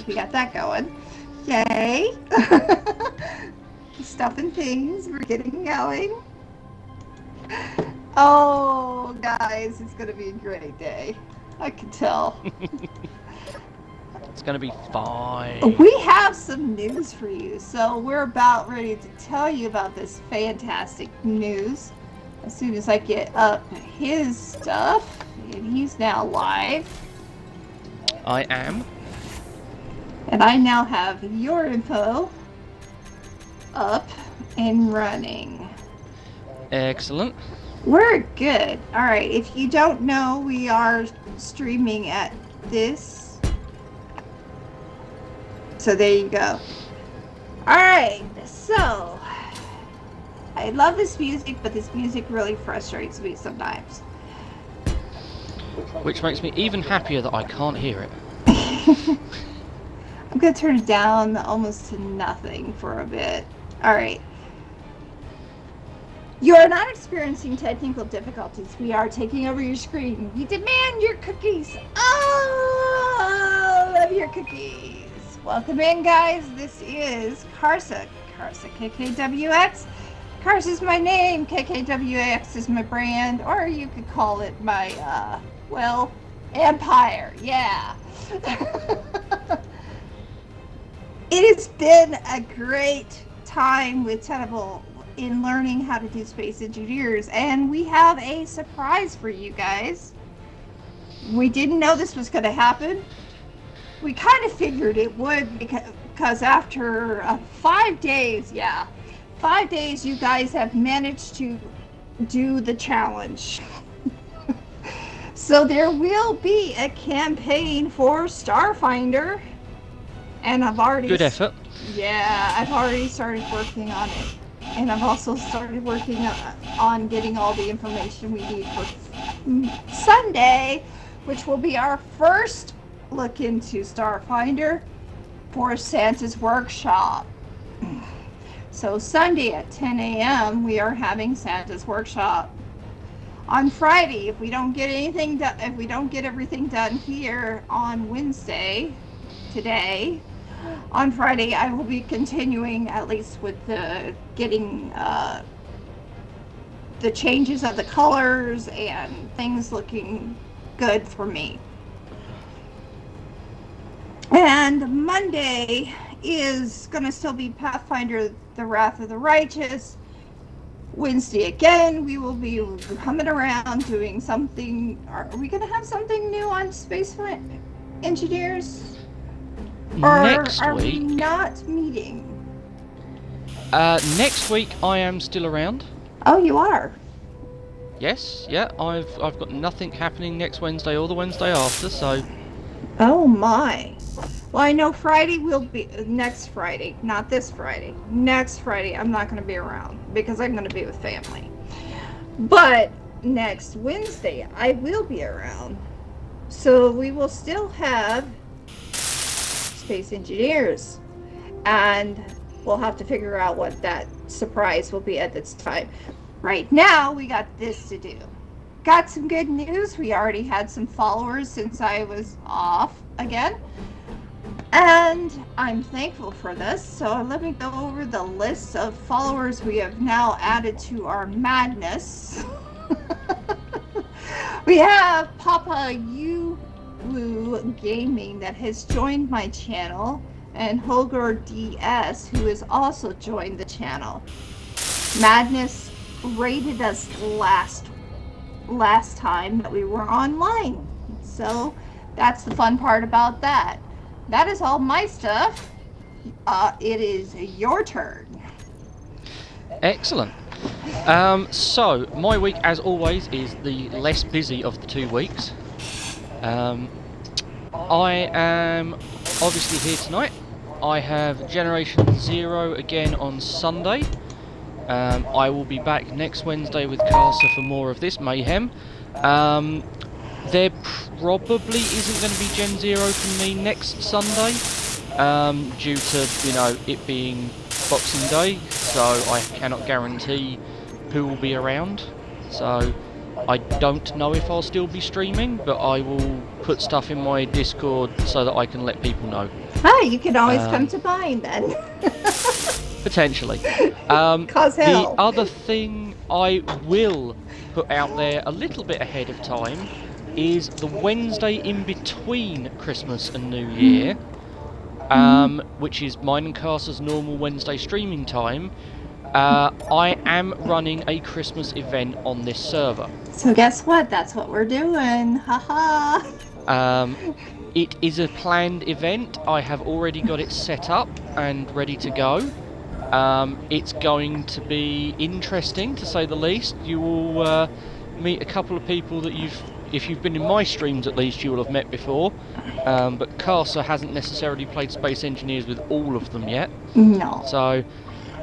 We got that going. Yay! Stuff and things, we're getting going. Oh, guys, it's going to be a great day. I can tell. It's gonna be fine. We have some news for you, so we're about ready to tell you about this fantastic news. As soon as I get up his stuff, and he's now live, I am. and I now have your info up and running. Excellent. We're good. All right, if you don't know, we are streaming at this. So there you go. All right, so I love this music, but this music really frustrates me sometimes. Which makes me even happier that I can't hear it. I'm going to turn it down almost to nothing for a bit. All right. You are not experiencing technical difficulties. We are taking over your screen. We demand your cookies. Oh, I love your cookies. Welcome in, guys. This is Karsa. Karsa KKWX. Karsa is my name. KKWX is my brand. Or you could call it my, empire. Yeah. It has been a great time with Tenable in learning how to do Space Engineers, and we have a surprise for you guys. We didn't know this was going to happen. We kind of figured it would because after 5 days, 5 days, you guys have managed to do the challenge. So there will be a campaign for Starfinder, and I've already... Good effort. Yeah, I've already started working on it. And I've also started working on getting all the information we need for Sunday, which will be our first look into Starfinder for Santa's Workshop. So Sunday at 10 a.m. we are having Santa's Workshop. On Friday, if we don't get anything done, if we don't get everything done here on Wednesday, today, on Friday, I will be continuing at least with the getting the changes of the colors and things looking good for me. And Monday is going to still be Pathfinder, the Wrath of the Righteous. Wednesday again, we will be coming around doing something. Are we going to have something new on Space Engineers? Or Next are week. we not meeting? Next week I am still around. Oh, you are? Yes, yeah. I've got nothing happening next Wednesday or the Wednesday after, so. Oh my. Well, I know Friday will be next Friday, not this Friday. Next Friday, I'm not going to be around because I'm going to be with family. But next Wednesday, I will be around. So we will still have Space Engineers, and we'll have to figure out what that surprise will be at this time. Right now, we got this to do. Got some good news. We already had some followers since I was off again. And I'm thankful for this. So let me go over the list of followers we have now added to our madness. We have Papa Yu Gaming that has joined my channel, and Holger DS, who has also joined the channel. Madness rated us last time that we were online, so that's the fun part about that. That is all my stuff. It is your turn. Excellent. So my week, as always, is the less busy of the 2 weeks. I am obviously here tonight. I have Generation Zero again on Sunday. I will be back next Wednesday with Karsa for more of this mayhem. There probably isn't going to be Gen Zero for me next Sunday, due to, it being Boxing Day, so I cannot guarantee who will be around. So I don't know if I'll still be streaming, but I will put stuff in my Discord so that I can let people know. Hi, you can always come to mine then. Potentially. Cause The hell. other thing I will put out there a little bit ahead of time is the Wednesday in between Christmas and New Year, which is mine and Karsa's normal Wednesday streaming time. I am running a Christmas event on this server. So guess what? That's what we're doing. Haha. It is a planned event. I have already got it set up and ready to go. It's going to be interesting, to say the least. You will meet a couple of people that if you've been in my streams at least, you will have met before. But Karsa hasn't necessarily played Space Engineers with all of them yet. No. So,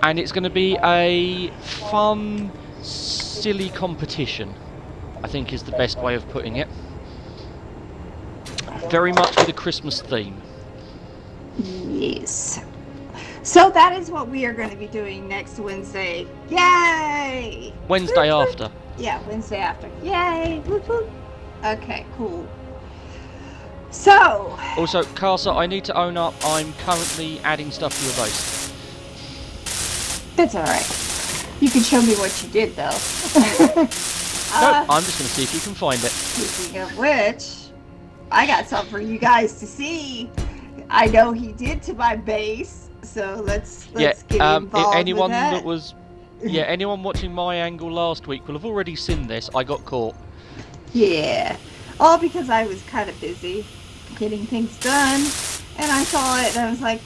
and it's going to be a fun, silly competition, I think is the best way of putting it. Very much with a Christmas theme. Yes. So that is what we are going to be doing next Wednesday. Yay! Wednesday after. Yeah, Wednesday after. Yay! Whoop, whoop. Okay, cool. So. Also, Karsa, I need to own up, I'm currently adding stuff to your base. That's alright. You can show me what you did, though. No, I'm just going to see if you can find it. Speaking of which, I got something for you guys to see. I know he did to my base, so let's get involved anyone with that. that was, anyone watching my angle last week will have already seen this. I got caught. Yeah, all because I was kind of busy getting things done, and I saw it, and I was like,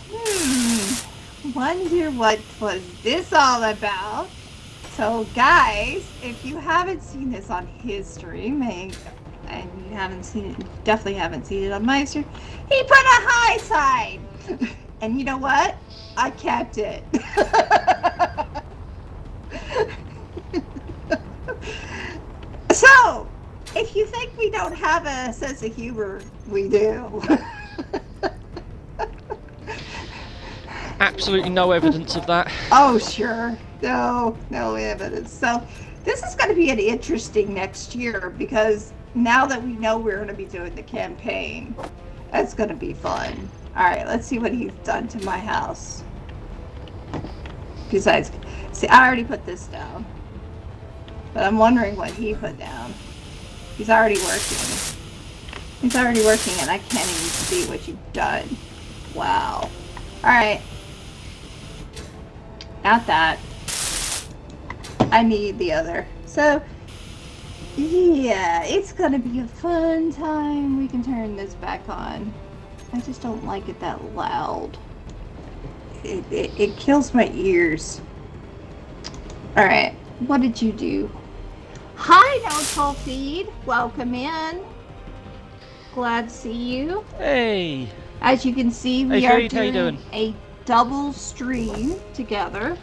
wonder what was this all about? So, guys, if you haven't seen this on his stream, and you haven't seen it, definitely haven't seen it on my stream, he put a high sign, and you know what? I kept it. So, if you think we don't have a sense of humor, we do. Absolutely no evidence of that. Oh, sure. No evidence. So, this is going to be an interesting next year because now that we know we're going to be doing the campaign, that's going to be fun. All right, let's see what he's done to my house. Besides, see, I already put this down. But I'm wondering what he put down. He's already working. He's already working and I can't even see what you've done. Wow. Alright. Not that. I need the other. So, yeah, it's gonna be a fun time. We can turn this back on. I just don't like it that loud. It kills my ears. Alright, what did you do? Hi, No Toll Feed. Welcome in. Glad to see you. Hey. As you can see, we Hey, are Feed, how you doing doing? a double stream together.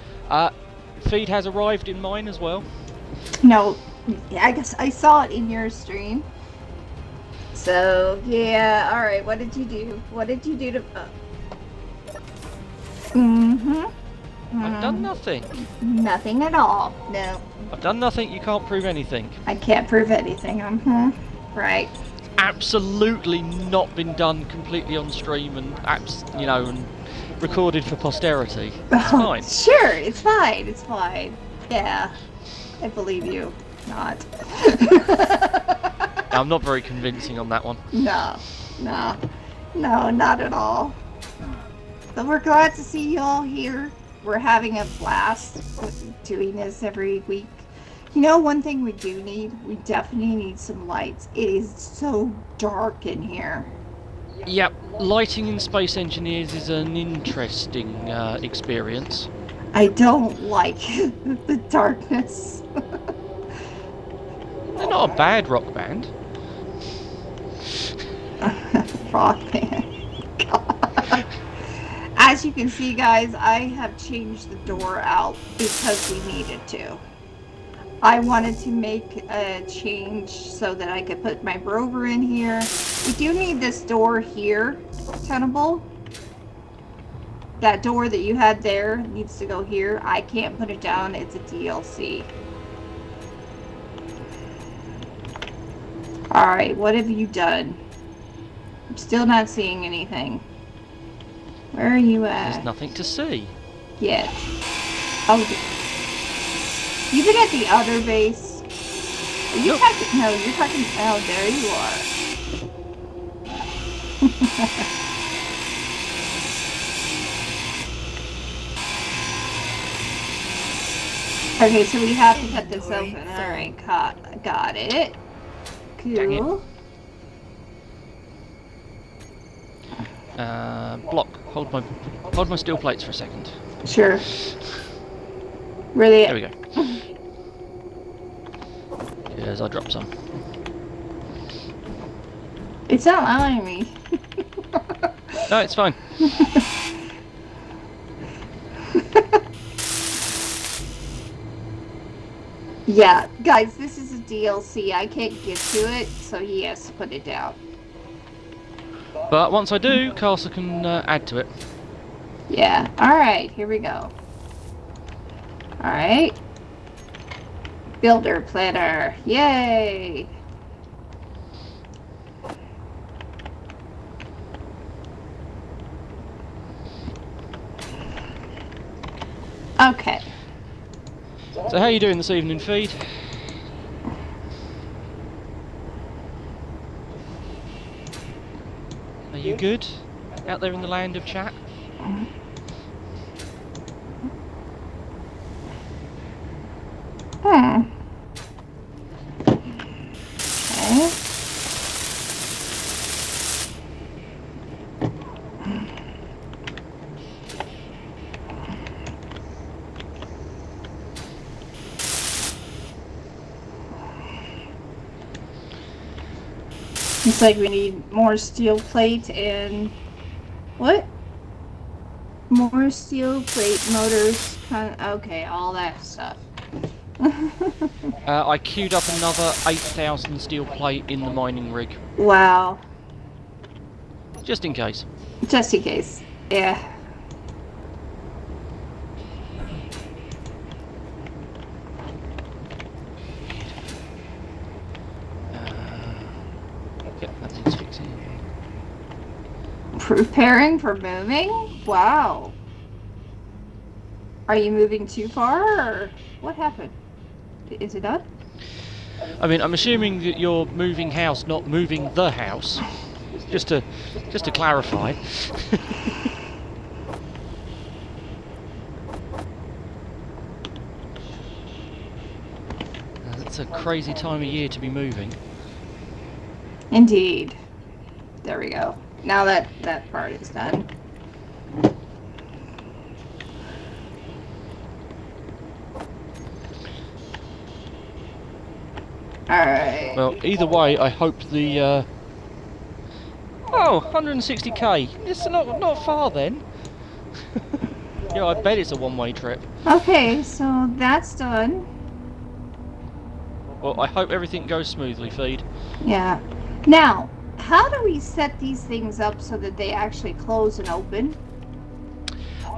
Feed has arrived in mine as well. No, I guess I saw it in your stream. So, yeah, alright, what did you do? What did you do to... I've done nothing. Nothing at all. No. I've done nothing, you can't prove anything. I can't prove anything. Right. Absolutely not been done completely on stream and and recorded for posterity. It's fine. Sure, it's fine. It's fine. Yeah. I believe you. Not. I'm not very convincing on that one. No, not at all. But we're glad to see you all here. We're having a blast doing this every week. You know, one thing we do need? We definitely need some lights. It is so dark in here. Yep, lighting in Space Engineers is an interesting experience. I don't like the darkness. They're not a bad rock band. Rock band. God. As you can see, guys, I have changed the door out because we needed to. I wanted to make a change so that I could put my rover in here. We do need this door here, tenable. That door that you had there needs to go here. I can't put it down. It's a DLC. Alright, what have you done? I'm still not seeing anything. Where are you at? There's nothing to see. Yet. Oh, you've been at the other base? Are you talking? No, you're talking. Oh, there you are. Okay, so we have to cut this open. Alright, got it. Cool. Block. Hold my steel plates for a second. Sure. Really? There we go. Yes, I dropped some. It's not allowing me. No, it's fine. Yeah, guys, this is a DLC. I can't get to it, so he has to put it down. But once I do, Karsa can add to it. Yeah. Alright, here we go. Alright. Builder planner. Yay! Okay. So how are you doing this evening, Feed? Are you good? Out there in the land of chat? Okay. Looks like we need more steel plate and what? More steel plate motors. Okay, all that stuff. I queued up another 8,000 steel plate in the mining rig. Wow. Just in case. Just in case. Yeah. Yep, that needs fixing. Preparing for moving? Wow. Are you moving too far, or what happened? Is it done? I mean, I'm assuming that you're moving house, not moving the house. Just to clarify. It's a crazy time of year to be moving. Indeed. There we go. Now that part is done. Alright. Well, either way, I hope the... Oh, 160k. It's not far then. Yeah, I bet it's a one-way trip. Okay, so that's done. Well, I hope everything goes smoothly, Feed. Yeah. Now, how do we set these things up so that they actually close and open?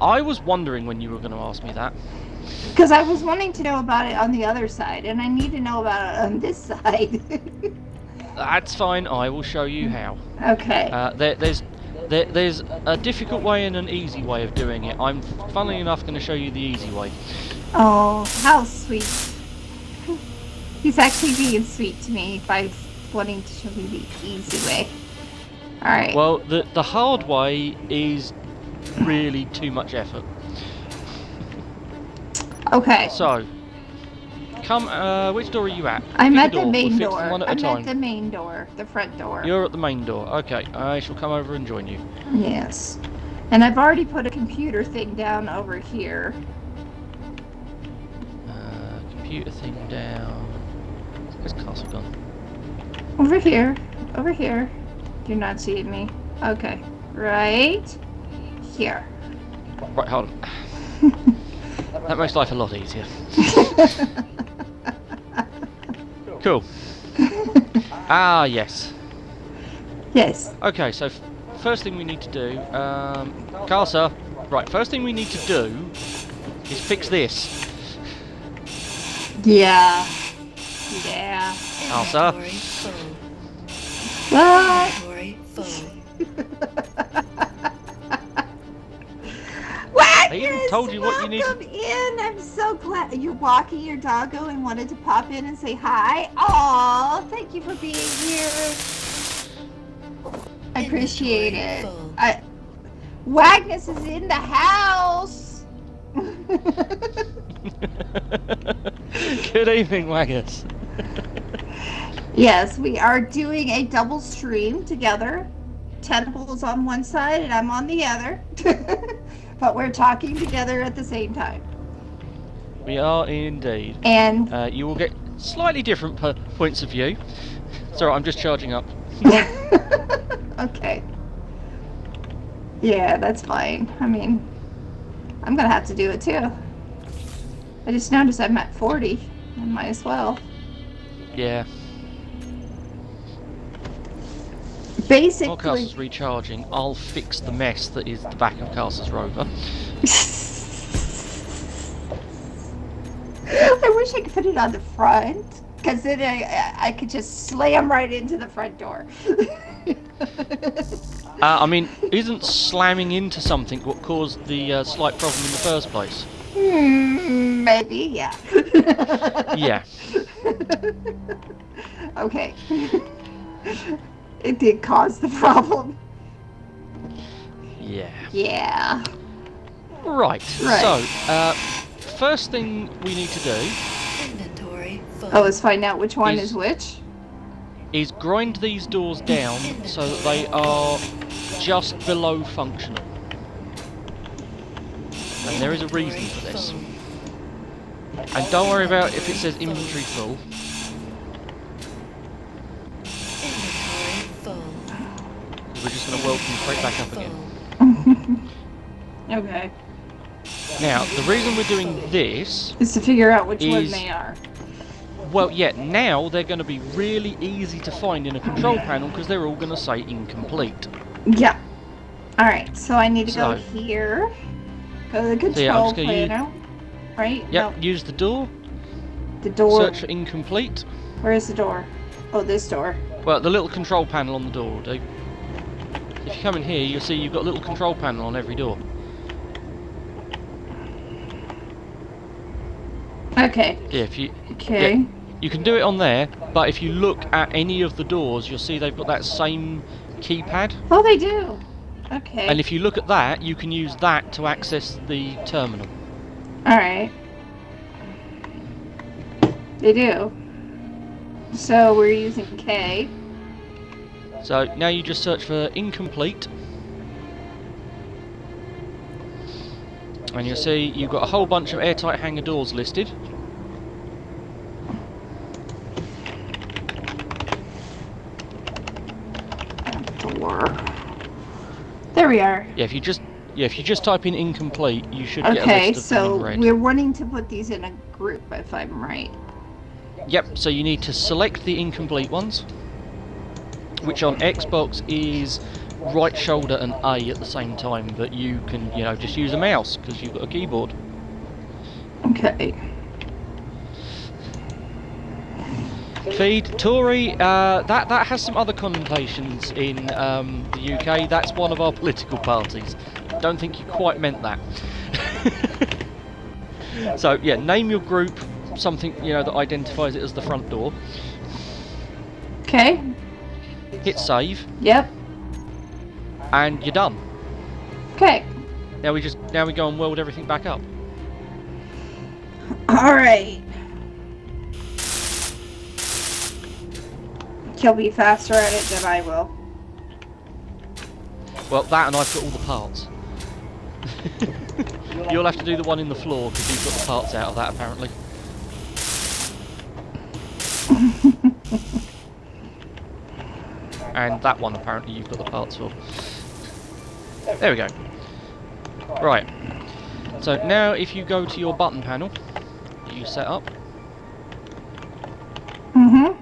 I was wondering when you were going to ask me that. Because I was wanting to know about it on the other side, and I need to know about it on this side. That's fine, I will show you how. Okay. There's a difficult way and an easy way of doing it. I'm, funnily enough, going to show you the easy way. Oh, how sweet. He's actually being sweet to me by wanting to show me the easy way. Alright. Well, the hard way is really too much effort. Okay. So, come, which door are you at? I'm Pick a at the main we'll door. fix them one at a I'm time. at the main door, the front door. You're at the main door. Okay, I shall come over and join you. Yes. And I've already put a computer thing down over here. Computer thing down. Where's Karsa gone? Over here. Over here. You're not seeing me. Okay. Right here. Right, hold on. That makes life a lot easier. Cool. Ah, yes. Yes. Okay, so first thing we need to do, Karsa, right, first thing we need to do is fix this. Yeah. Yeah. Karsa. What? Inventory full. What? I even told you what you need. Welcome in. I'm so glad you're walking your doggo and wanted to pop in and say hi. Aw, thank you for being here. I appreciate it. Full. Wagnus is in the house. Good evening, Waggers. Yes, we are doing a double stream together. Tentacles on one side and I'm on the other. But we're talking together at the same time. We are indeed. And you will get slightly different points of view. Sorry, I'm just charging up. okay. Yeah, that's fine. I mean, I'm gonna have to do it too. I just noticed I'm at 40. I might as well. Yeah. Basically. While Karsa's recharging, I'll fix the mess that is the back of Karsa's rover. I wish I could put it on the front, because then I could just slam right into the front door. I mean, isn't slamming into something what caused the slight problem in the first place? Maybe, yeah. Yeah. Okay. It did cause the problem. Yeah. Yeah. Right. So, first thing we need to do Inventory full. Oh, let's find out which one is which. is grind these doors down so that they are just below functional. And there is a reason for this. And don't worry about if it says inventory full. Inventory full. We're just going to weld them straight back up again. Okay. Now, the reason we're doing this Is to figure out which one is- they are. well, yeah, now they're going to be really easy to find in a control panel because they're all going to say incomplete. Yeah. Alright, so I need to go So- here. Go to the control yeah, I'm just gonna panel. Right? Yep, use the door, The door. search for incomplete. Where is the door? Oh, this door. Well, the little control panel on the door will do. If you come in here, you'll see you've got a little control panel on every door. Okay. Yeah, if you... Okay. Yeah, you can do it on there, but if you look at any of the doors, you'll see they've got that same keypad. Oh, they do. Okay. And if you look at that, you can use that to access the terminal. Alright. They do. So we're using K. So now you just search for incomplete. And you'll see you've got a whole bunch of airtight hangar doors listed. Door. There we are. Yeah, if you just type in incomplete, you should get a Okay, list of them in so red. we're wanting to put these in a group, if I'm right. Yep, so you need to select the incomplete ones, which on Xbox is right shoulder and A at the same time, but you can, just use a mouse because you've got a keyboard. Okay. Feed Tory, that has some other connotations in the UK. That's one of our political parties. Don't think you quite meant that. So yeah, name your group something that identifies it as the front door. Okay. Hit save, Yep. and you're done. Okay. Now we go and weld everything back up. Alright. He'll be faster at it than I will. Well, that and I've got all the parts. You'll have to do the one in the floor because you've got the parts out of that apparently. And that one apparently you've got the parts for. There we go. Right. So now if you go to your button panel, you set up. Mm-hmm.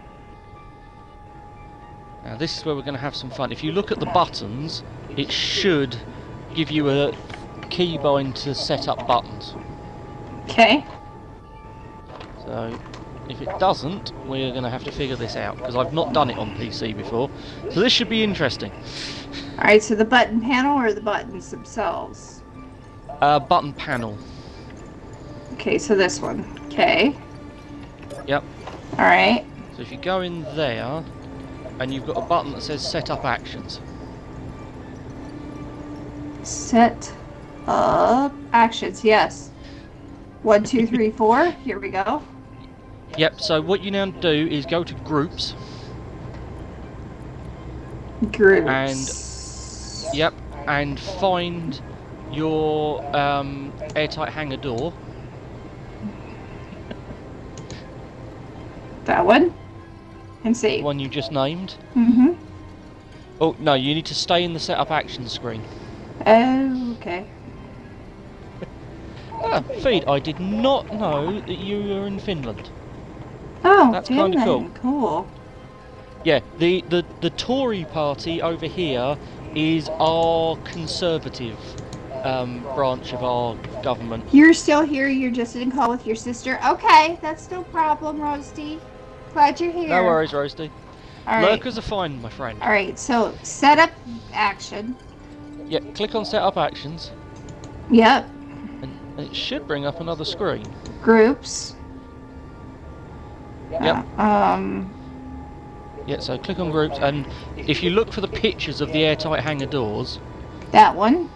Now this is where we're going to have some fun. If you look at the buttons, it should give you a keybind to set up buttons. Okay. So If it doesn't, we're going to have to figure this out, because I've not done it on PC before. So this should be interesting. Alright, so the button panel or the buttons themselves? Button panel. Okay, so this one. Okay. Yep. Alright. So if you go in there, and you've got a button that says Set Up Actions. Set up actions, yes. 1, 2, 3, 4. Here we go. Yep, so what you now do is go to Groups. Groups. Yep, and find your airtight hangar door. That one. And The save. one you just named. Mm-hmm. Oh, no, you need to stay in the Set Up Actions screen. Oh, okay. Ah, Feed, I did not know that you were in Finland. Oh, That's kinda Finland. Cool. Yeah, the Tory party over here is our conservative branch of our government. You're still here. You're just in call with your sister. Okay, that's no problem, Roasty. Glad you're here. No worries, Roasty. All right. Lurkers are fine, my friend. All right. So set up action. Yeah, click on Set Up Actions, Yep. and it should bring up another screen. Groups. Yep. Yeah. So click on Groups, and if you look for the pictures of the airtight hangar doors, That one.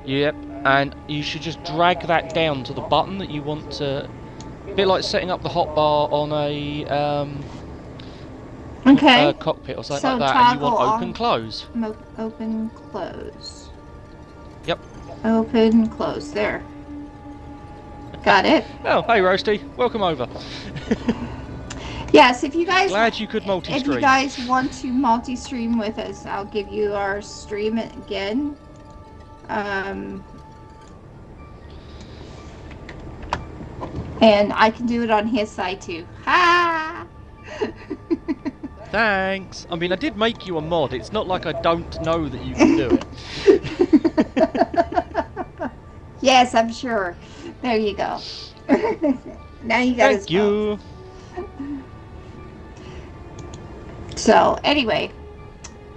yep, and you should just drag that down to the button that you want to. A bit like setting up the hotbar on a Okay. cockpit or something So like that, and you want toggle open on- close. Open, close. Yep. Open, close. There. Got it. Oh, hey Roasty, welcome over. Yes, if you guys Glad you could if you multi-stream. guys want to multi-stream with us, I'll give you our stream again. And I can do it on his side too. Ha! Thanks. I mean, I did make you a mod. It's not like I don't know that you can do it. Yes, I'm sure. There you go. Now you got his Thank you. phone. So anyway,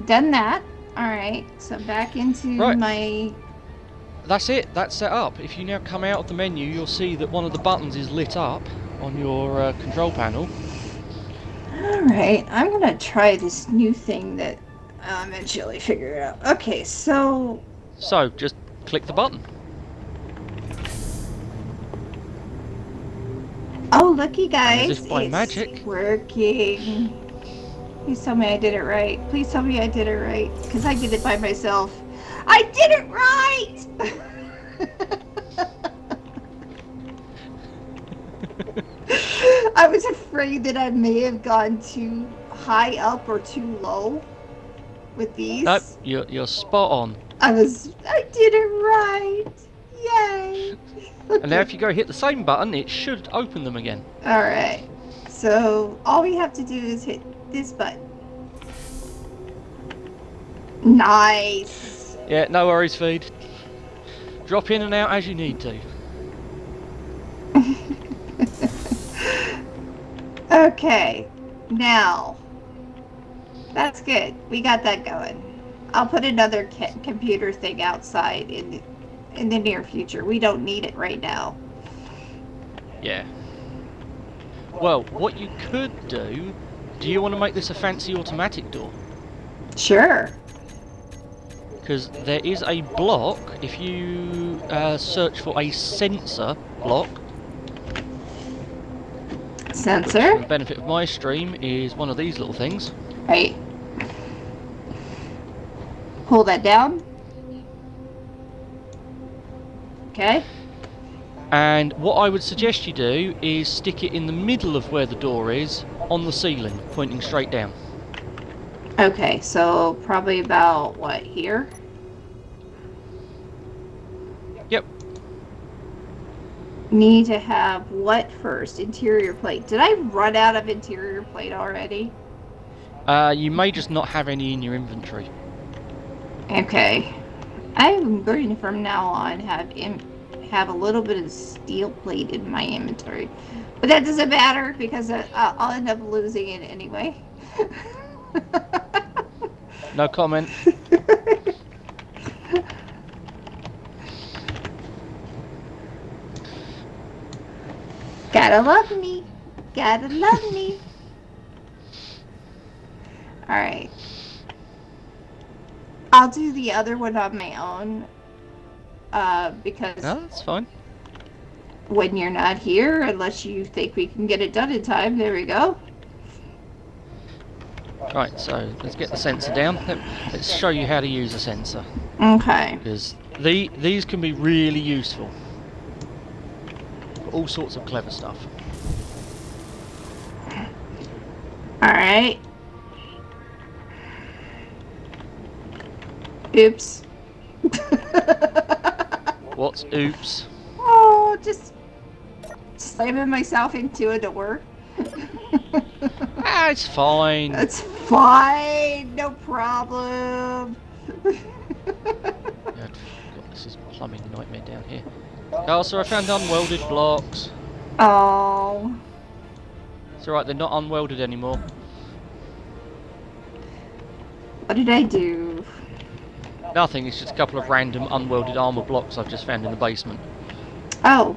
done that. All right. So back into Right. my. That's it. That's set up. If you now come out of the menu, you'll see that one of the buttons is lit up on your control panel. All right. I'm gonna try this new thing that I'll eventually figure out. Okay. So. So just click the button. Oh, looky guys! As if by it's magic. working. Please tell me I did it right. Please tell me I did it right, because I did it by myself. I did it right! I was afraid that I may have gone too high up or too low with these. Nope, you're spot on. I did it right! Yay! And now if you go hit the same button, it should open them again. Alright. So all we have to do is hit this button. Nice. Yeah, no worries, Feed. Drop in and out as you need to. Okay. Now. That's good. We got that going. I'll put another computer thing outside in the near future. We don't need it right now. Yeah. Well, what you could do you want to make this a fancy automatic door? Sure. Because there is a block, if you search for a sensor block. Sensor. The benefit of my stream is one of these little things. Right. Pull that down. Okay. And what I would suggest you do is stick it in the middle of where the door is, on the ceiling, pointing straight down. Okay, so probably about, what, here? Yep. Need to have what first? Interior plate. Did I run out of interior plate already? You may just not have any in your inventory. Okay. I'm going to, from now on, have have a little bit of steel plate in my inventory. But that doesn't matter because I'll end up losing it anyway. No comment. Gotta love me. Gotta love me. Alright. I'll do the other one on my own. Because No, that's fine. when you're not here, unless you think we can get it done in time, there we go. Right, so let's get the sensor down. Let's show you how to use a sensor. Okay. Because these can be really useful. For all sorts of clever stuff. Alright. Oops. What's oops? Oh, just slamming myself into a door. Ah, it's fine. That's fine. No problem. God, this is plumbing nightmare down here. Karsa, I found unwelded blocks. Oh. It's alright, they're not unwelded anymore. What did I do? Nothing, it's just a couple of random unwelded armour blocks I've just found in the basement. Oh.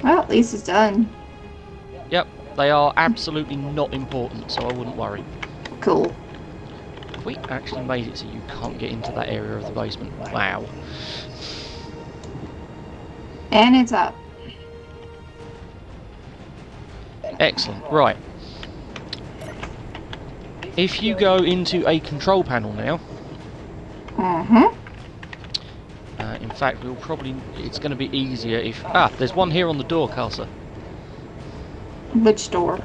Well, at least it's done. Yep, they are absolutely not important, so I wouldn't worry. Cool. We actually made it so you can't get into that area of the basement. Wow. And it's up. Excellent, right. If you go into a control panel now, in fact, it's going to be easier if... Ah, there's one here on the door, Karsa. Which door?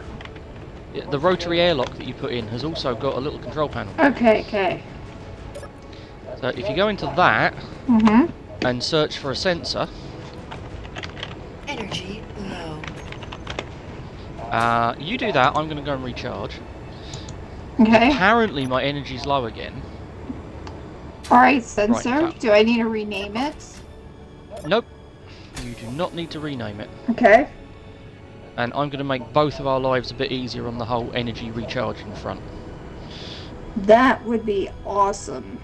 The rotary airlock that you put in has also got a little control panel. Okay. So if you go into that and search for a sensor, Energy low. you do that, I'm going to go and recharge. Okay. Apparently my energy's low again. Alright, sensor. Right. Do I need to rename it? Nope. You do not need to rename it. Okay. And I'm going to make both of our lives a bit easier on the whole energy recharging front. That would be awesome.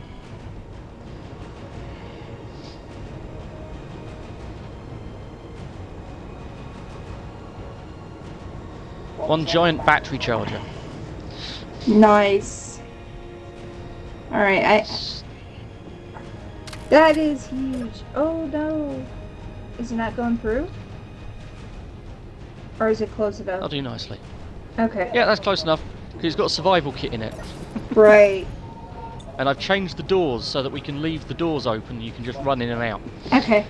One giant battery charger. Nice. Alright, that is huge. Oh no. Is it not going through? Or is it close enough? That'll do nicely. Okay. Yeah, that's close enough. Because it's got a survival kit in it. Right. And I've changed the doors so that we can leave the doors open. You can just run in and out. Okay.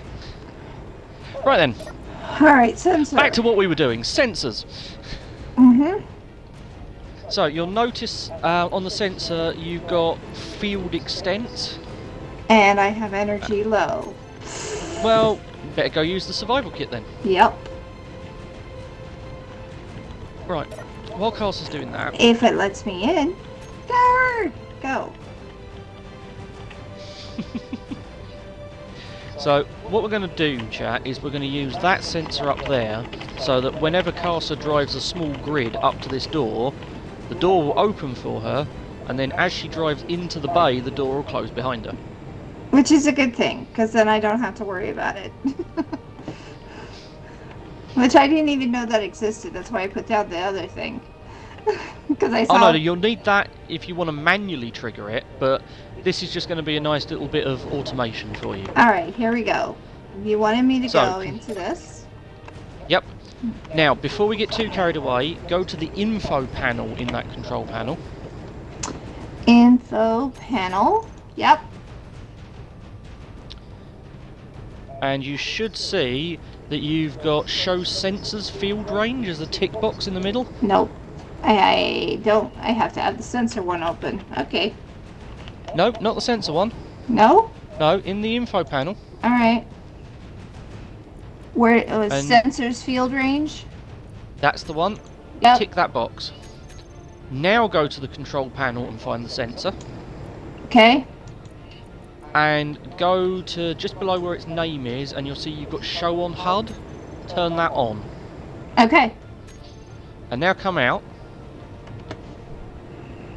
Right then. Alright, sensor. Back to what we were doing. Sensors. So you'll notice on the sensor you've got field extent. And I have energy low. Well, better go use the survival kit then. Yep. Right. While Karsa's doing that... If it lets me in. Forward! Go. So, what we're going to do, chat, is we're going to use that sensor up there so that whenever Karsa drives a small grid up to this door, the door will open for her, and then as she drives into the bay, the door will close behind her. Which is a good thing, because then I don't have to worry about it. Which I didn't even know that existed. That's why I put down the other thing. Because I saw... Oh no, you'll need that if you want to manually trigger it, but this is just going to be a nice little bit of automation for you. Alright, here we go. You wanted me to go into this? Yep. Now, before we get too carried away, go to the info panel in that control panel. Info panel. Yep. And you should see that you've got show sensors field range as a tick box in the middle. Nope. I don't. I have to have the sensor one open. Okay. Nope, not the sensor one. No? No, in the info panel. Alright. Where it was sensors field range? That's the one. Yep. Tick that box. Now go to the control panel and find the sensor. Okay. and go to just below where its name is, and you'll see you've got Show on HUD. Turn that on. Okay. And now come out.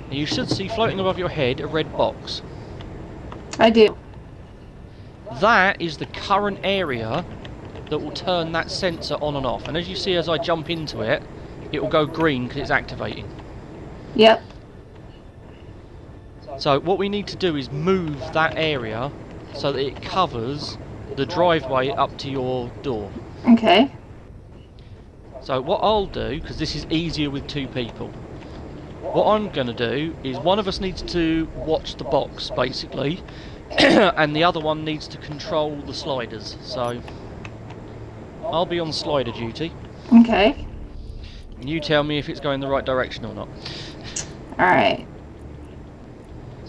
And you should see floating above your head a red box. I do. That is the current area that will turn that sensor on and off. And as you see, as I jump into it, it will go green because it's activating. Yep. So what we need to do is move that area so that it covers the driveway up to your door. Okay. So what I'll do, because this is easier with two people, what I'm going to do is one of us needs to watch the box, basically, and the other one needs to control the sliders. So I'll be on slider duty. Okay. And you tell me if it's going the right direction or not. Alright.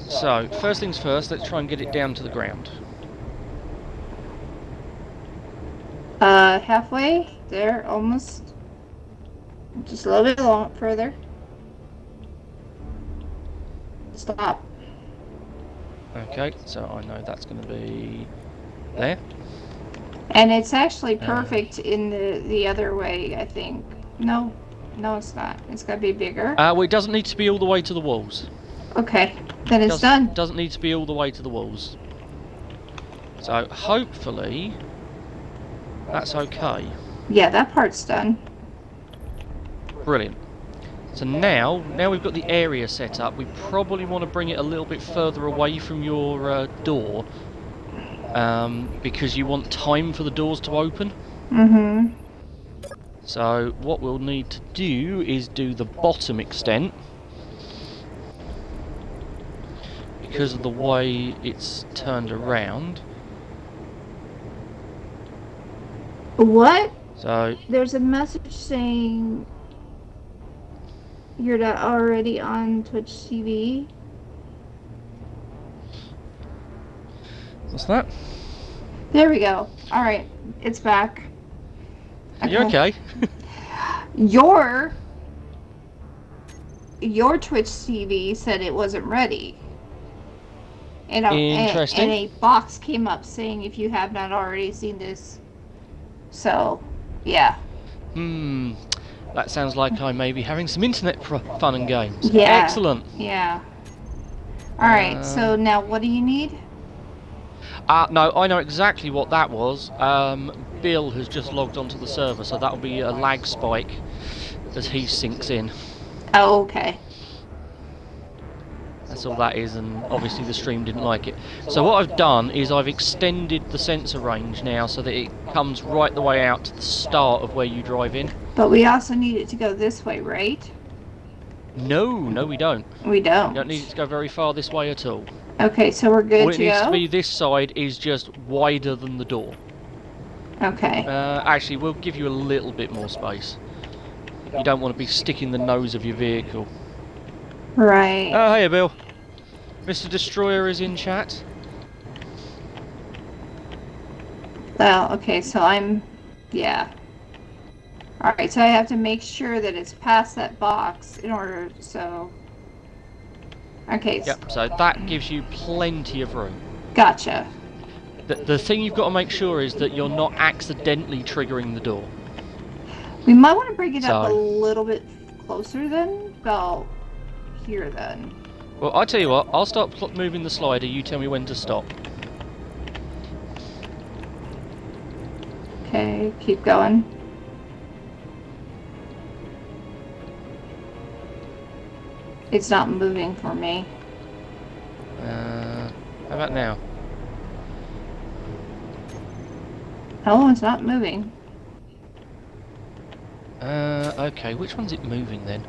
So, first things first, let's try and get it down to the ground. Halfway. There, almost. Just a little bit further. Stop. Okay, so I know that's going to be there. And it's actually perfect in the other way, I think. No, it's not. It's got to be bigger. Well, it doesn't need to be all the way to the walls. Okay, then it's done. Doesn't need to be all the way to the walls. So hopefully that's okay. Yeah, that part's done. Brilliant. So now we've got the area set up, we probably want to bring it a little bit further away from your door, because you want time for the doors to open. Mm-hmm. So what we'll need to do is do the bottom extent, because of the way it's turned around. What? So There's a message saying you're not already on Twitch TV. what's that? There we go. All right, it's back. You okay? Your Twitch TV said it wasn't ready. And Interesting. and a box came up saying if you have not already seen this. So, yeah. That sounds like I may be having some internet fun and games. Yeah. Excellent. Yeah. All right. So now, what do you need? No, I know exactly what that was. Bill has just logged onto the server, so that'll be a lag spike as he sinks in. Oh, okay. That's all that is, and obviously the stream didn't like it. So what I've done is I've extended the sensor range now so that it comes right the way out to the start of where you drive in. But we also need it to go this way, right? No, we don't. We don't. We don't need it to go very far this way at all. Okay, so we're good All it to needs go? to be this side is just wider than the door. Okay. Actually, we'll give you a little bit more space. You don't want to be sticking the nose of your vehicle. Right. Oh, hey, Bill. Mr. Destroyer is in chat. Well, okay, so yeah. Alright, so I have to make sure that it's past that box in order, so... Okay. Yep, so that gives you plenty of room. Gotcha. The thing you've got to make sure is that you're not accidentally triggering the door. We might want to bring it up a So- little bit closer then. About here then. Well, I'll tell you what, I'll start moving the slider, you tell me when to stop. Okay, keep going. It's not moving for me. How about now? Oh, it's not moving. Okay, which one's it moving then?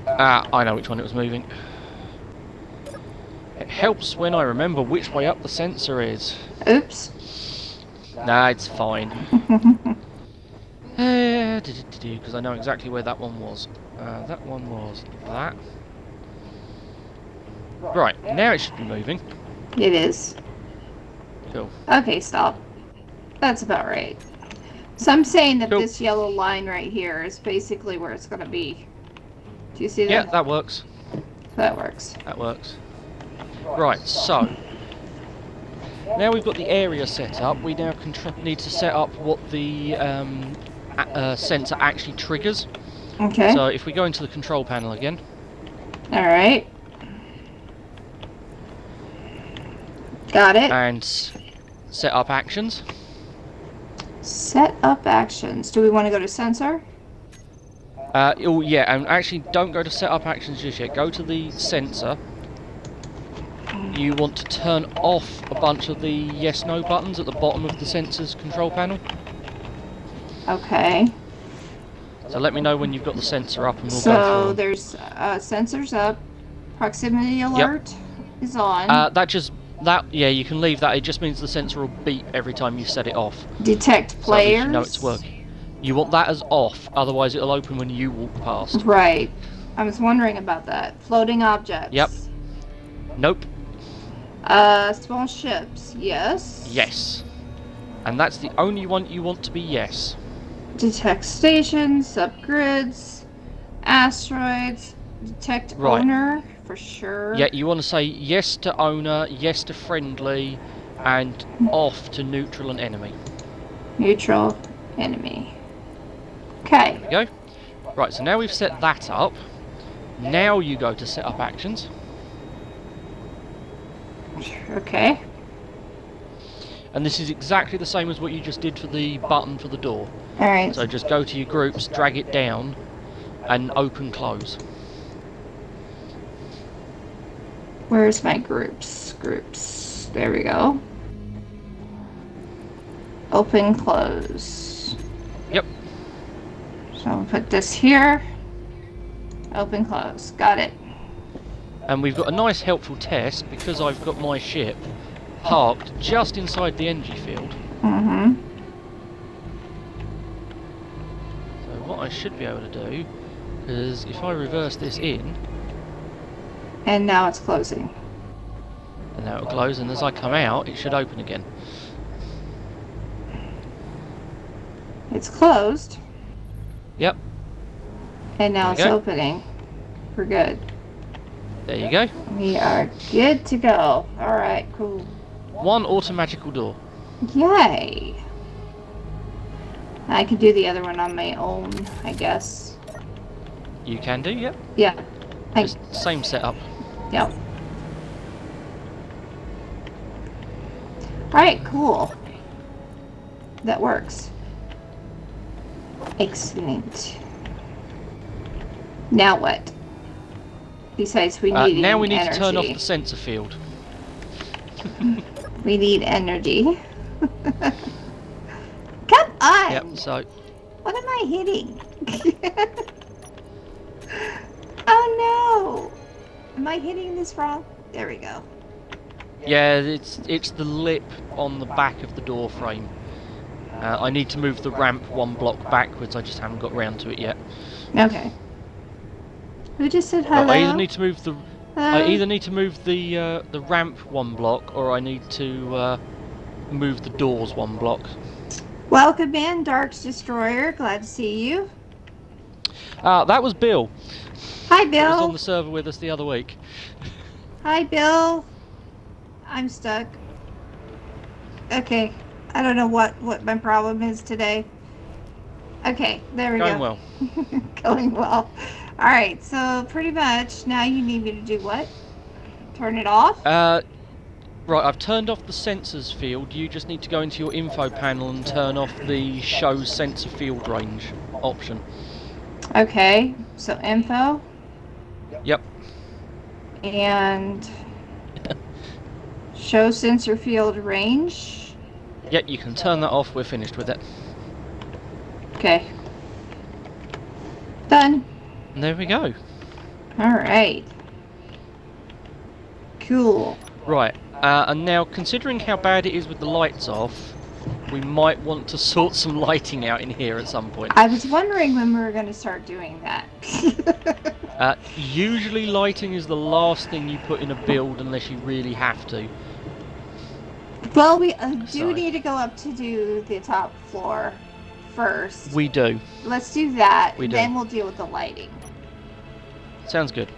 I know which one it was moving. It helps when I remember which way up the sensor is. Oops. Nah, it's fine. Because I know exactly where that one was. That one was that. Right, now it should be moving. It is. Cool. Okay, stop. That's about right. So I'm saying that Cool. this yellow line right here is basically where it's going to be. Do you see that? Yeah, that works. That works. That works. Right, so now we've got the area set up, we now need to set up what the sensor actually triggers. Okay. So if we go into the control panel again. Alright. Got it. And set up actions. Set up actions. Do we want to go to sensor? Oh yeah, and actually don't go to set up actions just yet. Go to the sensor. You want to turn off a bunch of the yes/no buttons at the bottom of the sensor's control panel. Okay. So let me know when you've got the sensor up and we'll go So through. there's sensors up. Proximity alert is on. Yeah, you can leave that. It just means the sensor will beep every time you set it off. Detect So at players. least you know it's working. You want that as off, otherwise it'll open when you walk past. Right. I was wondering about that. Floating objects. Yep. Nope. Small ships. Yes. Yes. And that's the only one you want to be yes. Detect stations, subgrids, asteroids, detect Right. owner for sure. Yeah, you want to say yes to owner, yes to friendly, and off to neutral and enemy. Neutral, enemy. Okay. There we go. Right, so now we've set that up. Now you go to set up actions. Okay. And this is exactly the same as what you just did for the button for the door. Alright. So just go to your groups, drag it down, and open close. Where's my groups? Groups. There we go. Open, close. Yep. So I'll put this here. Open, close. Got it. And we've got a nice helpful test because I've got my ship parked just inside the energy field. Mm-hmm. So what I should be able to do is if I reverse this in, And now it's closing. and now it'll close, and as I come out it should open again. It's closed. Yep, And now There it's you go. opening. We're good. there you go. We are good to go. Alright, cool. One automatical door. Yay! I can do the other one on my own, I guess. You can do, yep. Yeah. Just same setup. Yep. Alright, cool. That works. Excellent. Now what? Besides, we need Now we need energy. to turn off the sensor field. We need energy. Come on! Yep, so What am I hitting? Oh no! Am I hitting this wrong? There we go. yeah, it's the lip on the back of the door frame. I need to move the ramp one block backwards, I just haven't got round to it yet. Okay. Who just said hello? Well, I either need to move the Hello? the ramp one block, or I need to move the doors one block. Welcome in, Dark's Destroyer. Glad to see you. That was Bill. Hi, He was on Bill. the server with us the other week. Hi, Bill. I'm stuck. Okay. I don't know what my problem is today. Okay, there we Going go. well. Going well. Alright, so pretty much now you need me to do what? Turn it off? Right, I've turned off the sensors field. You just need to go into your info panel and turn off the show sensor field range option. Okay, so info Yep. and show sensor field range. Yep, you can turn that off. We're finished with it. Okay. Done. And there we go. Alright. Cool. Right, and now considering how bad it is with the lights off, we might want to sort some lighting out in here at some point. I was wondering when we were going to start doing that. Usually lighting is the last thing you put in a build unless you really have to. Well, we do Sorry. need to go up to do the top floor first. We do. Let's do that, We do. then we'll deal with the lighting. Sounds good.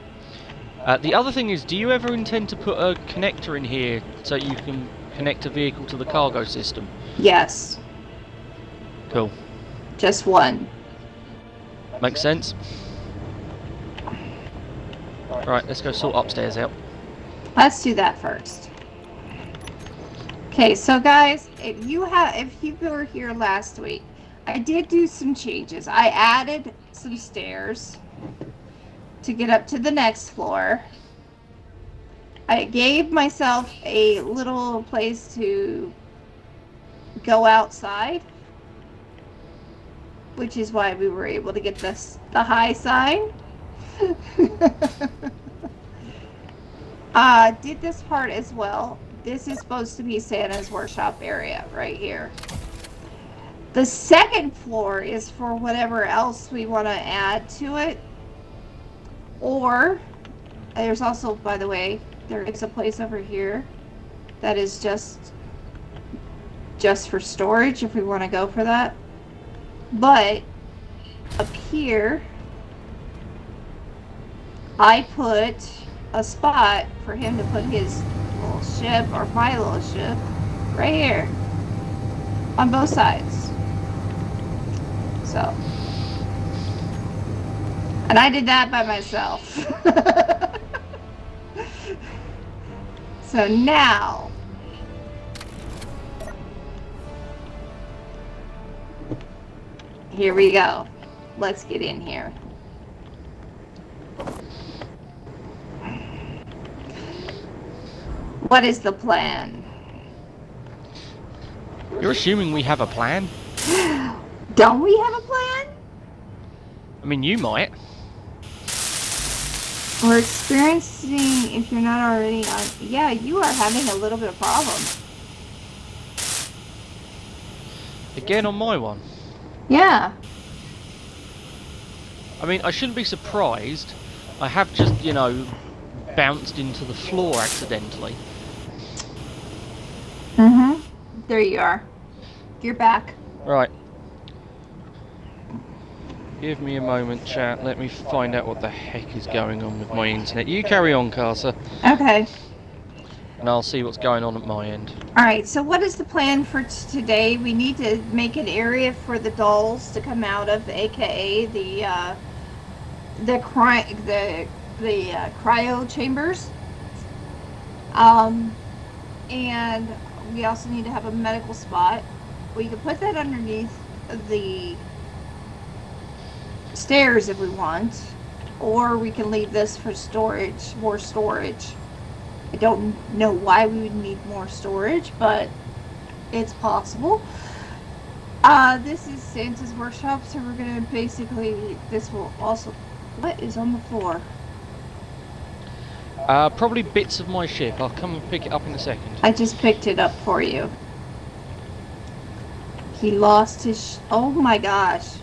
The other thing is, do you ever intend to put a connector in here so you can connect a vehicle to the cargo system? Yes, Cool. just one. Makes sense. Right, let's go sort upstairs out. Let's do that first. Okay, so guys, if you were here last week, I did do some changes. I added some stairs to get up to the next floor. I gave myself a little place to go outside, which is why we were able to get the high sign. Did this part as well. This is supposed to be Santa's workshop area right here. The second floor is for whatever else we want to add to it. Or there's also, by the way, there is a place over here that is just for storage if we want to go for that. But up here, I put a spot for him to put his little ship, or my little ship, right here on both sides. So, and I did that by myself. So now, here we go. Let's get in here. What is the plan? You're assuming we have a plan? Don't we have a plan? I mean, you might. We're experiencing, if you're not already on, yeah, you are having a little bit of problem. Again on my one. Yeah. I mean, I shouldn't be surprised. I have just, you know, bounced into the floor accidentally. Mm-hmm. There you are. You're back. Right. Give me a moment, chat. Let me find out what the heck is going on with my internet. You carry on, Karsa, Okay. and I'll see what's going on at my end. All right. So what is the plan for today? We need to make an area for the dolls to come out of, aka the cryo chambers. And we also need to have a medical spot. We could put that underneath the stairs if we want, or we can leave this for storage, more storage. I don't know why we would need more storage, but it's possible. This is Santa's workshop, so we're gonna basically, this will also, what is on the floor? Probably bits of my ship. I'll come and pick it up in a second. I just picked it up for you. He lost his, oh my gosh.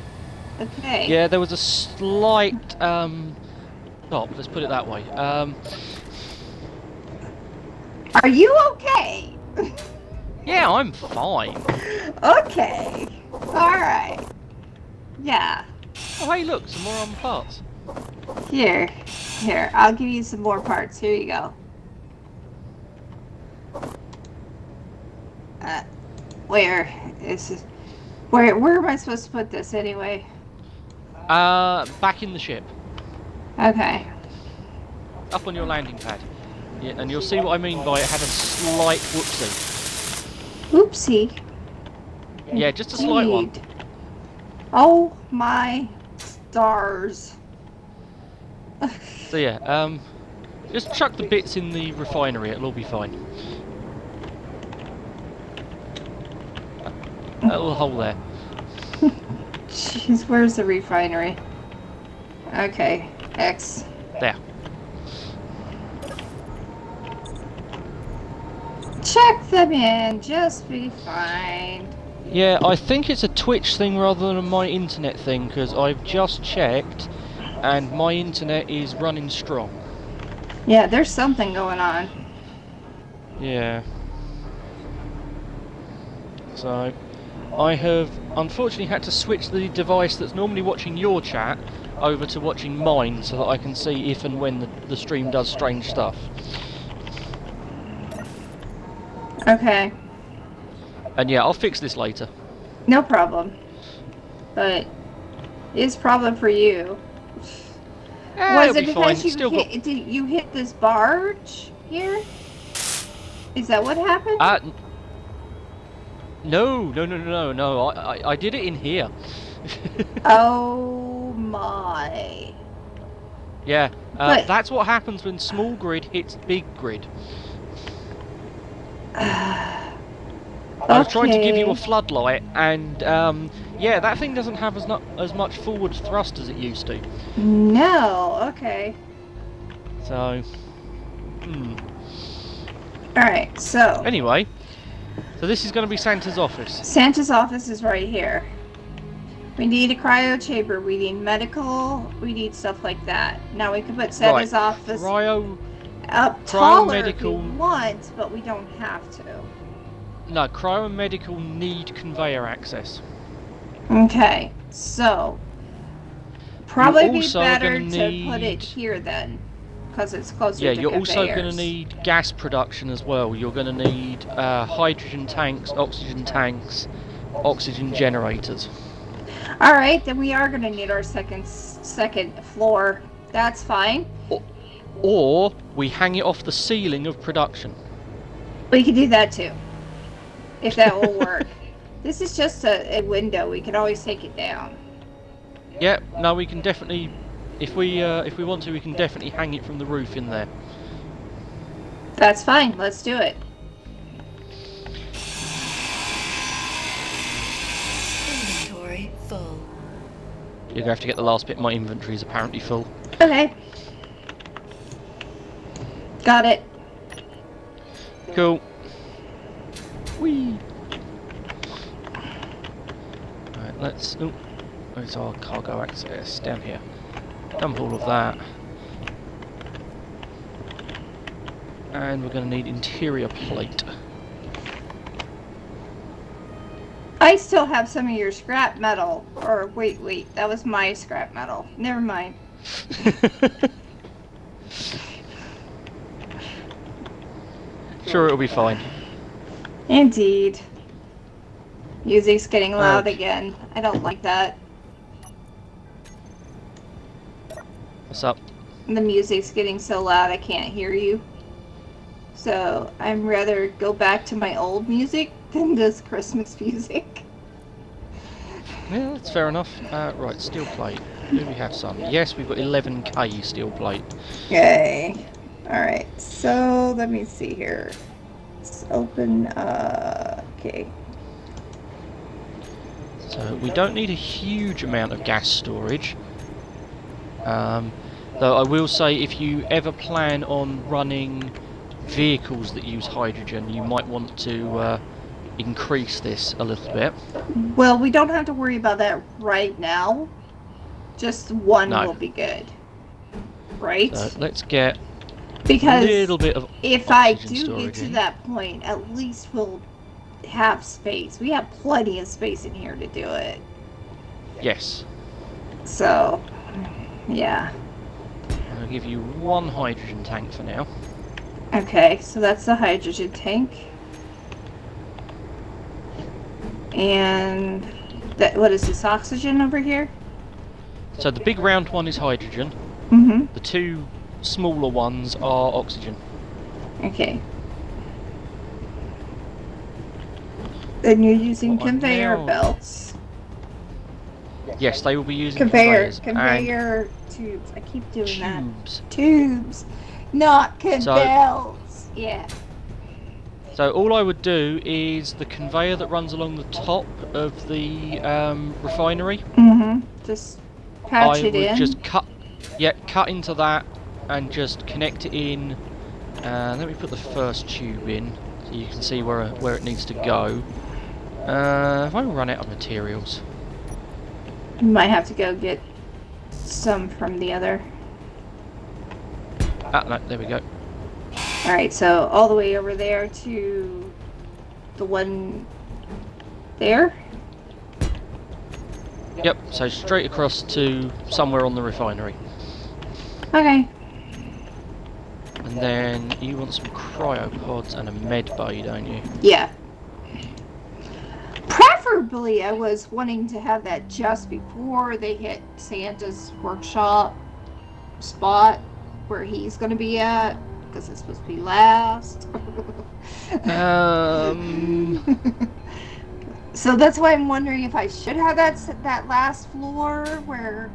Okay. Yeah, there was a slight stop, let's put it that way. Are you okay? Yeah, I'm fine. Okay. Alright. Yeah. Oh, hey, look, some more on parts. Here, I'll give you some more parts. Here you go. Where is this? Where am I supposed to put this anyway? Back in the ship. Okay. Up on your landing pad. Yeah, and you'll see what I mean by it had a slight whoopsie. Oopsie. Yeah, just a slight one. Indeed. Oh my stars. So yeah, just chuck the bits in the refinery, it'll all be fine. That little hole there. Jeez, where's the refinery? Okay, X. There. Check them in, just be fine. Yeah, I think it's a Twitch thing rather than a my internet thing, because I've just checked and my internet is running strong. Yeah, there's something going on. Yeah. So, I have unfortunately had to switch the device that's normally watching your chat over to watching mine so that I can see if and when the stream does strange stuff. Okay. And yeah, I'll fix this later. No problem. But it's a problem for you. Was it'll it be fine. because did you hit this barge here? Is that what happened? No. I did it in here. Oh my. Yeah, But- that's what happens when small grid hits big grid. I was trying to give you a floodlight, and yeah, that thing doesn't have as much forward thrust as it used to. No, okay. So, Alright, so anyway, so this is going to be Santa's office. Santa's office is right here. We need a cryo chamber, we need medical, we need stuff like that. Now we can put Santa's office up taller if medical- we want, but we don't have to. No, cryo and medical need conveyor access. Okay, so probably be also are better gonna to put it need- here then, because it's closer Yeah, to you're also going to conveyors. need gas production as well. You're going to need hydrogen tanks, oxygen generators. All right, then we are going to need our second floor. That's fine. Or we hang it off the ceiling of production. We can do that too, if that will work. This is just a window. We can always take it down. Yeah, no, we can definitely, if we want to, we can definitely hang it from the roof in there. That's fine. Let's do it. Inventory full. You're going to have to get the last bit. My inventory is apparently full. Okay. Got it. Cool. Whee! Right, let's... Oh, where's our cargo access? Down here. Dump all of that. And we're going to need interior plate. I still have some of your scrap metal. Or wait, that was my scrap metal. Never mind. Sure, it'll be fine. Indeed. Music's getting loud Okay. again. I don't like that. What's up? The music's getting so loud I can't hear you. So I'd rather go back to my old music than this Christmas music. Yeah, that's fair enough. Right, steel plate. Do we have some? Yes, we've got 11k steel plate. Yay. Alright, so let me see here. Let's open, okay. So we don't need a huge amount of gas storage. Though I will say, if you ever plan on running vehicles that use hydrogen, you might want to increase this a little bit. Well, we don't have to worry about that right now. Just one No. will be good. Right? So let's get Because a little bit of if I oxygen do get storage to in. that point, at least we'll have space. We have plenty of space in here to do it. Yes. So, yeah. I'll give you one hydrogen tank for now. Okay, so that's the hydrogen tank. And that, what is this, oxygen over here? So the big round one is hydrogen. Mm-hmm. The two smaller ones are oxygen. Okay. Then you're using What I'm conveyor now- belts. Yes, they will be using Conveyor conveyors tubes. I keep doing and that. tubes. Tubes, not belts. Yeah. So all I would do is the conveyor that runs along the top of the refinery. Mm-hmm. Just patch I it would in. just cut into that and just connect it in. Let me put the first tube in so you can see where it needs to go. If I run out of materials, You might have to go get some from the other. no, there we go. Alright, so all the way over there to the one there. Yep, so straight across to somewhere on the refinery. Okay. And then you want some cryopods and a med bay, don't you? Yeah. Preferably, I was wanting to have that just before they hit Santa's workshop spot where he's going to be at, because it's supposed to be last. So that's why I'm wondering if I should have that last floor where.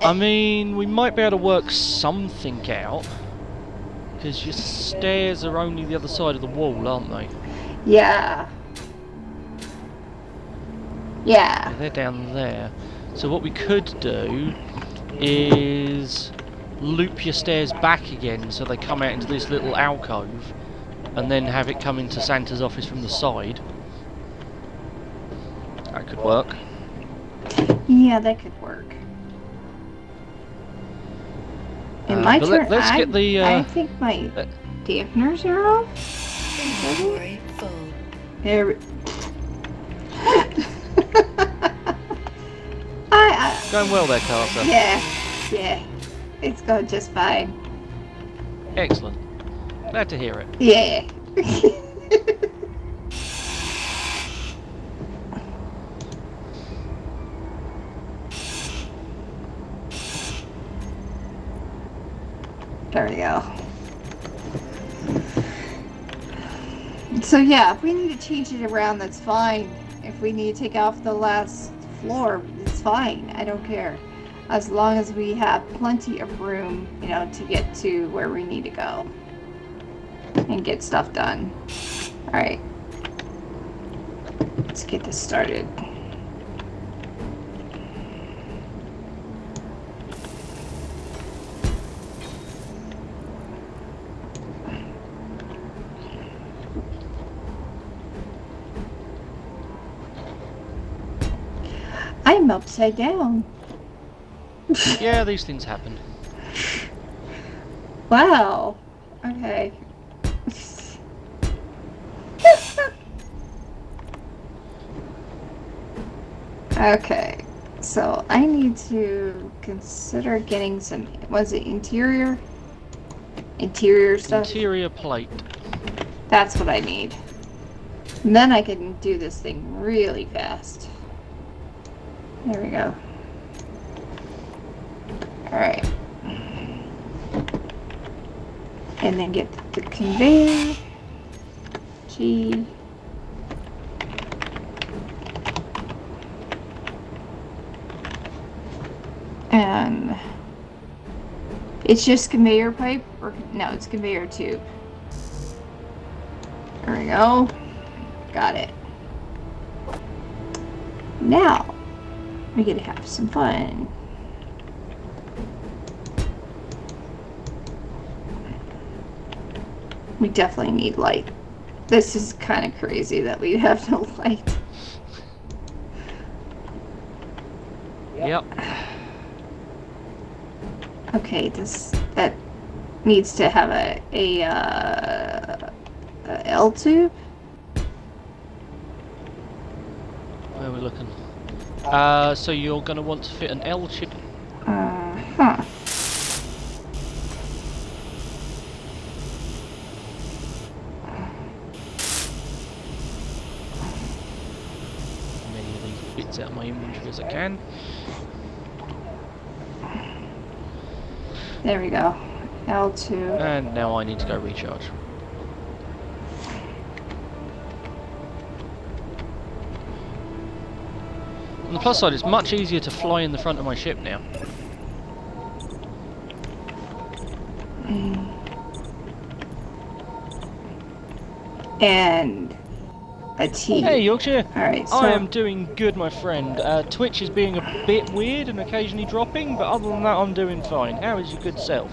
I mean, we might be able to work something out. Because your stairs are only the other side of the wall, aren't they? Yeah. Yeah. They're down there. So what we could do is loop your stairs back again so they come out into this little alcove, and then have it come into Santa's office from the side. That could work. Yeah, that could work. In my turn, let's get the. I think my dampeners are off. Inventory full. There. Going well there, Karsa. Yeah. It's going just fine. Excellent. Glad to hear it. Yeah. There we go. So yeah, if we need to change it around, that's fine. If we need to take off the last floor, it's fine. I don't care. As long as we have plenty of room, to get to where we need to go. And get stuff done. Alright. Let's get this started. I'm upside down. Yeah, these things happen. Wow. Okay. Okay. So I need to consider getting some, was it interior stuff? Interior plate. That's what I need. And then I can do this thing really fast. There we go. Alright. And then get the conveyor. G. It's just conveyor pipe, or no, it's conveyor tube. There we go. Got it. Now, we get to have some fun. We definitely need light. This is kind of crazy that we have no light. Yep. Okay, that needs to have a L tube. Where are we looking? So you're going to want to fit an L chip. Huh. Many of these bits out of my inventory as I can. There we go. L2. And now I need to go recharge. On the plus side, it's much easier to fly in the front of my ship now. And a T. Hey Yorkshire! Alright, so I am doing good, my friend. Twitch is being a bit weird and occasionally dropping, but other than that I'm doing fine. How is your good self?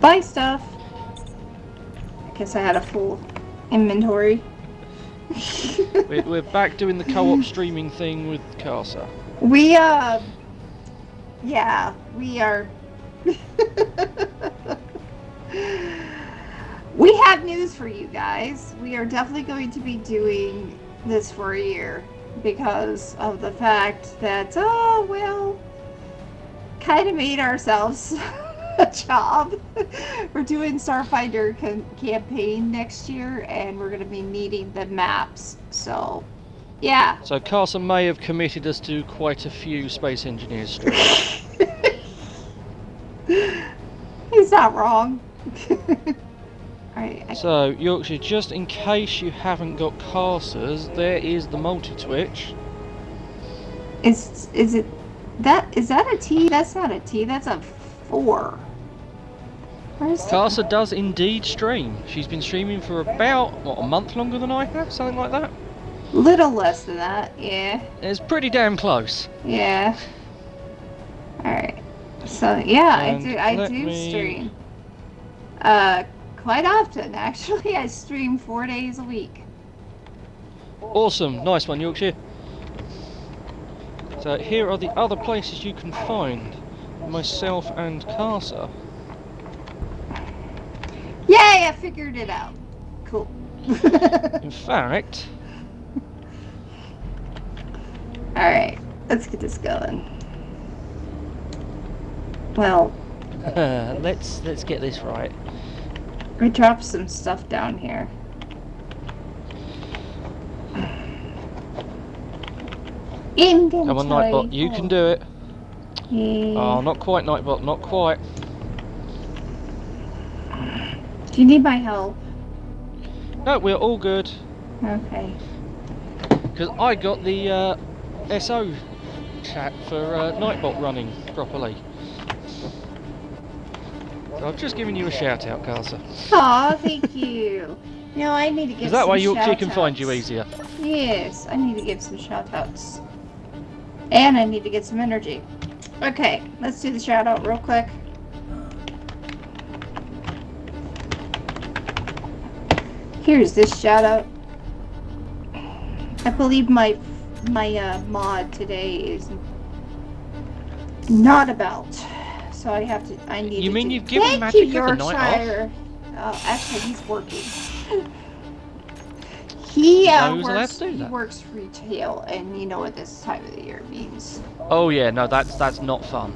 buy stuff. I guess I had a full inventory. We're back doing the co-op streaming thing with Karsa. Yeah, we are. We have news for you guys. We are definitely going to be doing this for a year. because of the fact that, oh, well, kind of made ourselves a job. We're doing Starfinder campaign next year, and we're going to be needing the maps. So, yeah. So Karsa may have committed us to quite a few Space Engineers streams. He's not wrong. Alright. So, Yorkshire, just in case you haven't got Karsa's, there is the multi-twitch. Is it that? Is that a T? That's not a T. That's a 4. Where's Karsa does indeed stream. She's been streaming for about, what, a month longer than I have? Something like that? Little less than that, yeah. It's pretty damn close. Yeah. Alright. So, yeah, And I let do me- stream. Quite often, actually. I stream 4 days a week. Awesome, nice one, Yorkshire. So here are the other places you can find myself and Karsa. Yay, I figured it out. Cool. In fact, Alright, let's get this going. Well, let's get this right. I dropped some stuff down here. Inventory. Come on, Nightbot, you can do it. Yeah. Oh, not quite, Nightbot, not quite. Do you need my help? No, we're all good. Okay. Because I got the SO chat for Nightbot running properly. So I've just given you a shout out, Karsa. Aw, thank you. No, I need to give Is that some why Yorkshire can shout-outs. find you easier? Yes, I need to give some shout outs. And I need to get some energy. Okay, let's do the shout out real quick. Here's this shout out. I believe my mod today is not about. So I have to. I need. You to mean do- you've given Thank you, Magic the night off? Yorkshire. Actually, he's working. He No, he was allowed to do he that. works retail, and you know what this time of the year means. Oh yeah, no, that's not fun.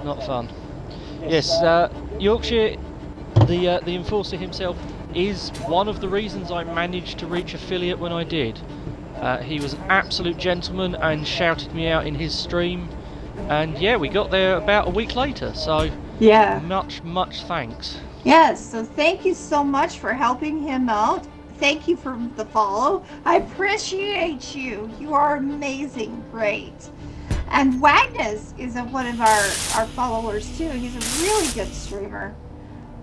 Not fun. Yes, Yorkshire, the enforcer himself, is one of the reasons I managed to reach affiliate when I did. He was an absolute gentleman and shouted me out in his stream, and yeah, we got there about a week later. So Yeah. much thanks. Yes. So thank you so much for helping him out. Thank you for the follow. I appreciate you. You are amazing. Great. And Wagnus is one of our followers too. He's a really good streamer.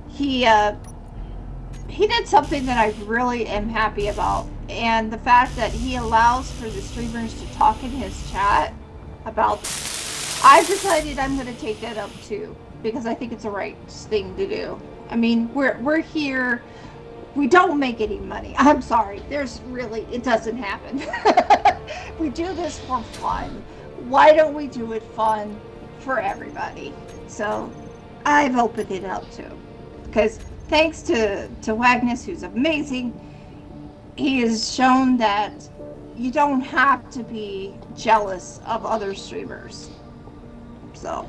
He did something that I really am happy about, and the fact that he allows for the streamers to talk in his chat about. I've decided I'm going to take that up too, because I think it's the right thing to do. I mean, we're here. We don't make any money. I'm sorry. It doesn't happen. We do this for fun. Why don't we do it fun for everybody? So I've opened it up too. Because thanks to Wagnus, who's amazing, he has shown that you don't have to be jealous of other streamers. So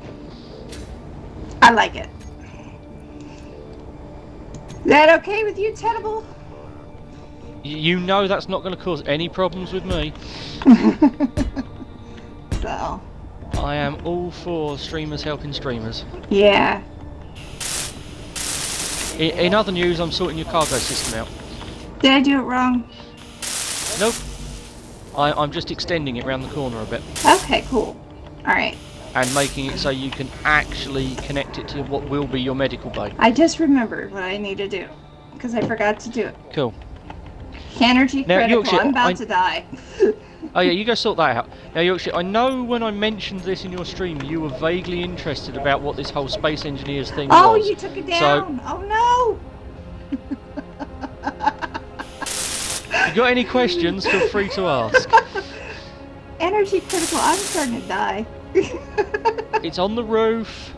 I like it. Is that okay with you, Tenable? You know that's not going to cause any problems with me. So, I am all for streamers helping streamers. yeah. In other news, I'm sorting your cargo system out. Did I do it wrong? Nope. I'm just extending it round the corner a bit Okay, cool. Alright. and making it so you can actually connect it to what will be your medical bay. I just remembered what I need to do. Because I forgot to do it. Cool. Energy Now, critical. Yorkshire, I'm about to die. Oh yeah, you go sort that out. Now Yorkshire, I know when I mentioned this in your stream, you were vaguely interested about what this whole Space Engineers thing Oh, was. you took it down. Oh, no. If you got any questions, feel free to ask. Energy critical. I'm starting to die. It's on the roof.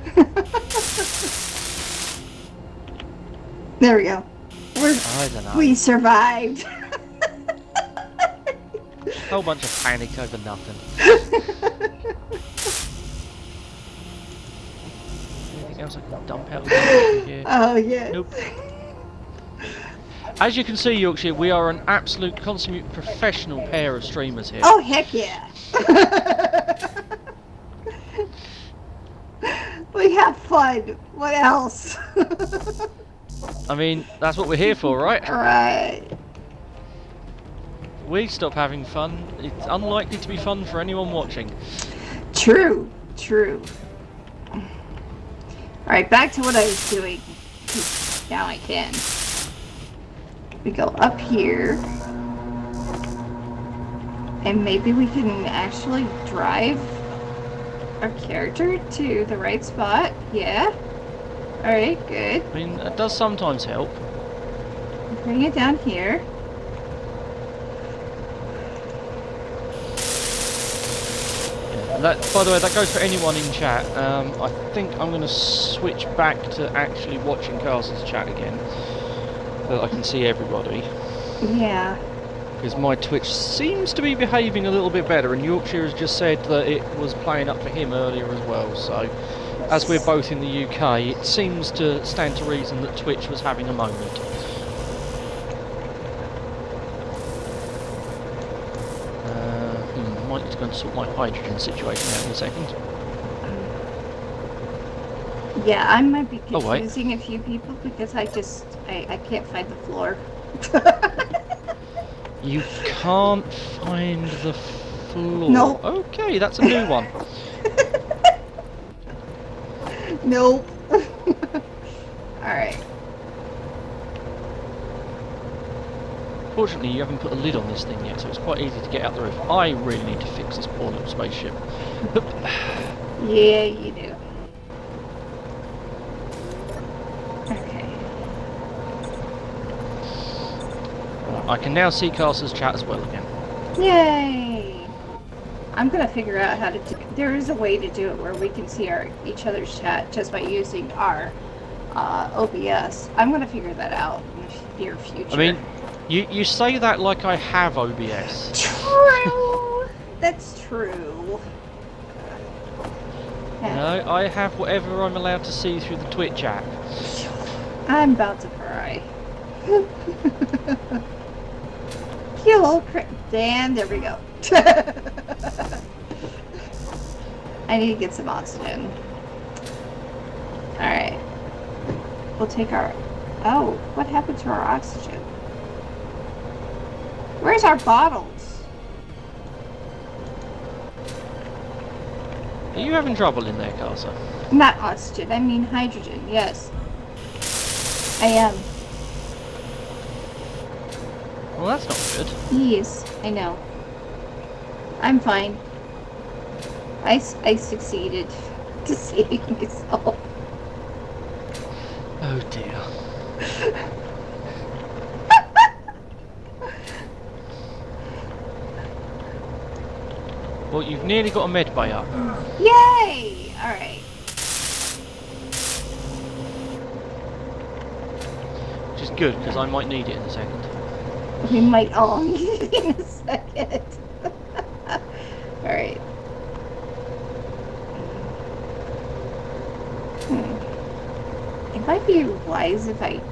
There we go. I don't know. We survived. Whole bunch of panic over nothing. Anything else I can dump out of here? Oh, yeah. Nope. As you can see, Yorkshire, we are an absolute consummate professional pair of streamers here. Oh, heck yeah. We have fun. What else? I mean, that's what we're here for, right? Right. We stop having fun, it's unlikely to be fun for anyone watching. True. True. Alright, back to what I was doing. Now I can. We go up here. And maybe we can actually drive our character to the right spot. Yeah. Alright, good. I mean, it does sometimes help. Bring it down here. That, by the way, that goes for anyone in chat. I think I'm going to switch back to actually watching Karsa's chat again, so that I can see everybody. Yeah. Because my Twitch seems to be behaving a little bit better, and Yorkshire has just said that it was playing up for him earlier as well, so as we're both in the UK, it seems to stand to reason that Twitch was having a moment. Might need to go and sort my hydrogen situation out in a second. Yeah, I might be Oh, wait. confusing a few people because I can't find the floor. You can't find the floor. Nope. Okay, that's a new one. Nope. Alright. Fortunately, you haven't put a lid on this thing yet, so it's quite easy to get out the roof. I really need to fix this poor little spaceship. Yeah, you do. Okay. I can now see Karsa's chat as well again. Yay! I'm gonna figure out how to do. There is a way to do it where we can see each other's chat just by using our OBS. I'm gonna figure that out in the near future. I mean, you say that like I have OBS. True. That's true. No, I have whatever I'm allowed to see through the Twitch app. I'm about to cry. You little damn, there we go. I need to get some oxygen. Alright. We'll take our... Oh, what happened to our oxygen? Where's our bottles? Are you having trouble in there, Karsa? Not oxygen, I mean hydrogen, yes. I am. Well, that's not good. Yes, I know. I'm fine. I succeeded to save myself. Oh dear. Well, you've nearly got a med bay up. Yay! Alright. Which is good, because I might need it in a second. We might all need it in a second. Alright. It might be wise if I'm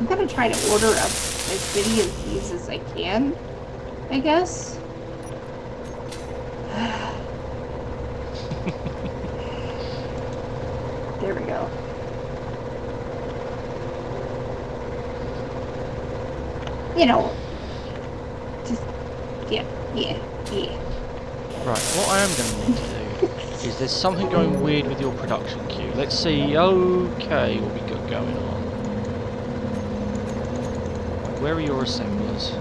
gonna try to order up as many of these as I can, I guess. There we go. You know, just, yeah. Right, what I am going to need to do is there's something going weird with your production queue. Let's see, okay, what we got going on. Where are your assemblers?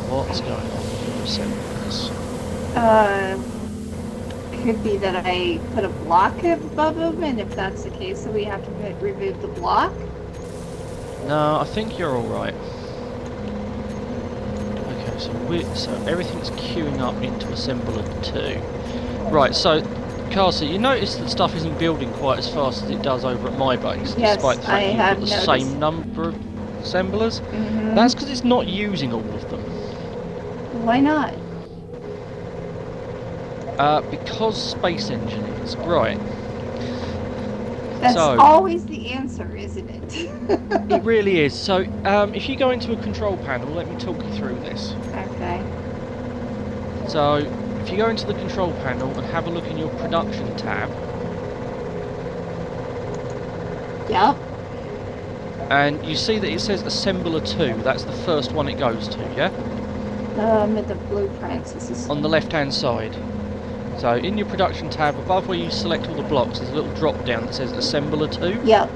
What's going on with your assemblers? Could be that I put a block above them, and if that's the case, then we have to remove the block. No, I think you're alright. Okay, so everything's queuing up into assembler 2. Right, so Karsa, you notice that stuff isn't building quite as fast as it does over at my base, Yes, despite the fact I you've have got the noticed. same number of assemblers. Mm-hmm. That's because it's not using all of them. Why not? Because space engineers. Right. That's So, always the answer, isn't it? it really is. So, if you go into a control panel, let me talk you through this. Okay. So, if you go into the control panel and have a look in your production tab, Yep. and you see that it says Assembler 2, that's the first one it goes to, yeah? At the blueprints. This is On the left-hand side. So, in your production tab, above where you select all the blocks, there's a little drop-down that says Assembler 2, Yep.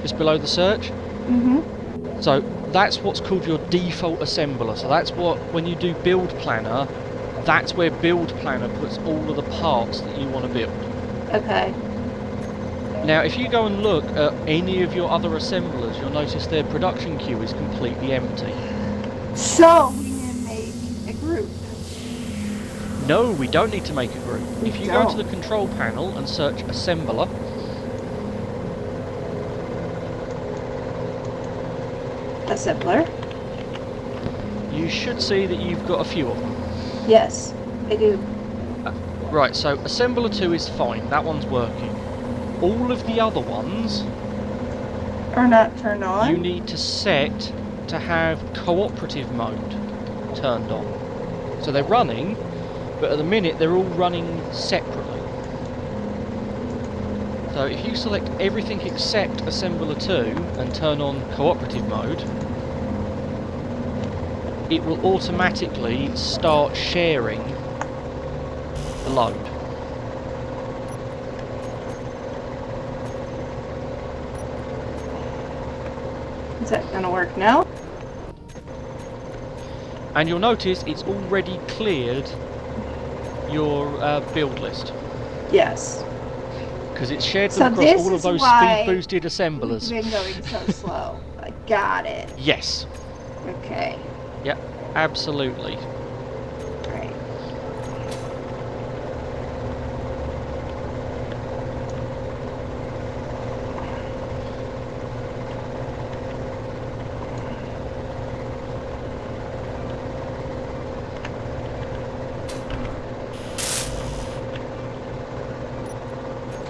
just below the search. Mm-hmm. So, that's what's called your default assembler. So that's what, when you do Build Planner, that's where Build Planner puts all of the parts that you want to build. Okay. Now, if you go and look at any of your other assemblers, you'll notice their production queue is completely empty. So we need to make a group. No, we don't need to make a group. We If you go to don't. the control panel and search Assembler, Assembler. you should see that you've got a few of them. Yes, I do. Right, so Assembler 2 is fine, that one's working. All of the other ones, Are not turned on. you need to set to have cooperative mode turned on. So they're running, but at the minute they're all running separately. So if you select everything except Assembler 2 and turn on cooperative mode, it will automatically start sharing the load. Is that gonna work now? And you'll notice it's already cleared your build list, Yes. because it's shared So them across this all of is those why speed boosted assemblers. We've been going so slow. I got it. Yes. Okay. Yep. Absolutely. Right.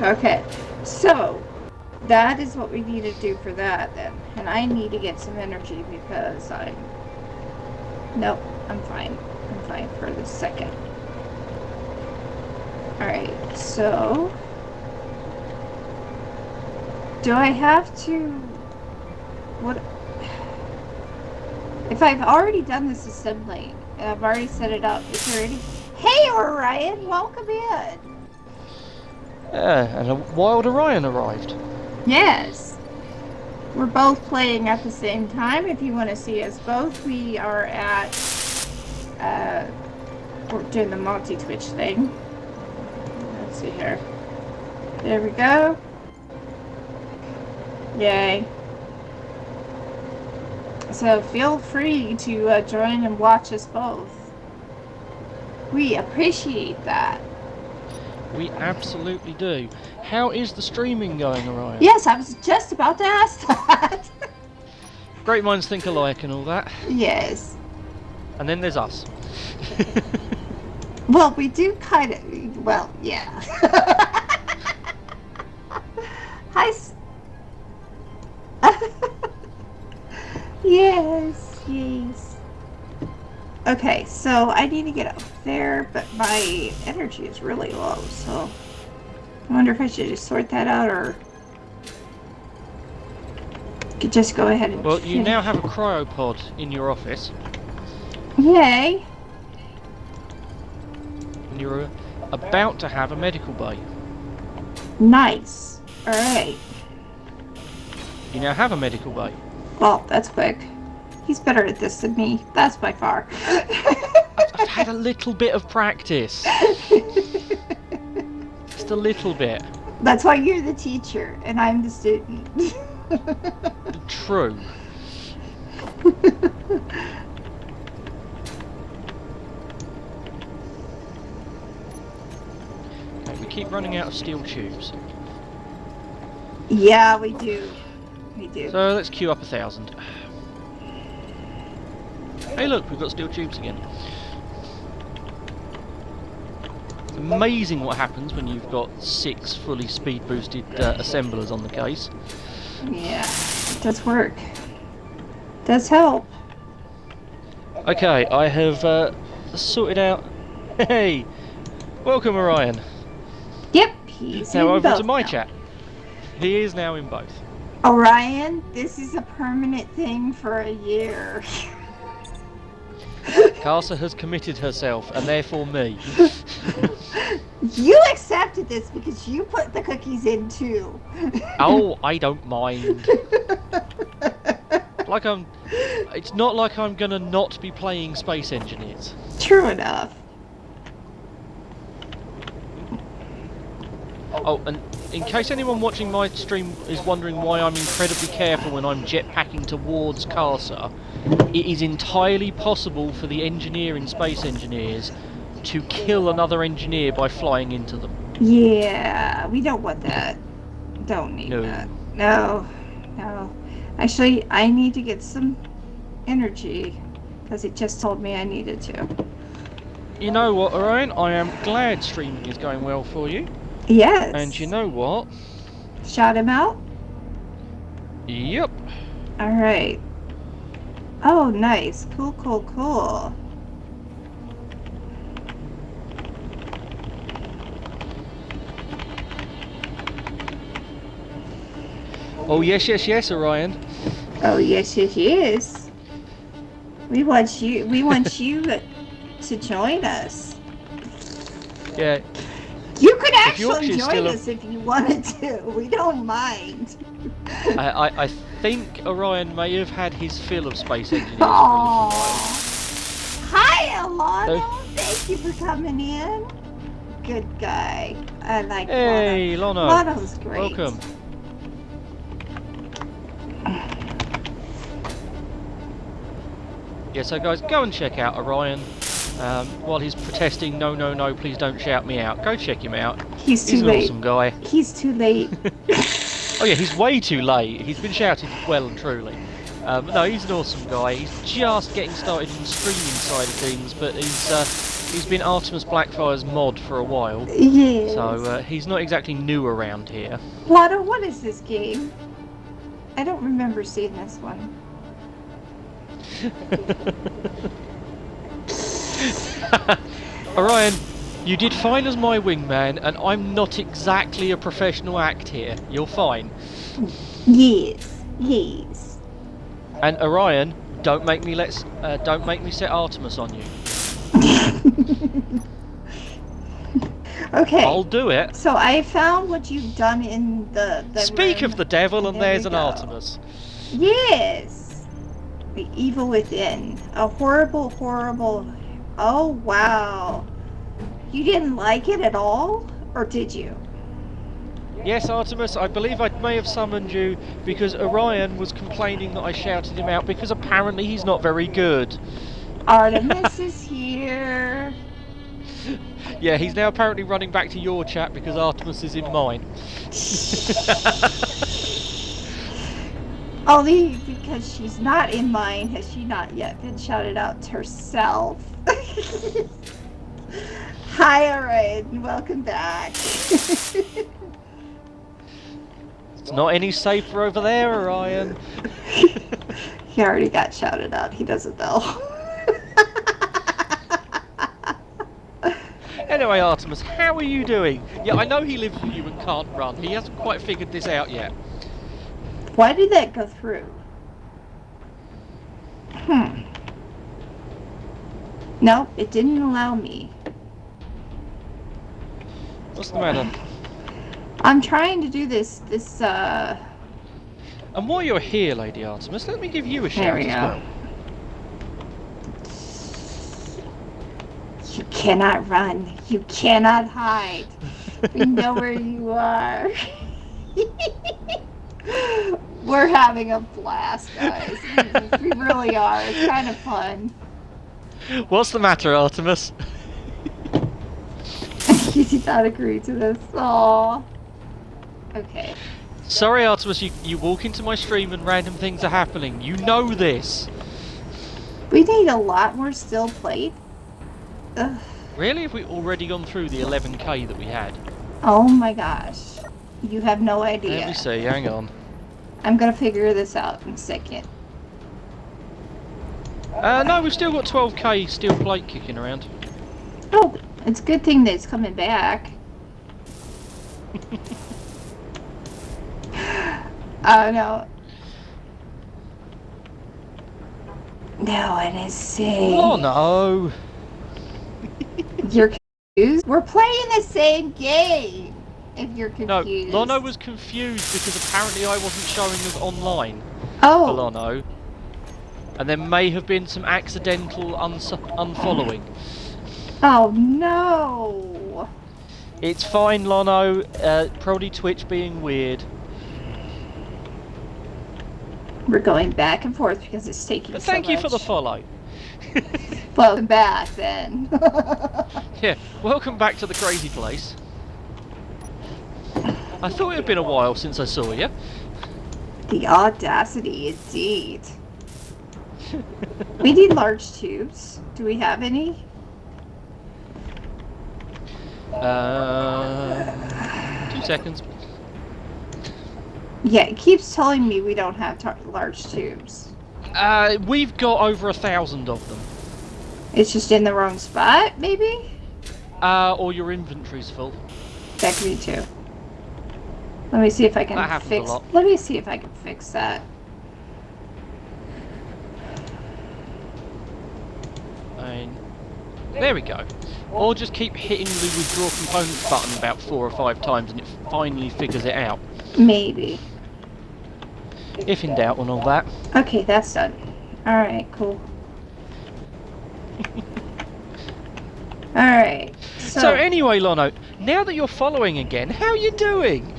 Okay. So that is what we need to do for that then. And I need to get some energy because I'm... Nope, I'm fine. I'm fine for the second. Alright, so... Do I have to... What... If I've already done this assembly, and I've already set it up, is there any... Hey, Orion! Welcome in! Yeah, and a wild Orion arrived. Yes. We're both playing at the same time. If you want to see us both, we are at... we're doing the multi-twitch thing. Let's see here. There we go. Yay. So feel free to join and watch us both. We appreciate that. We absolutely do. How is the streaming going, Orion? Yes, I was just about to ask that. Great minds think alike and all that. Yes. And then there's us. Well, we do kind of... Well, yeah. Hi. Yes, yes. Okay, so I need to get up there, but my energy is really low, so... I wonder if I should just sort that out, or... Could just go ahead and... Well, you now have a cryopod in your office. Yay! And you're about to have a medical bay. Nice. Alright. You now have a medical bay. Well, that's quick. He's better at this than me. That's by far. I've had a little bit of practice. Just a little bit. That's why you're the teacher and I'm the student. True. Okay, we keep running out of steel tubes. Yeah, we do. We do. So let's queue up 1,000. Hey look, we've got steel tubes again. It's amazing what happens when you've got 6 fully speed boosted assemblers on the case. Yeah, it does work. Does help. Okay, I have sorted out... Hey! Welcome, Orion. Yep, he's Now in over both to my now. chat. He is now in both. Orion, this is a permanent thing for a year. Karsa has committed herself, and therefore me. You accepted this because you put the cookies in too. Oh, I don't mind. It's not like I'm gonna not be playing Space Engineers. True enough. Oh, and in case anyone watching my stream is wondering why I'm incredibly careful when I'm jetpacking towards Karsa, it is entirely possible for the engineer in Space Engineers to kill another engineer by flying into them. Yeah, we don't want that. Don't need No. that. No. Actually, I need to get some energy because it just told me I needed to. You know what, Orion? I am glad streaming is going well for you. Yes. And you know what? Shout him out? Yep. Alright. Oh, nice. Cool. Oh, yes, Orion. Oh, yes. We want you to join us. Yeah. You could If actually Yorkshire's join still us if you wanted to. We don't mind. I think Orion may have had his fill of Space Engineers for a little while. Hi, Alana. Oh. Thank you for coming in. Good guy. I like Hey, Lana. Lono. Lana's great. Welcome. Yeah, so guys, go and check out Orion. While he's protesting, no, please don't shout me out. Go check him out. He's He's too an late. awesome guy. He's too late. Oh yeah, he's way too late. He's been shouted well and truly. No, he's an awesome guy. He's just getting started in the streaming side of things, but he's been Artemis Blackfire's mod for a while. Yes. So he's not exactly new around here. Lana, what is this game? I don't remember seeing this one. Orion, you did fine as my wingman, and I'm not exactly a professional act here. You're fine. Yes. And Orion, don't make me set Artemis on you. Okay. I'll do it. So I found what you've done in the Speak room. of the devil, and There there's we an go. Artemis. Yes. The evil within. A horrible. Oh, wow. You didn't like it at all? Or did you? Yes, Artemis, I believe I may have summoned you because Orion was complaining that I shouted him out because apparently he's not very good. Artemis is here. Yeah, he's now apparently running back to your chat because Artemis is in mine. Only because she's not in mine has she not yet been shouted out herself. Hi, Orion. Welcome back. It's not any safer over there, Orion. He already got shouted out. He doesn't know. Anyway, Artemis, how are you doing? Yeah, I know he lives with you and can't run. He hasn't quite figured this out yet. Why did that go through? Nope, it didn't allow me. What's the matter? I'm trying to do this, And while you're here, Lady Artemis, let me give you a There shout we as go. well. You cannot run. You cannot hide. We know where you are. We're having a blast, guys. We really are. It's kind of fun. What's the matter, Artemis? You did not agree to this. Aww. Okay. Sorry, Artemis, you walk into my stream and random things are happening. You know this. We need a lot more steel plate. Ugh. Really? Have we already gone through the 11k that we had? Oh my gosh. You have no idea. Let me see, hang on. I'm gonna figure this out in a second. No, we've still got 12k steel plate kicking around. Oh, it's a good thing that it's coming back. Oh no. No, I didn't see. Oh no! You're confused? We're playing the same game. If you're No, confused. Lono was confused because apparently I wasn't showing us online for Oh. Lono. And there may have been some accidental unfollowing. Oh no. It's fine, Lono. Probably Twitch being weird. We're going back and forth because it's taking But so thank you much. for the follow. Welcome back then. Yeah, welcome back to the crazy place. I thought it had been a while since I saw you. The audacity, indeed. We need large tubes. Do we have any? 2 seconds. Yeah, it keeps telling me we don't have large tubes. We've got over 1,000 of them. It's just in the wrong spot, maybe? Or your inventory's full. That could be too. Let me see if I can That happens fix. a lot. Let me see if I can fix that. There we go. Or just keep hitting the withdraw components button about 4 or 5 times and it finally figures it out. Maybe. If in doubt on all that. Okay, that's done. Alright, cool. Alright. So anyway, Lono, now that you're following again, how are you doing?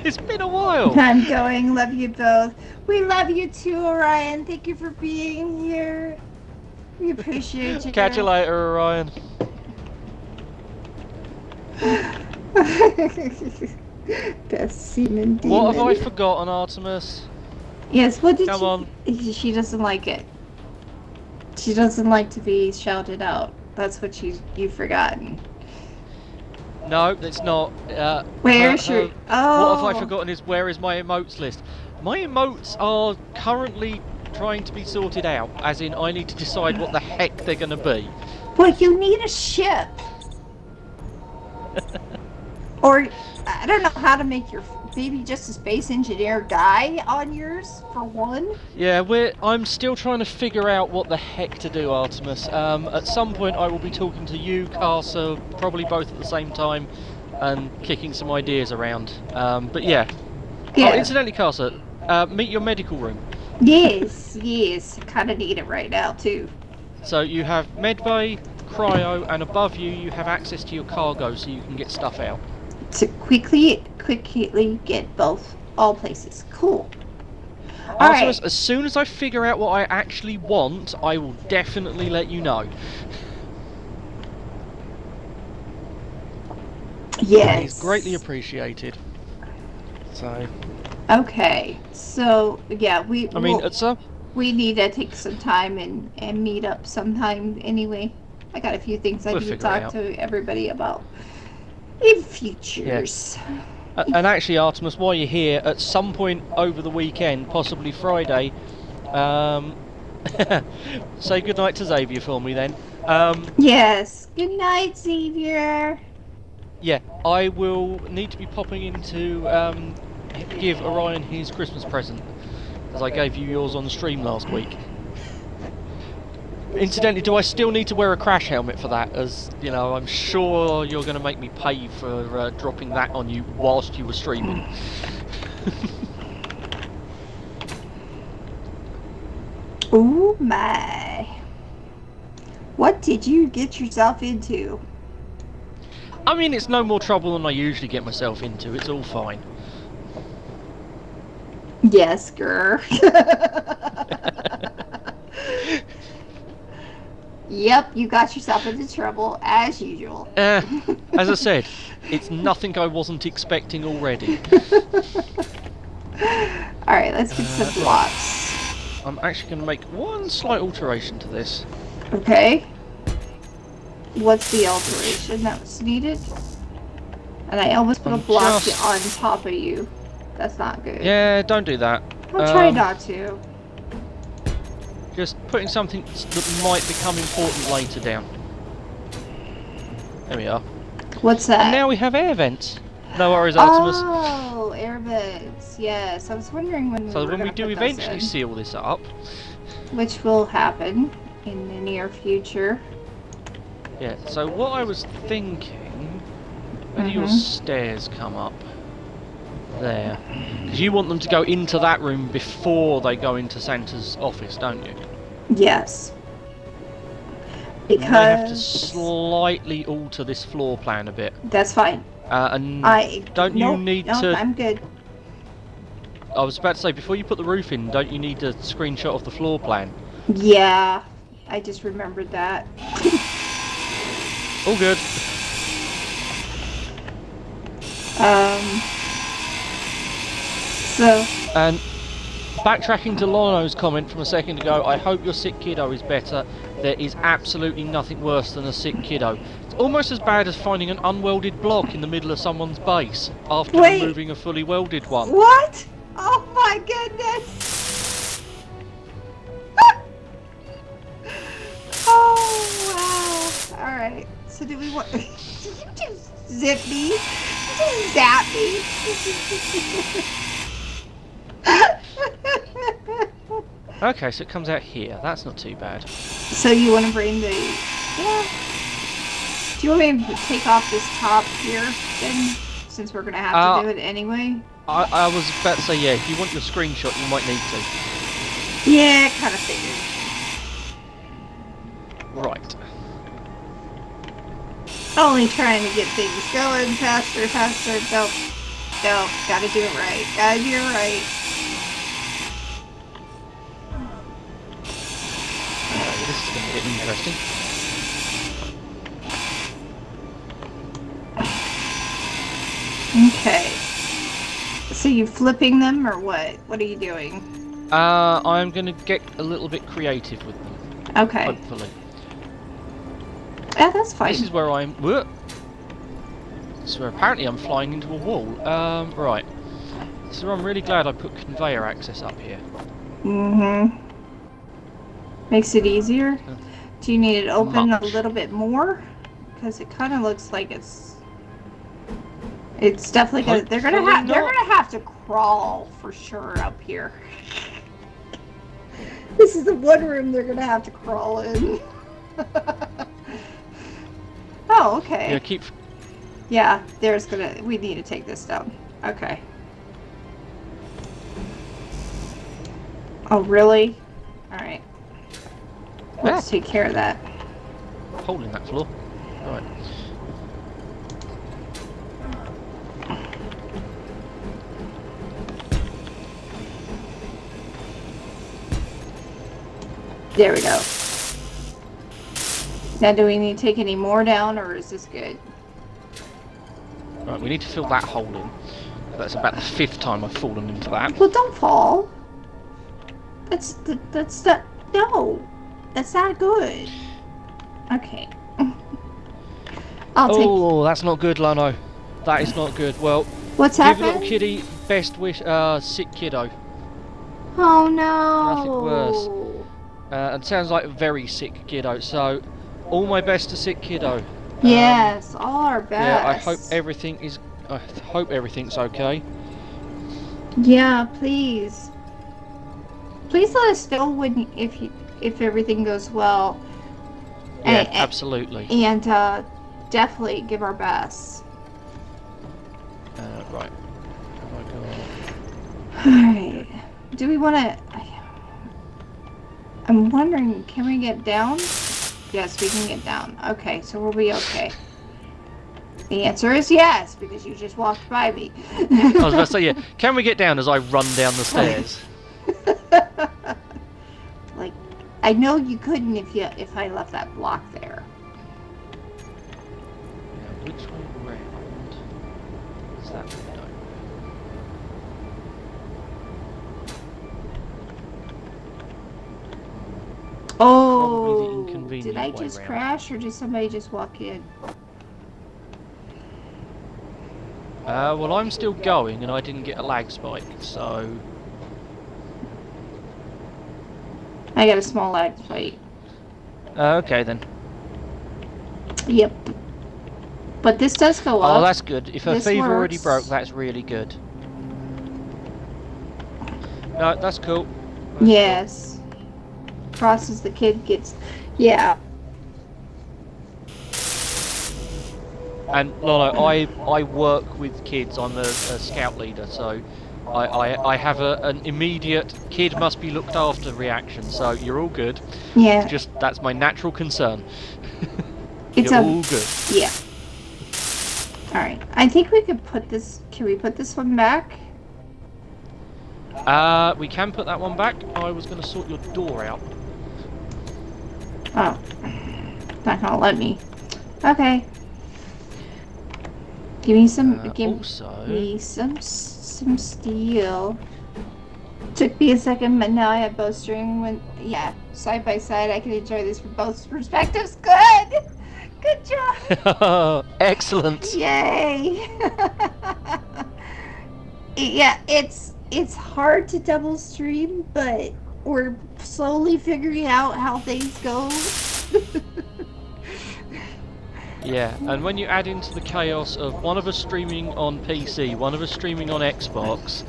It's been a while. I'm going. Love you both. We love you too, Orion. Thank you for being here. We appreciate you. Catch you later, Orion. Best semen demon. What have I forgotten, Artemis? Yes, what did Come on. She doesn't like it. She doesn't like to be shouted out. That's what you've forgotten. No, it's not. Where's your... Oh. What have I forgotten is where is my emotes list? My emotes are currently trying to be sorted out, as in I need to decide what the heck they're going to be. Well, you need a ship. Or, I don't know how to make your maybe just a space engineer die on yours, for one. Yeah, I'm still trying to figure out what the heck to do, Artemis. At some point I will be talking to you, Karsa, probably both at the same time, and kicking some ideas around. But yeah. Yeah. Oh, incidentally, Karsa, meet your medical room. Yes, yes. Kind of need it right now, too. So you have medbay, cryo, and above you you have access to your cargo so you can get stuff out. To quickly get all places. Cool. Artemis, Alright. as soon as I figure out what I actually want, I will definitely let you know. Yes. It's greatly appreciated. So, Okay. So, yeah, we need to take some time and meet up sometime anyway. I got a few things I We'll need to figure it talk out. to everybody about in futures. and actually, Artemis, while you're here, at some point over the weekend, possibly Friday, say goodnight to Xavier for me then. Yes. Good night, Xavier. Yeah, I will need to be popping in to give Orion his Christmas present, as I gave you yours on the stream last week. Incidentally, do I still need to wear a crash helmet for that? As, you know, I'm sure you're going to make me pay for dropping that on you whilst you were streaming. Oh my. What did you get yourself into? I mean, it's no more trouble than I usually get myself into. It's all fine. Yes, girl. Yep, you got yourself into trouble as usual. As I said, it's nothing I wasn't expecting already. Alright, let's get some blocks. I'm actually going to make one slight alteration to this. Okay. What's the alteration that was needed? And I almost put a block on top of you. That's not good. Yeah, don't do that. I'll try not to. Just putting something that might become important later down. There we are. What's that? And now we have air vents. No worries, Artemis. Oh, air vents. Yes, I was wondering when. So we were when we gonna do put eventually those in, seal this up, which will happen in the near future. yeah. So what I was thinking, where do your stairs come up? There, because you want them to go into that room before they go into Santa's office, don't you? Yes. You may have to Because slightly alter this floor plan a bit. that's fine. And don't you Nope, need nope, to? I'm good. I was about to say, before you put the roof in, don't you need a screenshot of the floor plan? Yeah, I just remembered that. All good. So. And backtracking to Lorno's comment from a second ago, I hope your sick kiddo is better. There is absolutely nothing worse than a sick kiddo. It's almost as bad as finding an unwelded block in the middle of someone's base after removing a fully welded one. What? Oh my goodness! Oh wow! All right. So do we want? Did you just zip me? Just zap me? Okay, so it comes out here. That's not too bad. So you want to bring the? Yeah. Do you want me to take off this top here then? Since we're gonna have to do it anyway. I was about to say, yeah, if you want your screenshot, you might need to. Yeah, kind of figured. Right. Only trying to get things going faster, faster. Go, go. Gotta do it right. Gotta do it right. This is going to get interesting. Okay. So you flipping them or what? What are you doing? I'm going to get a little bit creative with them. Okay. Hopefully. Yeah, that's fine. This is where I'm... Whoa. This is where apparently I'm flying into a wall. Right. So I'm really glad I put conveyor access up here. Mm-hmm. Makes it easier. Do you need it open a little bit more? Because it kind of looks like it's definitely gonna. They're gonna have to crawl for sure up here. This is the one room they're gonna have to crawl in. Oh, okay. Yeah, Yeah, we need to take this down. Okay. Oh, really? Alright. Let's take care of that. Hole in that floor. Right. There we go. Now, do we need to take any more down, or is this good? Right, we need to fill that hole in. That's about the 5th time I've fallen into that. Well, don't fall. That's not, no. That's not good. Okay. Oh, that's not good, Lano. That is not good. Well, what's give happening? little kitty best wish, sick kiddo. Oh no. Nothing worse. And sounds like a very sick kiddo, so all my best to sick kiddo. Yes, all our best. Yeah, I hope everything's okay. Yeah, please. Please let us know if everything goes well. Yeah, absolutely. And definitely give our best. Right. Alright. Do we want to... I'm wondering, can we get down? Yes, we can get down. Okay, so we'll be okay. The answer is yes, because you just walked by me. I was about to say, yeah. Can we get down as I run down the stairs? Like, I know you couldn't if I left that block there. Now, which way round is that window? convenient Did I way just round. crash or did somebody just walk in? Well, I'm still going, and I didn't get a lag spike, so... I got a small lag spike. Okay then. Yep. But this does go up. Oh, that's good. If her This fever already works. broke, that's really good. No, that's cool. That's cool. Yes. Crosses the kid gets. Yeah. And Lolo, I work with kids. I'm a scout leader, so I have an immediate kid must be looked after reaction. So you're all good. Yeah. It's just that's my natural concern. It's You're all good. Yeah. Alright. I think we could put this. Can we put this one back? We can put that one back. I was going to sort your door out. Oh. Not gonna let me. Okay. Give me some. Give Also, me some steel. Took me a second, but now I have bowstring. When side by side, I can enjoy this from both perspectives. Good. Good job. excellent. Yay. Yeah, it's hard to double stream, but we're slowly figuring out how things go. Yeah, and when you add into the chaos of one of us streaming on PC, one of us streaming on Xbox,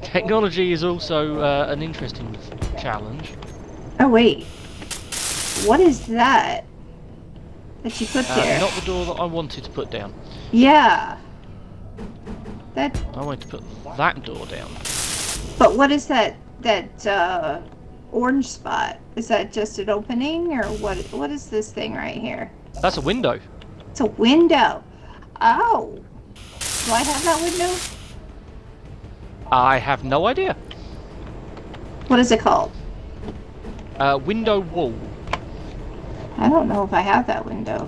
technology is also an interesting challenge. Oh wait, what is that you put there? Not the door that I wanted to put down. Yeah. That. I wanted to put that door down. But what is that? That orange spot? Is that just an opening, or what? What is this thing right here? That's a window. It's a window. Oh. Do I have that window? I have no idea. What is it called? Window wall. I don't know if I have that window.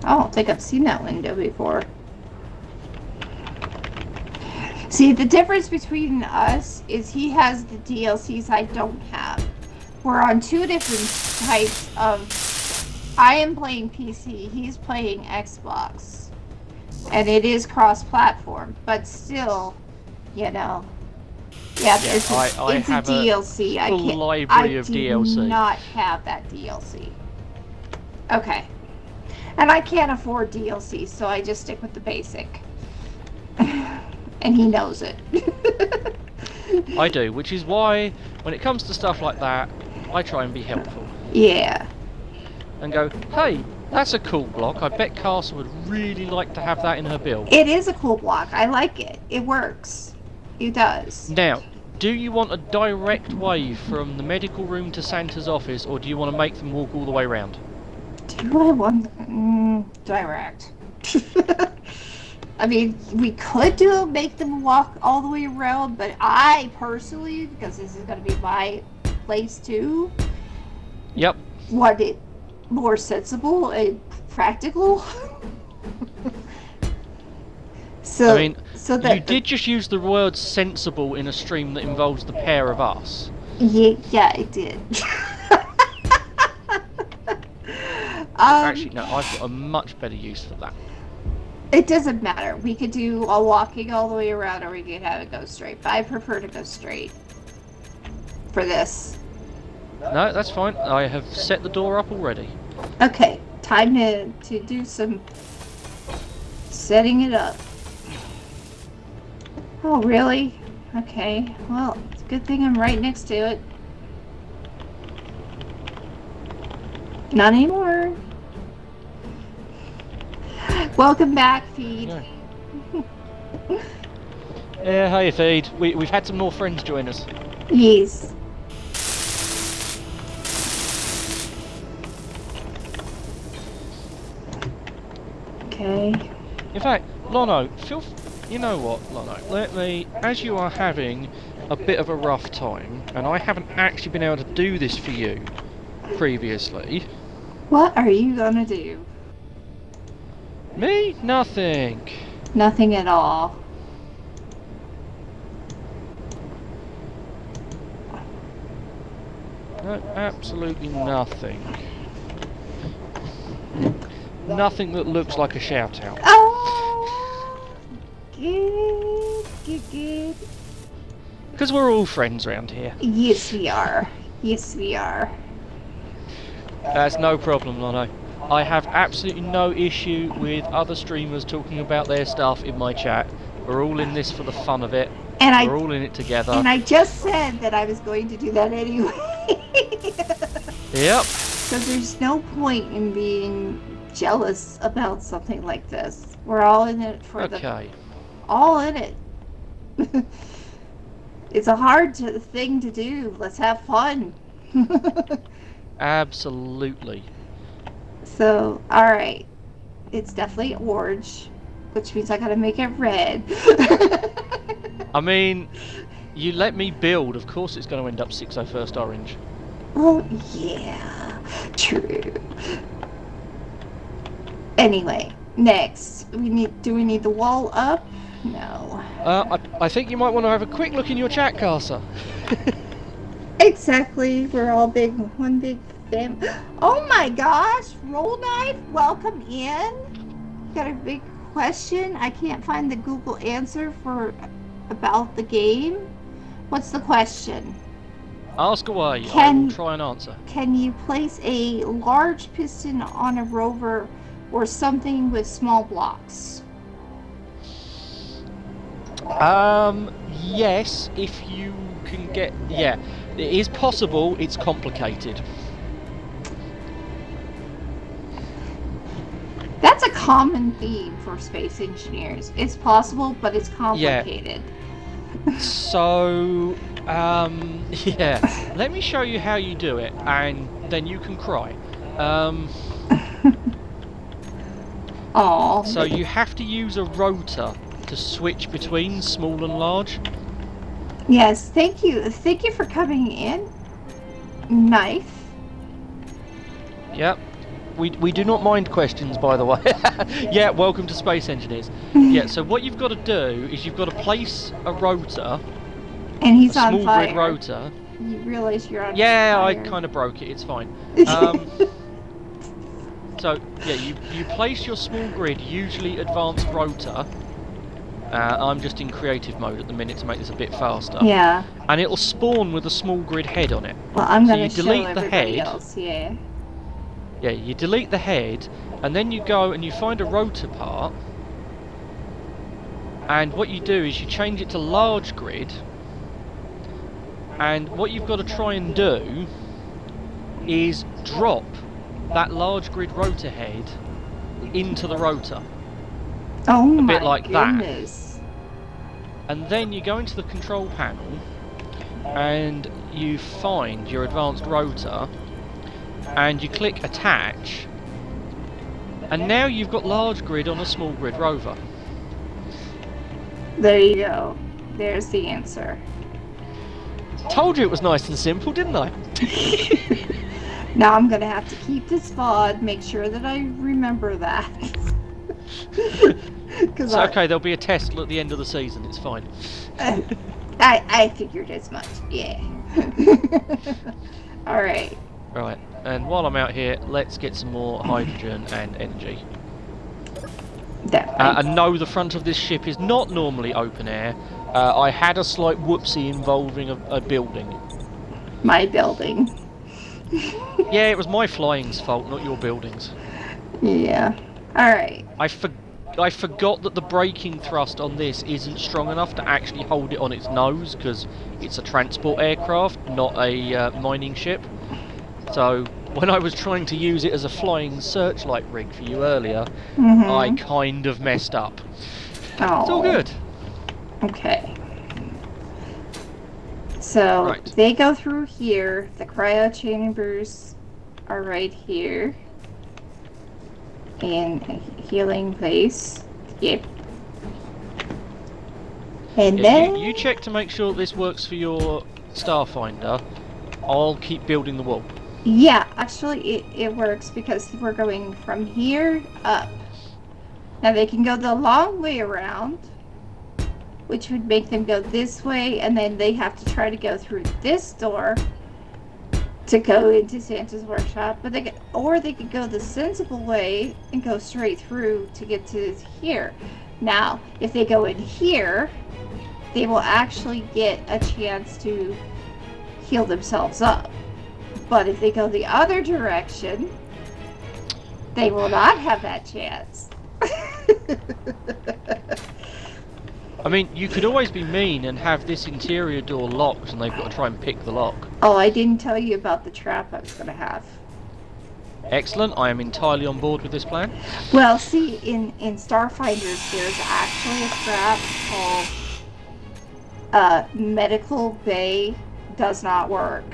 I don't think I've seen that window before. See, the difference between us is he has the DLCs I don't have. We're on two different types of... I am playing PC, he's playing Xbox. And it is cross-platform, but still, you know... Yeah, it's a DLC. I can't. Library of DLC. I do not have that DLC. Okay. And I can't afford DLC, so I just stick with the basic. And he knows it. I do, which is why, when it comes to stuff like that, I try and be helpful. Yeah. And go, hey, that's a cool block. I bet Karsa would really like to have that in her build. It is a cool block. I like it. It works. It does. Now, do you want a direct way from the medical room to Santa's office, or do you want to make them walk all the way around? Do I want... direct. I mean, we could make them walk all the way around, but I personally, because this is going to be my place too, Yep. want it more sensible and practical. So, I mean, so that you did just use the word sensible in a stream that involves the pair of us. Yeah, it did. Actually, no, I've got a much better use for that. It doesn't matter. We could do a walking all the way around, or we could have it go straight. But I prefer to go straight for this. No, that's fine. I have set the door up already. Okay, time to do some setting it up. Oh, really? Okay, well, it's a good thing I'm right next to it. Not anymore. Welcome back, Feed. Yeah, hiya, Feed. We've had some more friends join us. Yes. Okay. In fact, Lono, you know what, Lono? Let me, as you are having a bit of a rough time, and I haven't actually been able to do this for you previously. What are you gonna do? Me? Nothing. Nothing at all. No, absolutely nothing. Nothing that looks like a shout out. Oh, good. Because we're all friends around here. Yes, we are. Yes, we are. That's no problem, Lono. I have absolutely no issue with other streamers talking about their stuff in my chat. We're all in this for the fun of it. And We're all in it together. And I just said that I was going to do that anyway. Yep. So there's no point in being jealous about something like this. We're all in it for all in it. It's a hard thing to do. Let's have fun. Absolutely. So, alright. It's definitely orange, which means I gotta make it red. I mean, you let me build, of course it's going to end up 601st orange. Oh, yeah. True. Anyway, next. Do we need the wall up? No. I think you might want to have a quick look in your chat, Karsa. Exactly. We're all one big family. Oh my gosh! Roll Knife, welcome in. Got a big question. I can't find the Google answer about the game. What's the question? Ask away. I will try and answer. Can you place a large piston on a rover or something with small blocks? Yes, if you can get... Yeah, it is possible, it's complicated. That's a common theme for space engineers. It's possible, but it's complicated. Yeah. So, yeah. Let me show you how you do it, and then you can cry. Aww. So you have to use a rotor to switch between small and large. Yes, thank you. Thank you for coming in. Knife. Yep. We do not mind questions, by the way. Yeah, welcome to Space Engineers. Yeah, so what you've got to do is you've got to place a rotor. And he's on small fire. grid rotor. You realize you're on fire. Yeah, I kind of broke it. It's fine. So, yeah, you place your small grid, usually advanced rotor. I'm just in creative mode at the minute to make this a bit faster. Yeah. And it'll spawn with a small grid head on it. Well, I'm So going you to show delete the everybody head. else. Yeah. Yeah, you delete the head, and then you go and you find a rotor part. And what you do is you change it to large grid. And what you've got to try and do is drop that large grid rotor head into the rotor. Oh my bit like that. goodness. And then you go into the control panel and you find your advanced rotor and you click attach, and now you've got large grid on a small grid rover. There you go. There's the answer. Told you it was nice and simple, didn't I? Now I'm going to have to keep this VOD, make sure that I remember that. It's okay, there'll be a test at the end of the season, it's fine. I figured as much, yeah. Alright. Right, and while I'm out here, let's get some more hydrogen and energy. And no, the front of this ship is not normally open air. I had a slight whoopsie involving a building. My building. Yeah, it was my flying's fault, not your building's. Yeah. Alright. I forgot that the braking thrust on this isn't strong enough to actually hold it on its nose, because it's a transport aircraft, not a mining ship. So, when I was trying to use it as a flying searchlight rig for you earlier, I kind of messed up. Oh. It's all good. Okay. So, Right. they go through here. The cryo chambers are right here. And a healing place. Yep. And Yeah, then... you check to make sure this works for your Starfinder. I'll keep building the wall. Yeah, actually it works because we're going from here up. Now they can go the long way around, which would make them go this way, and then they have to try to go through this door to go into Santa's workshop, but they could go the sensible way and go straight through to get to here. Now, if they go in here, they will actually get a chance to heal themselves up. But if they go the other direction, they will not have that chance. I mean, you could always be mean and have this interior door locked and they've got to try and pick the lock. Oh, I didn't tell you about the trap I was going to have. Excellent, I am entirely on board with this plan. Well, see, in Starfinders, there's actually a trap called Medical Bay Does Not Work.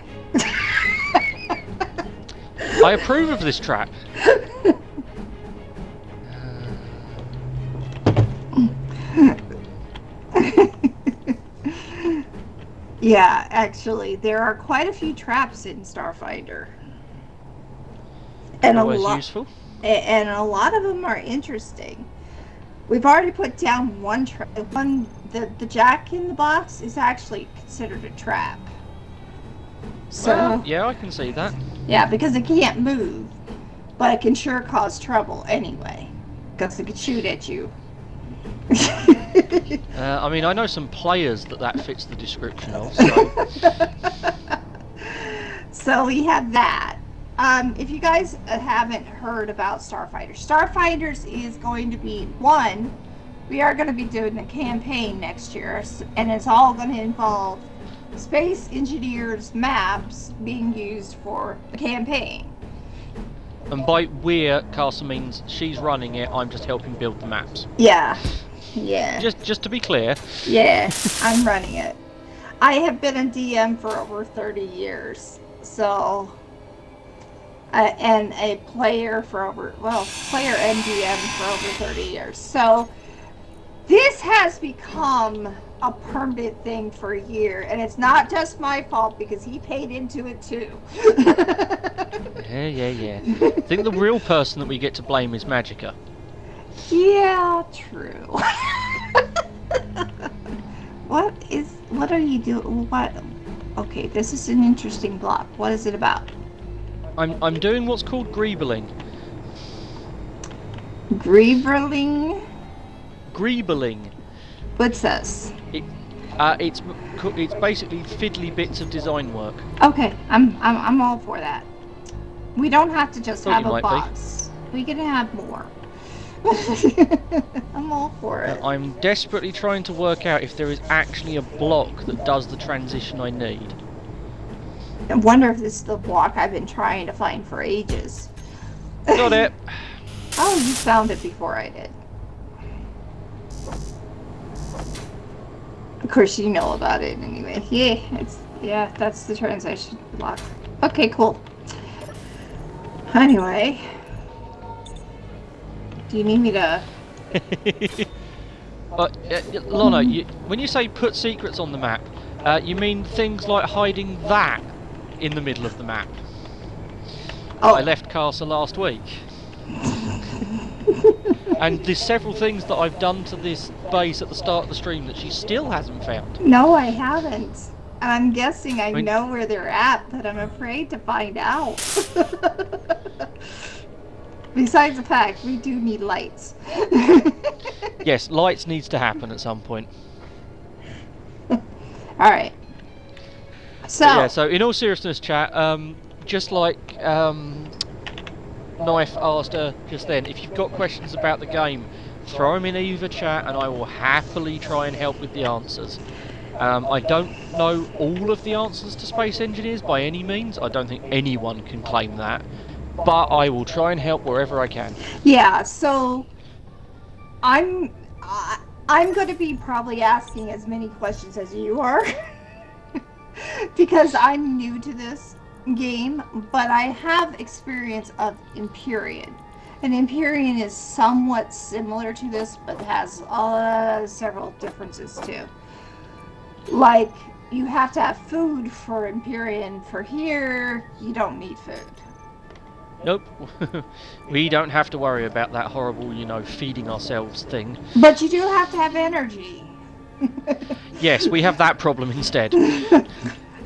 I approve of this trap. Yeah, actually, there are quite a few traps in Starfinder. And Always useful. And a lot of them are interesting. We've already put down one trap. The jack in the box is actually considered a trap. So Well, yeah, I can see that. yeah, because it can't move, but it can sure cause trouble anyway, because it can shoot at you. I mean, I know some players that fits the description of, so... So we have that. If you guys haven't heard about Starfinders is going to be we are going to be doing a campaign next year, and it's all going to involve Space Engineers maps being used for the campaign. And by we're, Karsa means she's running it, I'm just helping build the maps. Yeah. Just to be clear. Yeah, I'm running it. I have been a DM for over 30 years, so... and a player player and DM for over 30 years. So this has become a permanent thing for a year, and it's not just my fault because he paid into it too. Yeah. I think the real person that we get to blame is Magica. Yeah, true. What are you doing? What? Okay, this is an interesting block. What is it about? I'm doing what's called greebling. Grieverling? Greebling. What's this? It's basically fiddly bits of design work. Okay, I'm all for that. We don't have to just Thought have you a might be. box. We can have more. I'm all for it. I'm desperately trying to work out if there is actually a block that does the transition I need. I wonder if this is the block I've been trying to find for ages. Got it. Oh, you found it before I did. Of course, you know about it anyway. Yeah, that's the transition block. Okay, cool. Anyway, do you need me to? Lana, when you say put secrets on the map, you mean things like hiding that in the middle of the map? Oh. I left Karsa last week. And there's several things that I've done to this base at the start of the stream that she still hasn't found. No, I haven't. I'm guessing I know where they're at, but I'm afraid to find out. Besides the fact, we do need lights. Yes, lights needs to happen at some point. Alright. So, But yeah, so in all seriousness, chat, just like Knife asked her just then, if you've got questions about the game, throw them in either chat and I will happily try and help with the answers. I don't know all of the answers to Space Engineers by any means. I don't think anyone can claim that. But I will try and help wherever I can. yeah, so I'm going to be probably asking as many questions as you are because I'm new to this game, but I have experience of Empyrean. And Empyrean is somewhat similar to this, but has several differences too. Like, you have to have food for Empyrean. For here, you don't need food. Nope. We don't have to worry about that horrible, feeding ourselves thing. But you do have to have energy. Yes, we have that problem instead.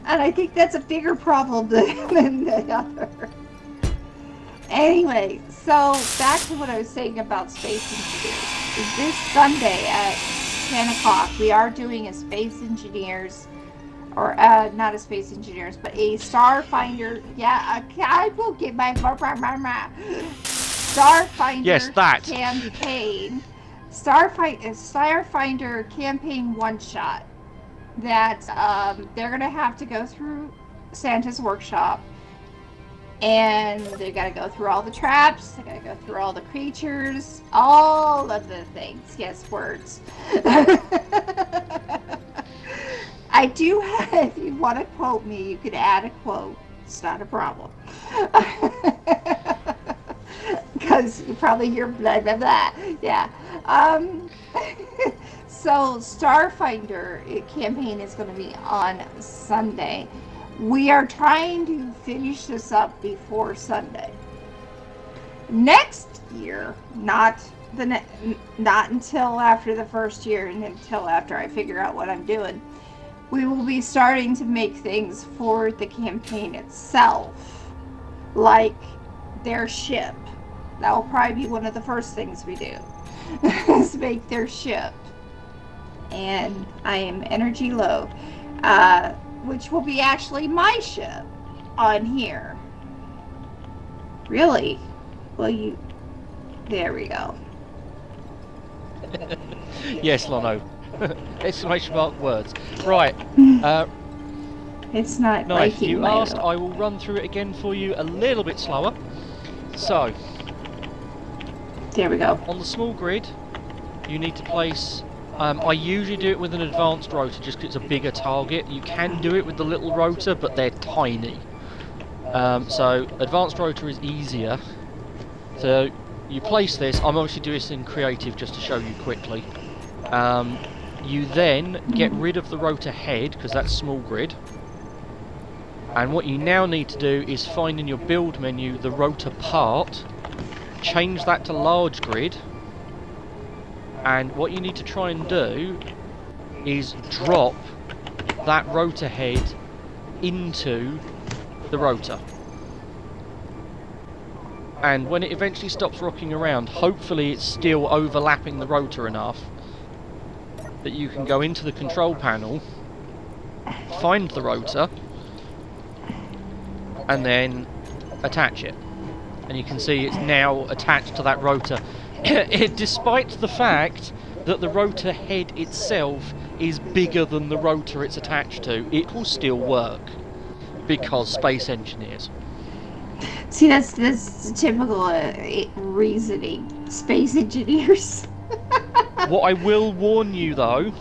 And I think that's a bigger problem than the other. Anyway, so back to what I was saying about Space Engineers. This Sunday at 10 o'clock, we are doing a Space Engineers, or not a Space Engineers, but a Starfinder. Yeah, I will get my Starfinder Yes, that. campaign. Starfinder campaign one-shot. That they're going to have to go through Santa's workshop. And they gotta go through all the traps, they gotta go through all the creatures, all of the things. Yes, words. I do have, if you want to quote me, you could add a quote. It's not a problem. Because you probably hear blah, blah, blah. Yeah. So, Starfinder campaign is going to be on Sunday. We are trying to finish this up before Sunday. Next year, not until after the first year and until after I figure out what I'm doing, we will be starting to make things for the campaign itself, like their ship. That will probably be one of the first things we do, is make their ship. And I am energy low. Which will be actually my ship on here. Really? Well, there we go. Yes, Lono. Exclamation mark words. Right. It's not Nice. liking You my asked, I will run through it again for you a little bit slower. So, there we go. on the small grid, you need to place... I usually do it with an advanced rotor just because it's a bigger target. You can do it with the little rotor, but they're tiny. So advanced rotor is easier. So you place this. I'm obviously doing this in creative just to show you quickly. You then get rid of the rotor head because that's small grid. And what you now need to do is find in your build menu the rotor part, change that to large grid. And what you need to try and do is drop that rotor head into the rotor. And when it eventually stops rocking around, hopefully it's still overlapping the rotor enough that you can go into the control panel, find the rotor, and then attach it. And you can see it's now attached to that rotor. Despite the fact that the rotor head itself is bigger than the rotor it's attached to, it will still work because Space Engineers. See, that's typical reasoning. Space Engineers. What I will warn you though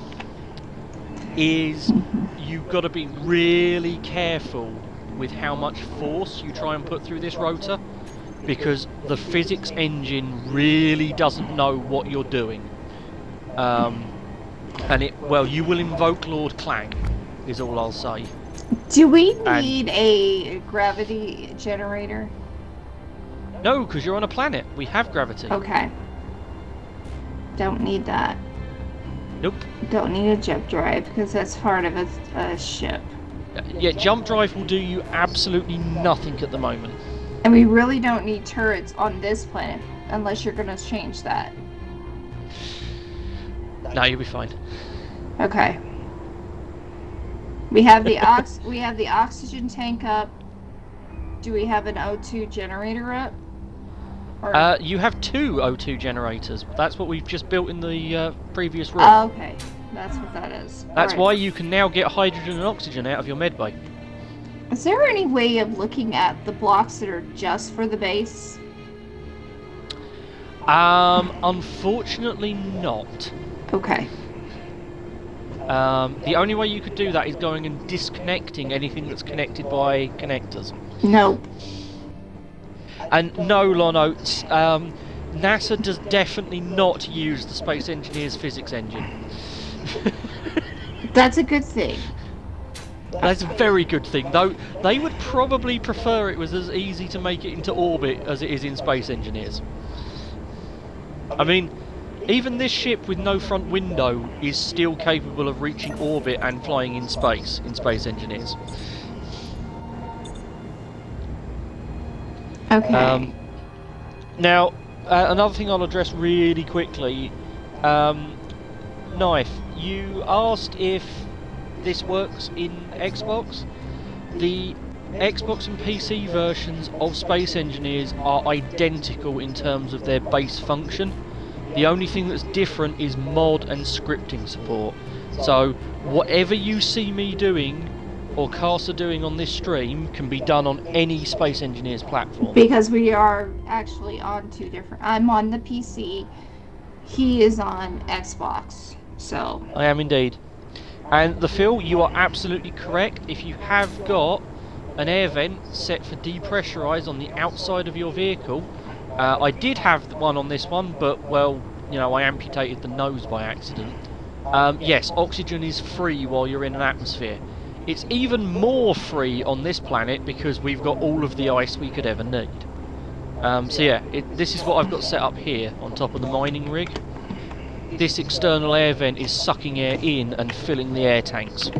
is you've got to be really careful with how much force you try and put through this rotor, because the physics engine really doesn't know what you're doing. And you will invoke Lord Clang, is all I'll say. Do we need a gravity generator? No, because you're on a planet. We have gravity. Okay. Don't need that. Nope. Don't need a jump drive because that's part of a ship. Yeah, jump drive will do you absolutely nothing at the moment. And we really don't need turrets on this planet unless you're going to change that. No, you'll be fine. Okay. We have the oxygen tank up. Do we have an O2 generator up? Or... you have 2 O2 generators. That's what we've just built in the previous room. Oh, okay. That's what that is. That's Alright. why you can now get hydrogen and oxygen out of your medbay. Is there any way of looking at the blocks that are just for the base? Unfortunately not. Okay. The only way you could do that is going and disconnecting anything that's connected by connectors. Nope. And no, Lono, NASA does definitely not use the Space Engineers physics engine. That's a good thing. That's a very good thing, though they would probably prefer it was as easy to make it into orbit as it is in Space Engineers. I mean, Even this ship with no front window is still capable of reaching orbit and flying in Space Engineers. Okay. Now, another thing I'll address really quickly. Knife, you asked if this works in Xbox. The Xbox and PC versions of Space Engineers are identical in terms of their base function. The only thing that's different is mod and scripting support. So whatever you see me doing or Karsa doing on this stream can be done on any Space Engineers platform. Because we are actually on two different... I'm on the PC. He is on Xbox. So... I am indeed. And the Phil, you are absolutely correct. If you have got an air vent set for depressurise on the outside of your vehicle, I did have one on this one, but, well, you know, I amputated the nose by accident. Yes, oxygen is free while you're in an atmosphere. It's even more free on this planet because we've got all of the ice we could ever need. So yeah, this is what I've got set up here on top of the mining rig. This external air vent is sucking air in and filling the air tanks.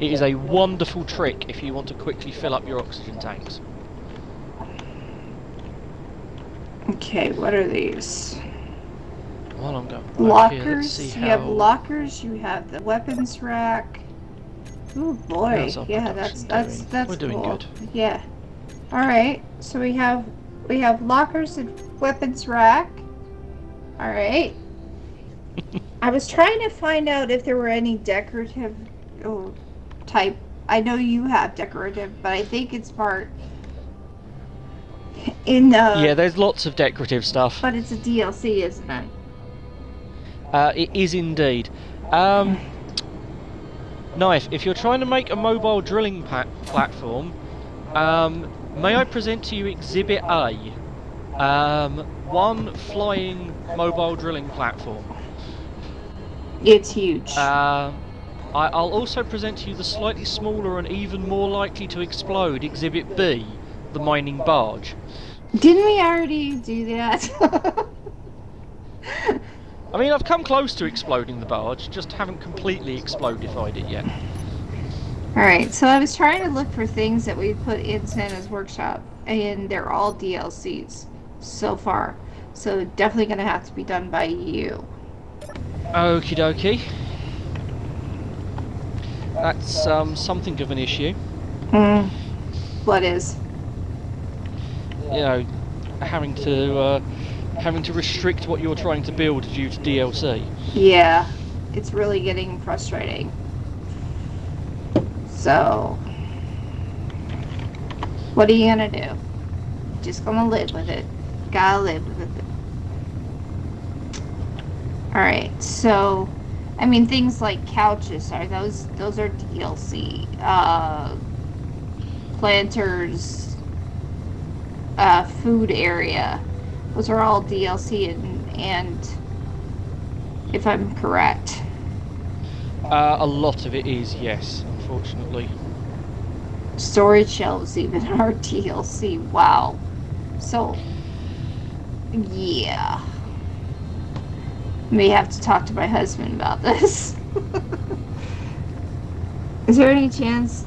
It is a wonderful trick if you want to quickly fill up your oxygen tanks. Okay, what are these? Well, I'm going Lockers. Here, You have lockers. You have the weapons rack. Oh boy, yeah, that's We're doing cool. good. Yeah. All right. So we have lockers and weapons rack. All right. I was trying to find out if there were any decorative type. I know you have decorative, but I think it's part in the... Yeah, there's lots of decorative stuff. But it's a DLC, isn't it? It is indeed. Knife, if you're trying to make a mobile drilling platform, may I present to you Exhibit A? One flying mobile drilling platform. It's huge. I'll also present to you the slightly smaller and even more likely to explode Exhibit B, the mining barge. Didn't we already do that? I mean, I've come close to exploding the barge, just haven't completely explodified it yet. Alright, so I was trying to look for things that we put in Santa's workshop, and they're all DLCs so far. So definitely going to have to be done by you. Okie dokie. That's something of an issue. What is? You know, having to restrict what you're trying to build due to DLC. Yeah, it's really getting frustrating. So, what are you gonna do? Just gonna live with it. Gotta live with it. Alright, so, I mean, things like couches, those are DLC. Planters, food area. Those are all DLC and if I'm correct. A lot of it is, yes, unfortunately. Storage shelves even are DLC. Wow. So, yeah. May have to talk to my husband about this. Is there any chance...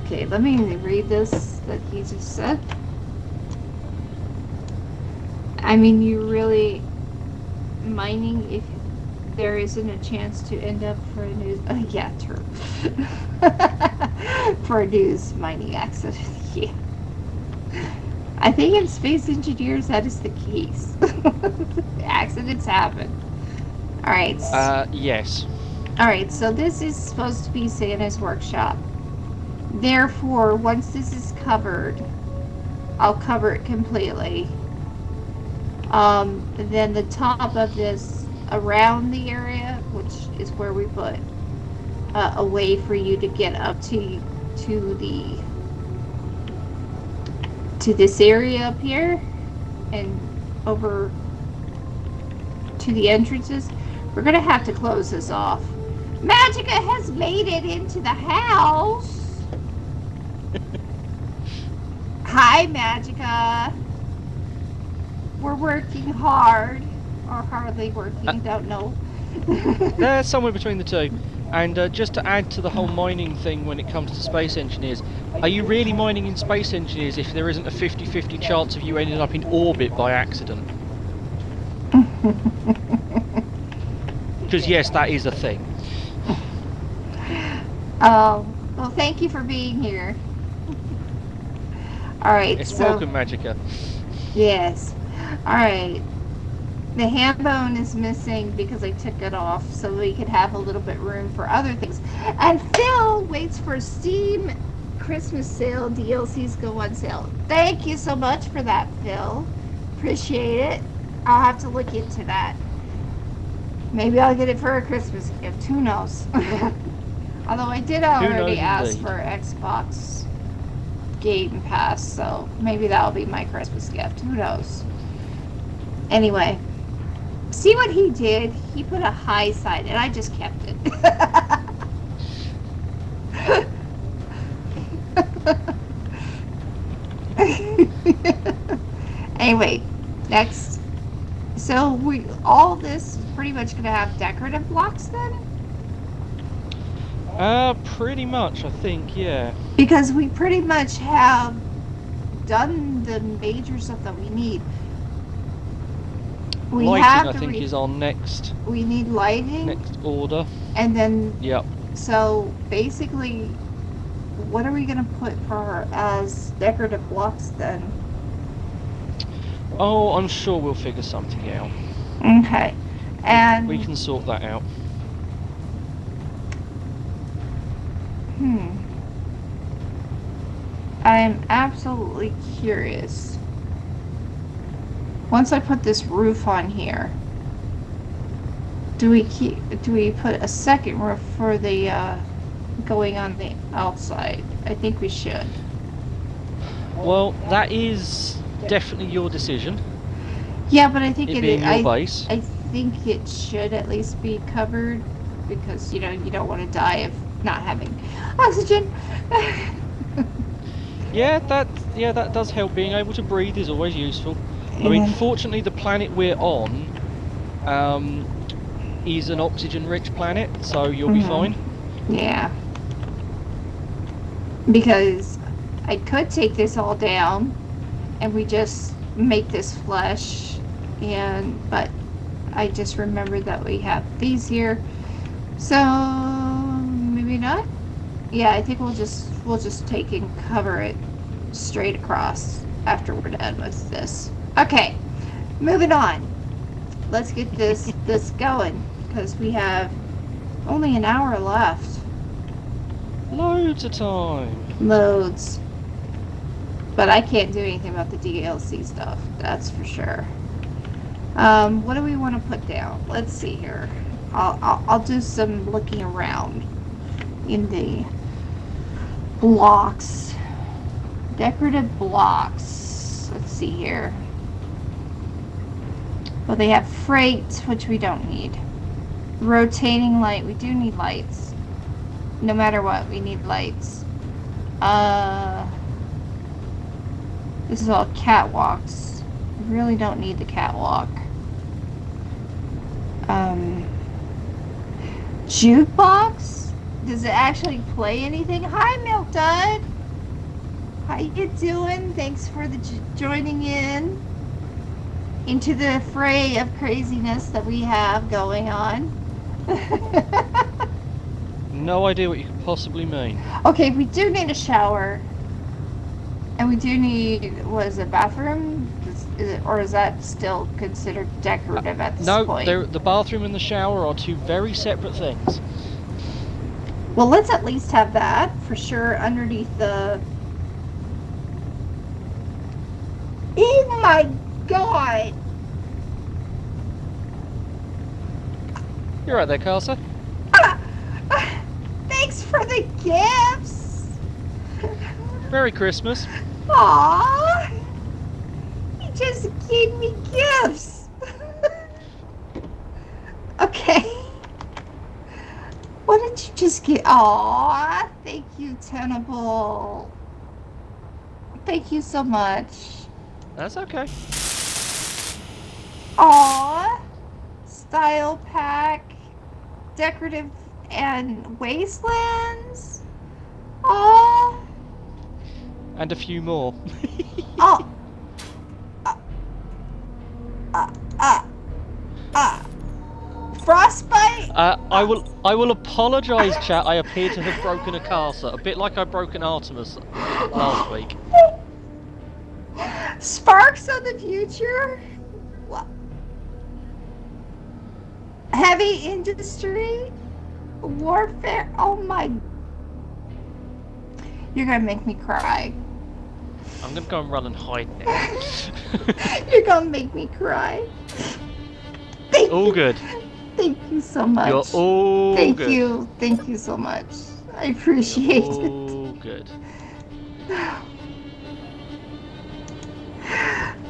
Okay, let me read this that he just said. I mean, you really mining if there isn't a chance to end up for a news... Oh, yeah, true. For a news mining accident, yeah. I think in Space Engineers that is the case. Accidents happen. Alright. Yes. Alright, so this is supposed to be Santa's workshop. Therefore, once this is covered, I'll cover it completely. Then the top of this, around the area, which is where we put a way for you to get up to this area up here and over to the entrances. We're gonna have to close this off. Magica has made it into the house. Hi, Magica. We're working hard or hardly working, don't know. They're somewhere between the two. And just to add to the whole mining thing when it comes to space engineers, are you really mining in space engineers if there isn't a 50-50 chance of you ending up in orbit by accident? Because yes, that is a thing. Oh, well, thank you for being here. All right, It's so welcome, Magica. yes. All right. The ham bone is missing because I took it off so we could have a little bit room for other things. And Phil waits for Steam Christmas sale. DLCs go on sale. Thank you so much for that, Phil. Appreciate it. I'll have to look into that. Maybe I'll get it for a Christmas gift. Who knows? Although I did already knows ask indeed. for Xbox Game Pass, so maybe that'll be my Christmas gift. Who knows? Anyway. See what he did? He put a high sign, and I just kept it. Anyway, next. So all this is pretty much going to have decorative blocks then? Pretty much, I think, yeah. Because we pretty much have done the major stuff that we need. Lighting, I think, is our next We need lighting. order. And then, Yep. so basically, what are we going to put as decorative blocks then? Oh, I'm sure we'll figure something out. Okay. And We can sort that out. I am absolutely curious. Once I put this roof on here, do we put a second roof for the going on the outside? I think we should. Well, that is definitely your decision. Yeah, but I think It being your base. I think it should at least be covered because you don't want to die of not having oxygen. Yeah, that does help. Being able to breathe is always useful. I mean, fortunately, the planet we're on is an oxygen-rich planet, so you'll be fine. Yeah. Because I could take this all down and we just make this flesh, but I just remembered that we have these here, so maybe not. Yeah, I think we'll just take and cover it straight across after we're done with this. Okay, moving on. Let's get this going because we have only an hour left. Loads of time. Loads. But I can't do anything about the DLC stuff, that's for sure. What do we want to put down? Let's see here. I'll do some looking around in the blocks. Decorative blocks. Let's see here. Well, they have freight, which we don't need. Rotating light. We do need lights. No matter what, we need lights. This is all catwalks. We really don't need the catwalk. Jukebox? Does it actually play anything? Hi, Milk Dud. How you doing? Thanks for joining in into the fray of craziness that we have going on. No idea what you could possibly mean. Okay, we do need a shower. And we do need, a bathroom? Or is that still considered decorative at this point? No, the bathroom and the shower are two very separate things. Well, let's at least have that for sure underneath the... Oh my god! You're right there, Karsa. Thanks for the gifts! Merry Christmas. Aww! He just gave me gifts! Okay. What did you just get? Aww! Thank you, Tenable. Thank you so much. That's okay. Aww! style pack, decorative and wastelands. Oh, And a few more. oh, uh, uh, uh, frostbite. I will apologise, chat. I appear to have broken a Karsa, a bit like I broke an Artemis last week. Sparks of the future. What? Heavy industry, warfare. Oh my! You're gonna make me cry. I'm gonna go and run and hide now. You're gonna make me cry. Thank All you. good. Thank you so much. You're all Thank good. you. Thank you so much. I appreciate You're it. all good.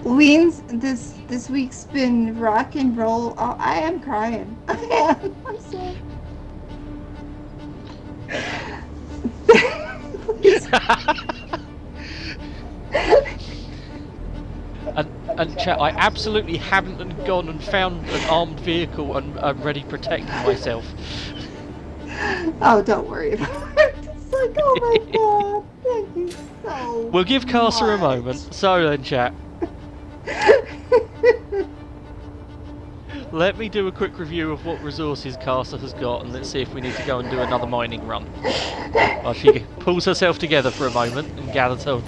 Lean's this week's been rock and roll. Oh, I am crying. I am. I'm sorry. Please. And chat, I absolutely haven't gone and found an armed vehicle and I'm ready protecting myself. Oh, don't worry about it. It's like, oh my god, thank you so We'll give Karsa a much. moment. So then, chat, let me do a quick review of what resources Karsa has got, and let's see if we need to go and do another mining run. While she pulls herself together for a moment and gathers her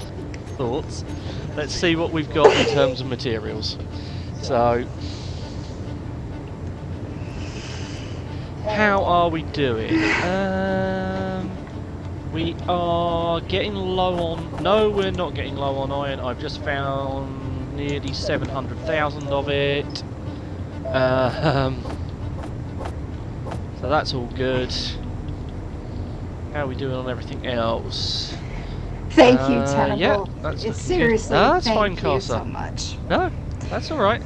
thoughts, let's see what we've got in terms of materials. So, how are we doing? We are getting low on... No, we're not getting low on iron. I've just found nearly 700,000 of it. So that's all good. How are we doing on everything else? Thank you, Tenable. Yeah, that's looking Seriously, good. No, that's thank fine, you Karsa. so much. No, that's alright.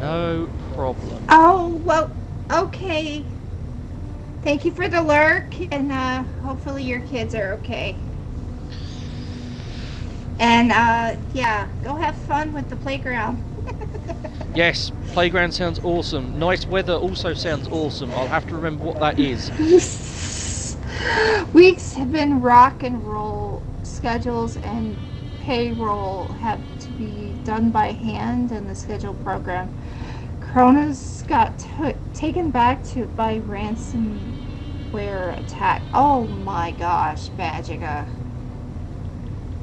No problem. Oh, well, okay. Thank you for the lurk, and hopefully your kids are okay. And yeah, go have fun with the playground. Yes, playground sounds awesome. Nice weather also sounds awesome. I'll have to remember what that is. Weeks have been rock and roll. Schedules and payroll have to be done by hand in the schedule program. Coronas got taken back by ransomware attack. Oh my gosh, Magica.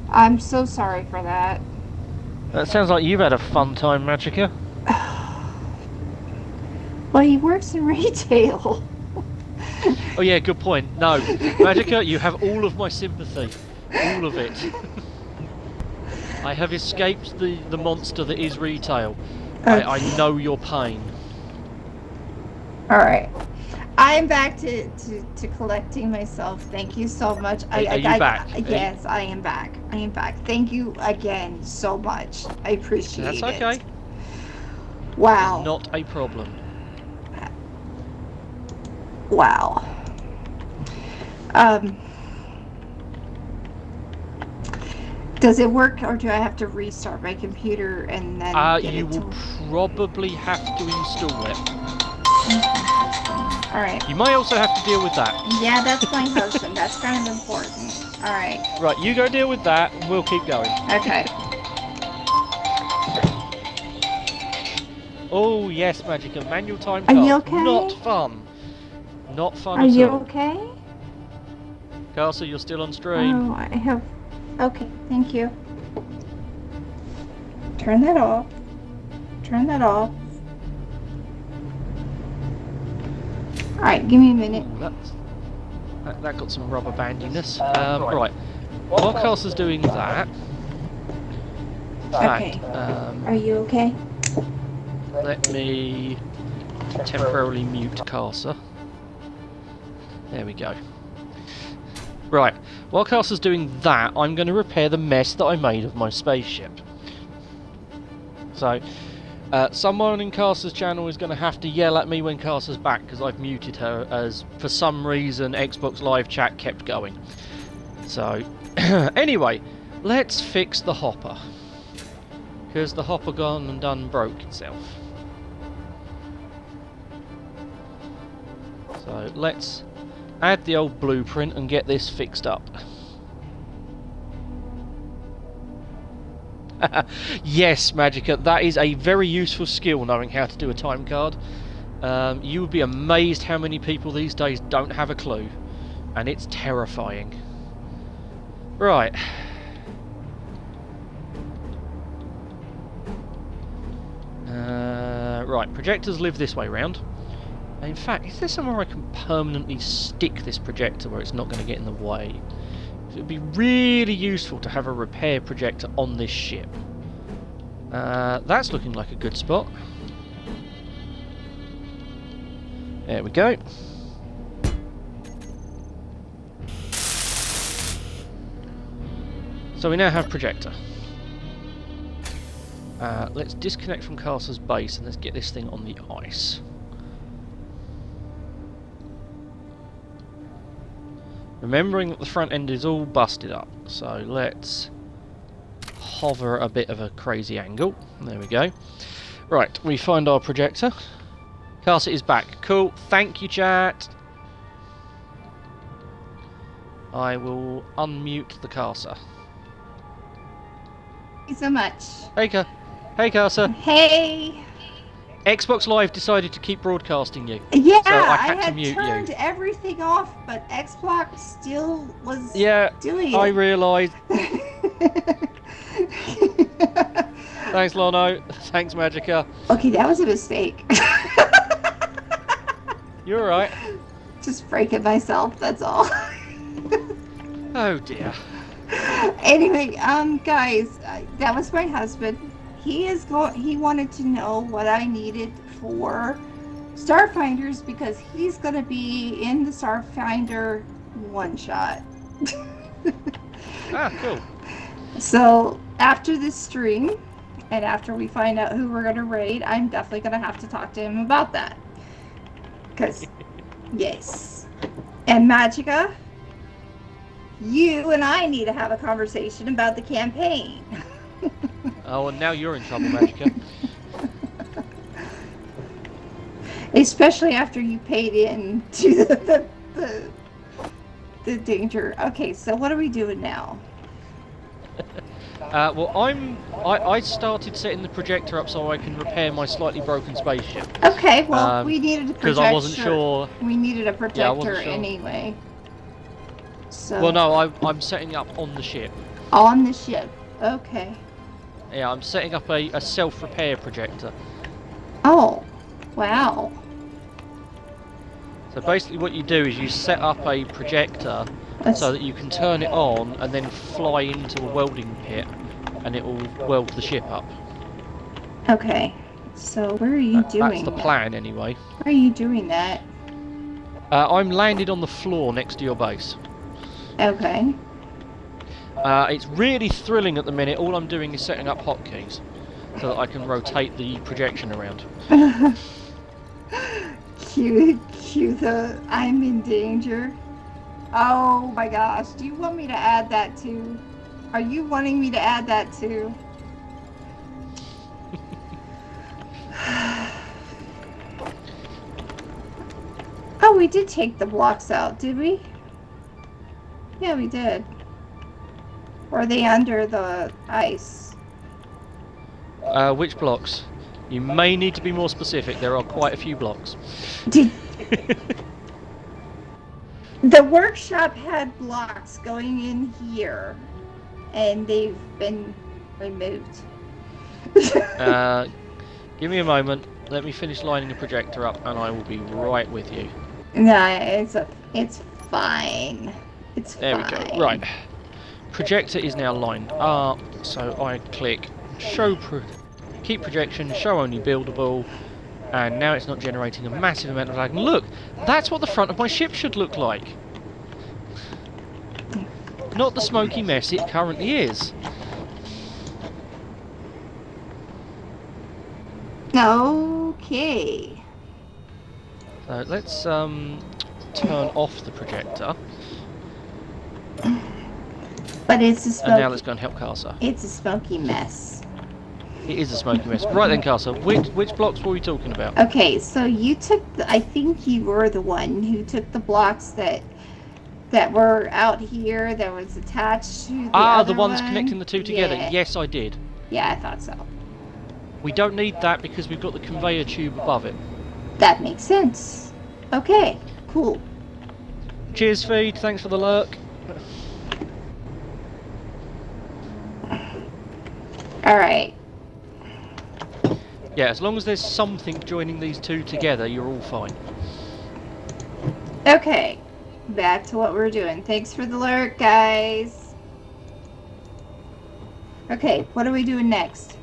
I'm so sorry for that. That sounds like you've had a fun time, Magica. Well, he works in retail. Oh yeah, good point. No, Magica, you have all of my sympathy. All of it. I have escaped the monster that is retail. I know your pain. Alright. I'm back to collecting myself. Thank you so much. Are you back? Yes, I am back. I am back. Thank you again so much. I appreciate it. That's okay. Wow. Not a problem. Wow. Does it work, or do I have to restart my computer and then get You it will probably have to install it. Alright. You may also have to deal with that. Yeah, that's my husband. That's kind of important. Alright. Right, you go deal with that, and we'll keep going. Okay. Oh yes, Magica, manual time Are card. you okay? Not fun. Not fun Are at you all. okay? Karsa, you're still on stream. Oh, I have... Okay, thank you. Turn that off. Turn that off. Alright, give me a minute. Ooh, that got some rubber bandiness. Right. While Karsa's doing that... In fact, Okay. Are you okay? let me temporarily mute Karsa. There we go. Right, while Karsa's doing that, I'm going to repair the mess that I made of my spaceship. So, someone in Karsa's channel is going to have to yell at me when Karsa's back, because I've muted her, as for some reason Xbox Live chat kept going. So, anyway, let's fix the hopper. Because the hopper gone and done broke itself. So let's add the old blueprint and get this fixed up. Yes, Magica, that is a very useful skill, knowing how to do a time card. You would be amazed how many people these days don't have a clue, and it's terrifying. Right. Right, projectors live this way round. In fact, is there somewhere I can permanently stick this projector where it's not going to get in the way? It would be really useful to have a repair projector on this ship. That's looking like a good spot. There we go. So we now have projector. Let's disconnect from Karsa's base and let's get this thing on the ice. Remembering that the front end is all busted up, so let's hover a bit of a crazy angle. There we go. Right, we find our projector. Karsa is back. Cool, thank you, chat. I will unmute the Karsa. Thank you so much. Hey, hey, Karsa. Hey. Xbox Live decided to keep broadcasting you. Yeah, so I had to mute turned you. everything off, but Xbox still was doing it. I realised. Thanks, Lono. Thanks, Magica. Okay, that was a mistake. You're alright. Just breaking myself, that's all. Oh dear. Anyway, guys, that was my husband. He wanted to know what I needed for Starfinders because he's going to be in the Starfinder one-shot. Ah, cool. So, after this stream, and after we find out who we're going to raid, I'm definitely going to have to talk to him about that. Because, yes. And Magica, you and I need to have a conversation about the campaign. Oh, and now you're in trouble, Magica. Especially after you paid in to the danger. Okay, so what are we doing now? Well, I started setting the projector up so I can repair my slightly broken spaceship. Okay, well, we needed a projector. Because I wasn't sure. We needed a projector I wasn't sure. anyway. So. Well, no, I'm setting up on the ship. On the ship. Okay. Yeah, I'm setting up a self-repair projector. Oh, wow. So basically what you do is you set up a projector so that you can turn it on and then fly into a welding pit and it will weld the ship up. Okay. So where are you doing That's the plan anyway. Where are you doing that? I'm landed on the floor next to your base. Okay. It's really thrilling at the minute. All I'm doing is setting up hotkeys so that I can rotate the projection around. Cue the I'm in danger. Oh my gosh, do you want me to add that too? Are you wanting me to add that too? Oh, we did take the blocks out, did we? Yeah, we did. Or are they under the ice? Which blocks? You may need to be more specific. There are quite a few blocks. The workshop had blocks going in here, and they've been removed. Give me a moment. Let me finish lining the projector up, and I will be right with you. No, it's fine. It's there fine. We go. Right. Projector is now lined up, so I click keep projection, show only buildable, and now it's not generating a massive amount of lag. And look, that's what the front of my ship should look like. Not the smoky mess it currently is. Okay. So let's turn off the projector. But it's a smoky... And now let's go and help Karsa. It's a smoky mess. It is a smoky mess. Right then, Karsa, which blocks were we talking about? Okay, so you took I think you were the one who took the blocks that were out here that was attached to the other The ones one. connecting the two together. Yeah. Yes, I did. Yeah, I thought so. We don't need that because we've got the conveyor tube above it. That makes sense. Okay, cool. Cheers, Feed. Thanks for the lurk. Alright. Yeah, as long as there's something joining these two together, you're all fine. Okay. Back to what we're doing. Thanks for the lurk, guys. Okay, what are we doing next?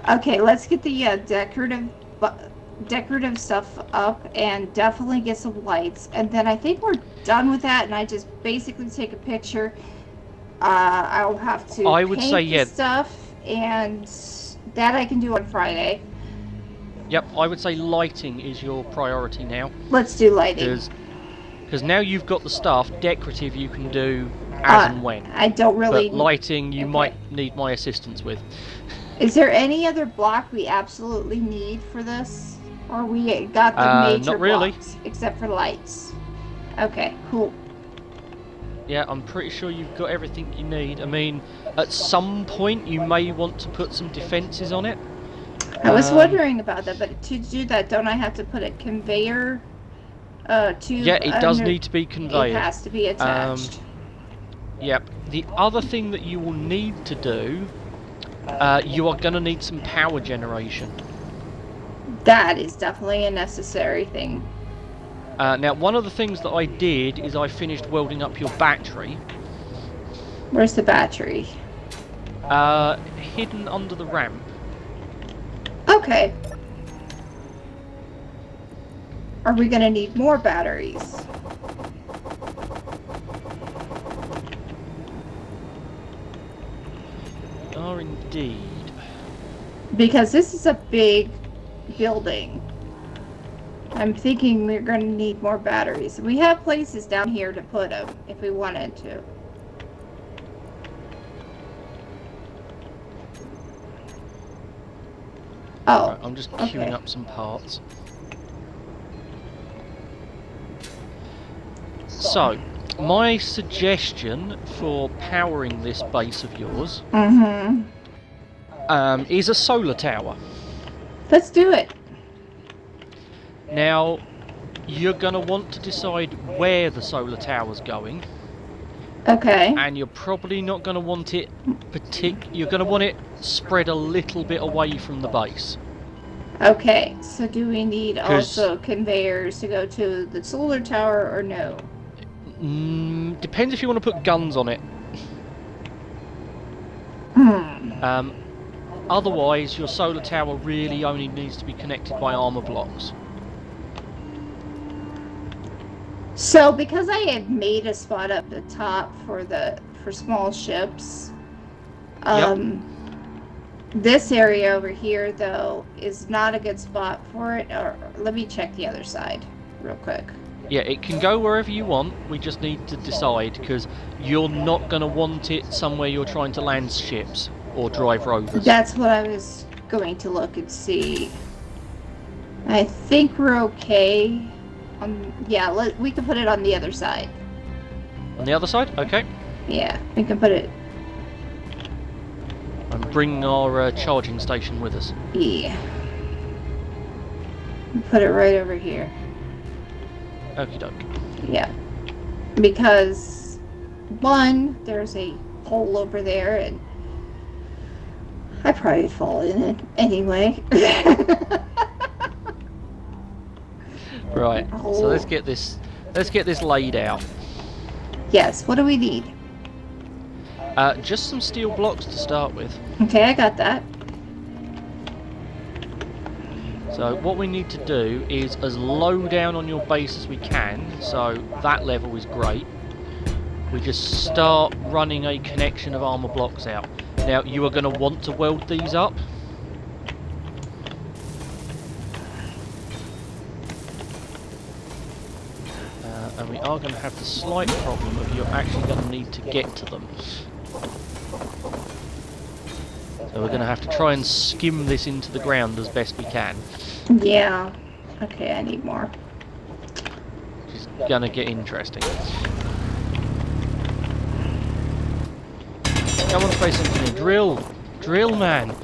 Okay, let's get the decorative stuff up and definitely get some lights. And then I think we're done with that, and I just basically take a picture. I'll have to I would paint say, the yeah. stuff, and that I can do on Friday. Yep, I would say lighting is your priority now. Let's do lighting. Because now you've got the stuff, decorative you can do as and when. I don't really... But lighting you might need my assistance with. Is there any other block we absolutely need for this? Or we got the major not really. blocks, except for lights? Okay, cool. Yeah, I'm pretty sure you've got everything you need. I mean, at some point you may want to put some defences on it. I was wondering about that, but to do that, don't I have to put a conveyor tube? Yeah, it does need to be conveyed. It has to be attached. Yep. The other thing that you will need to do, you are going to need some power generation. That is definitely a necessary thing. Now, one of the things that I did is I finished welding up your battery. Where's the battery? Hidden under the ramp. Okay. Are we going to need more batteries? Are indeed. Because this is a big building. I'm thinking we're going to need more batteries. We have places down here to put them if we wanted to. Oh, Right, I'm just queuing okay. up some parts. So, my suggestion for powering this base of yours is a solar tower. Let's do it. Now, you're going to want to decide where the solar tower's going, Okay. and you're probably not going to want it you're going to want it spread a little bit away from the base. Okay, so do we need 'Cause- also conveyors to go to the solar tower or no? Depends if you want to put guns on it. Otherwise, your solar tower really only needs to be connected by armor blocks. So because I had made a spot up the top for small ships, this area over here though is not a good spot for it. Or let me check the other side real quick. Yeah, it can go wherever you want. We just need to decide, because you're not going to want it somewhere you're trying to land ships or drive rovers. That's what I was going to look and see. I think we're okay. Yeah, we can put it on the other side. On the other side? Okay. Yeah, we can put it. And bring our charging station with us. Yeah. Put it right over here. Okie doke. Yeah. Because, one, there's a hole over there, and I probably fall in it anyway. Right. So let's get this laid out. Yes, what do we need? Just some steel blocks to start with. Okay, I got that. So what we need to do is as low down on your base as we can, so that level is great. We just start running a connection of armor blocks out. Now you are going to want to weld these up. And we are going to have the slight problem of you're actually going to need to get to them. So we're going to have to try and skim this into the ground as best we can. Yeah. Okay, I need more. Which is going to get interesting. Come on, Space Engineer, drill! Drill, man!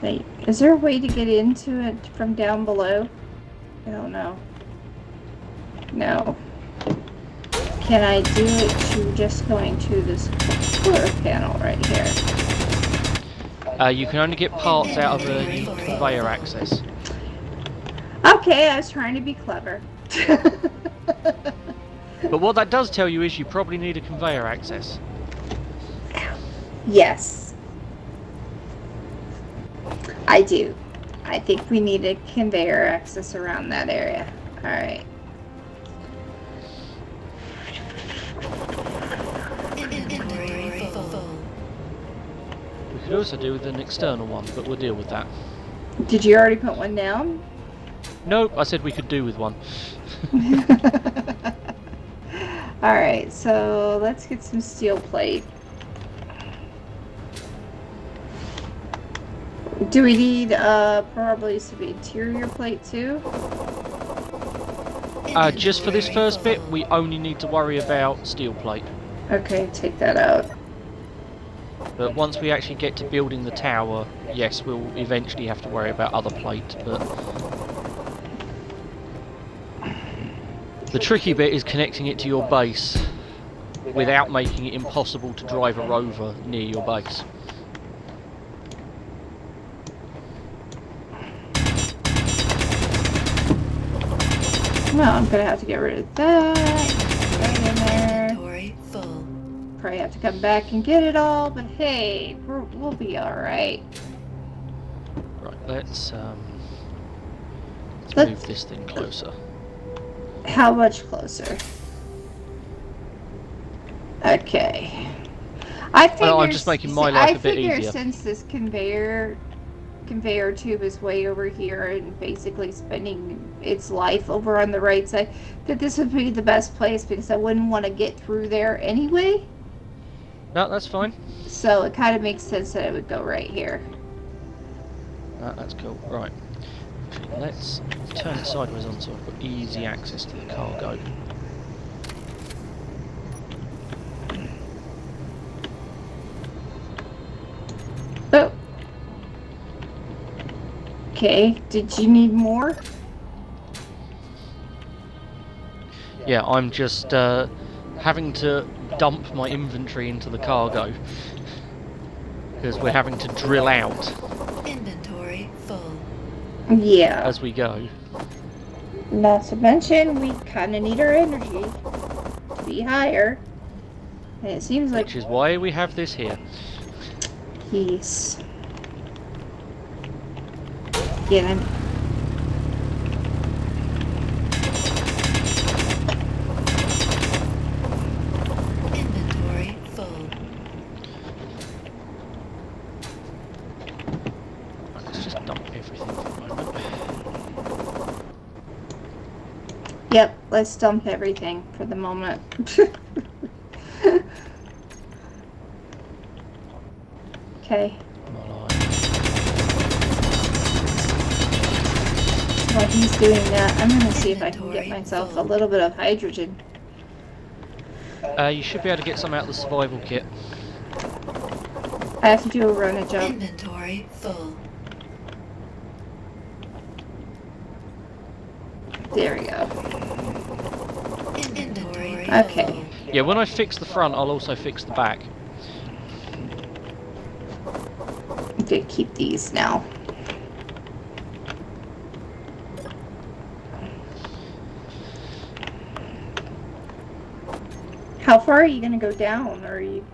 Wait, is there a way to get into it from down below? I don't know. No. Can I do it to just going to this quarter panel right here? You can only get parts out of a conveyor access. Okay, I was trying to be clever. But what that does tell you is you probably need a conveyor access. Yes. I do. I think we need a conveyor access around that area. Alright. Inventory full. We could also do with an external one, but we'll deal with that. Did you already put one down? Nope, I said we could do with one. Alright, so let's get some steel plate. Do we need probably some interior plate too? Just for this first bit, we only need to worry about steel plate. Okay, take that out. But once we actually get to building the tower, yes, we'll eventually have to worry about other plate, but... The tricky bit is connecting it to your base without making it impossible to drive a rover near your base. Well, I'm gonna have to get rid of that. Right in there. Inventory full. Probably have to come back and get it all, but hey, we'll be alright. Right, let's Let's- move this thing closer. How much closer? Okay. I figure, Well, I'm just making my life a bit I figure easier. since this conveyor tube is way over here and basically spending its life over on the right side, that this would be the best place because I wouldn't want to get through there anyway. No, that's fine. So it kind of makes sense that it would go right here. That's cool. Right. Actually, let's turn it sideways on so I've got easy access to the cargo. Oh. Okay, did you need more? Yeah, I'm just having to dump my inventory into the cargo because we're having to drill out Inventory full. Yeah. as we go. Not to mention, we kind of need our energy to be higher. And it seems like Which is why we have this here. he's getting. Inventory full. Right, let's just dump everything for a moment. Yep, let's dump everything for the moment. Okay, While while he's doing that, I'm gonna see if I can get Inventory myself a full. little bit of hydrogen. you should be able to get some out of the survival kit. I have to do a run and jump. Inventory full. There we go. Inventory Okay. full. Yeah, when I fix the front, I'll also fix the back. I'm gonna keep these now. How far are you gonna go down, or you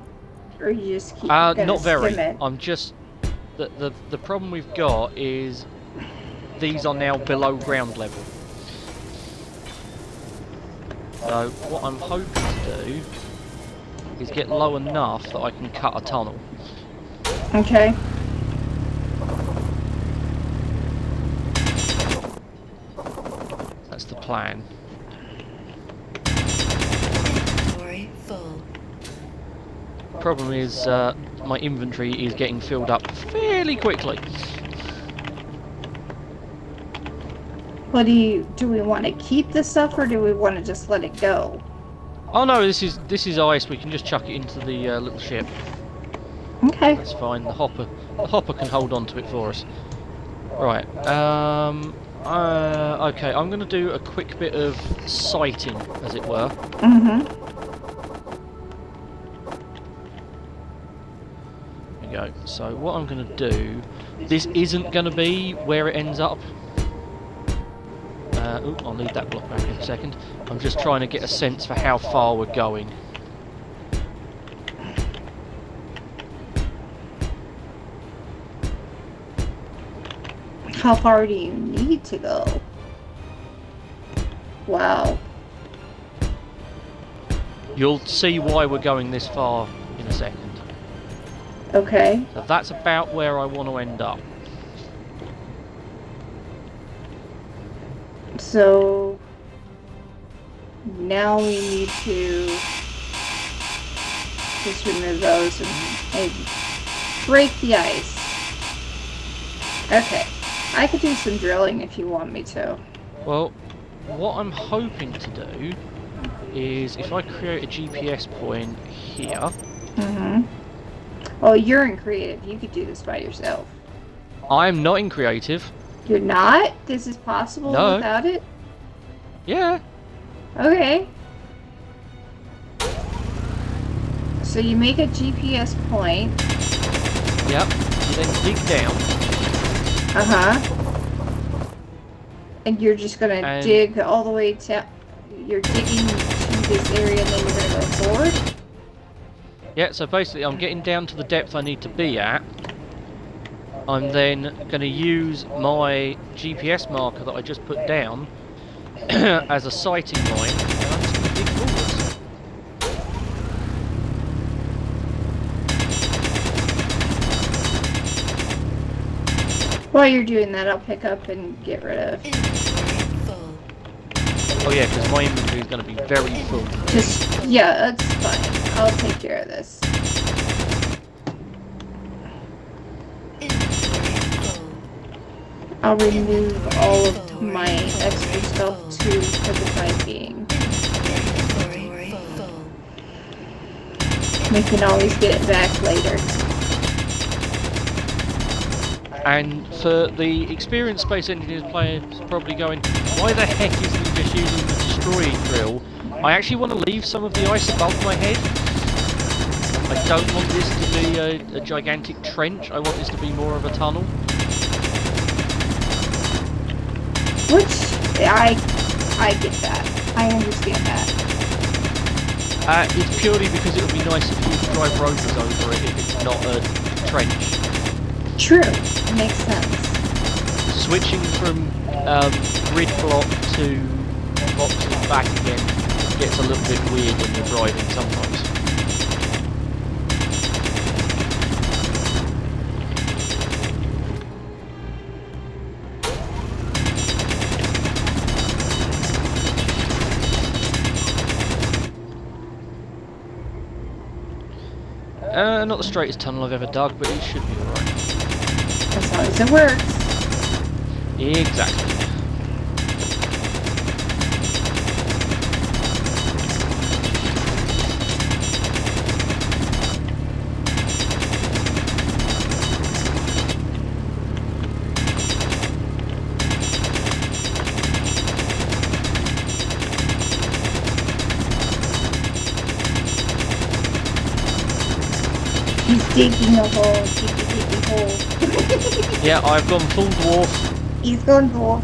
just keep gonna Not very. skim it? I'm just the problem we've got is these are now below ground level. So what I'm hoping to do is get low enough that I can cut a tunnel. Okay. That's the plan. Inventory full. Problem is, my inventory is getting filled up fairly quickly. What do we want to keep this stuff or do we want to just let it go? Oh no, this is ice. We can just chuck it into the little ship. Okay. That's fine. The hopper can hold on to it for us. Right. Okay. I'm going to do a quick bit of sighting, as it were. Mm-hmm. There we go. So what I'm going to do. This isn't going to be where it ends up. I'll leave that block back in a second. I'm just trying to get a sense for how far we're going. How far do you need to go? Wow. You'll see why we're going this far in a second. Okay. So that's about where I want to end up. So now we need to just remove those and break the ice. Okay. I could do some drilling if you want me to. Well, what I'm hoping to do is if I create a GPS point here. Mm-hmm. Oh, you're in creative. You could do this by yourself. I'm not in creative. You're not? This is possible No. without it? Yeah. Okay. So you make a GPS point. Yep. You then dig down. Uh-huh. And you're just gonna dig all the way to... You're digging to this area and then you're gonna go forward? Yeah, so basically I'm getting down to the depth I need to be at. I'm then going to use my GPS marker that I just put down as a sighting line, and I'm just going to dig forwards. While you're doing that, I'll pick up and get rid of... Inventory full. Oh yeah, because my inventory is going to be very full. Just... Yeah, that's fine. I'll take care of this. I'll remove all of my extra stuff too for the time being. Inventory full. We can always get it back later. And for the experienced Space Engineers players probably going, why the heck isn't he just using the destroying drill? I actually want to leave some of the ice above my head. I don't want this to be a gigantic trench, I want this to be more of a tunnel. Which, I get that. I understand that. It's purely because it would be nice if you could drive rovers over it if it's not a trench. True. Makes sense. Switching from grid block to boxes back again gets a little bit weird when you're driving sometimes. Not the straightest tunnel I've ever dug, but it should be alright. As long as it works. Exactly. He's digging a hole, digging hole. Yeah, I've gone full dwarf. He's going dwarf.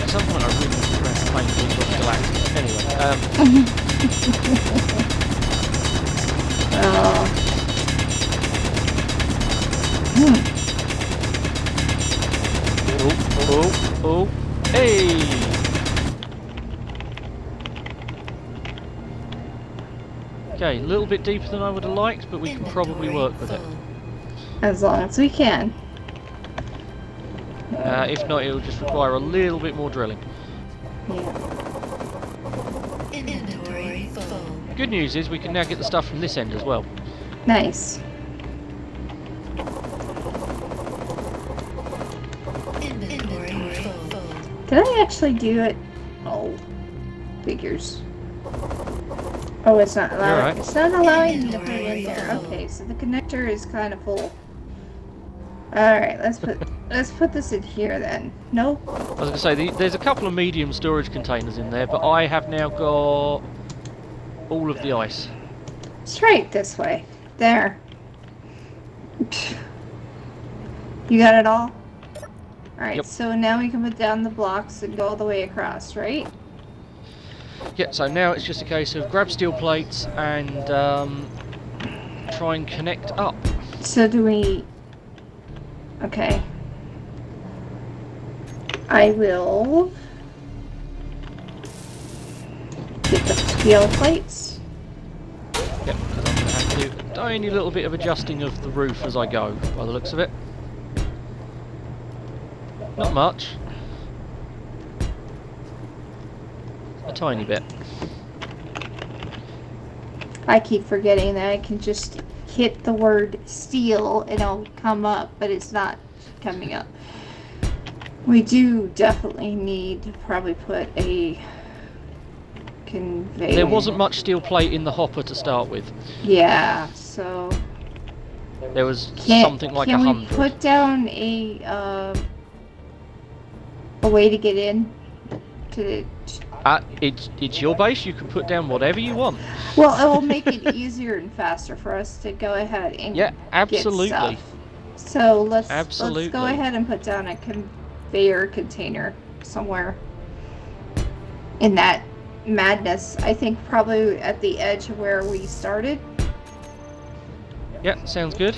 At some point I really need to try and find things on Galactic. Anyway, Oh, hey! Okay, a little bit deeper than I would have liked, but we can probably work with it. As long as we can. If not, it'll just require a little bit more drilling. Yeah. full. Good news is we can now get the stuff from this end as well. Nice. Inventory full. Did I actually do it? Oh, figures. Oh, it's not allowing. Alright. It's not allowing me to put it in there. Okay, so the connector is kind of full. All right, let's put this in here then. Nope. I was going to say, there's a couple of medium storage containers in there, but I have now got all of the ice. Straight this way. There. You got it all? Alright, Yep. so now we can put down the blocks and go all the way across, right? Yeah, so now it's just a case of grab steel plates and try and connect up. So do we... Okay. I will... get the steel plates. Yep, because I'm going to have to do a tiny little bit of adjusting of the roof as I go, by the looks of it. Not much. A tiny bit. I keep forgetting that I can just hit the word steel and it'll come up, but it's not coming up. We do definitely need to probably put a conveyor. There wasn't much steel plate in the hopper to start with. Yeah, so There was something like can 100. we put down a way to get in to the... It's your base, you can put down whatever you want. Well, it will make it easier and faster for us to go ahead and Yeah, get absolutely. stuff. So let's go Absolutely. ahead and put down a conveyor container somewhere in that madness. I think probably at the edge of where we started. Yeah, sounds good.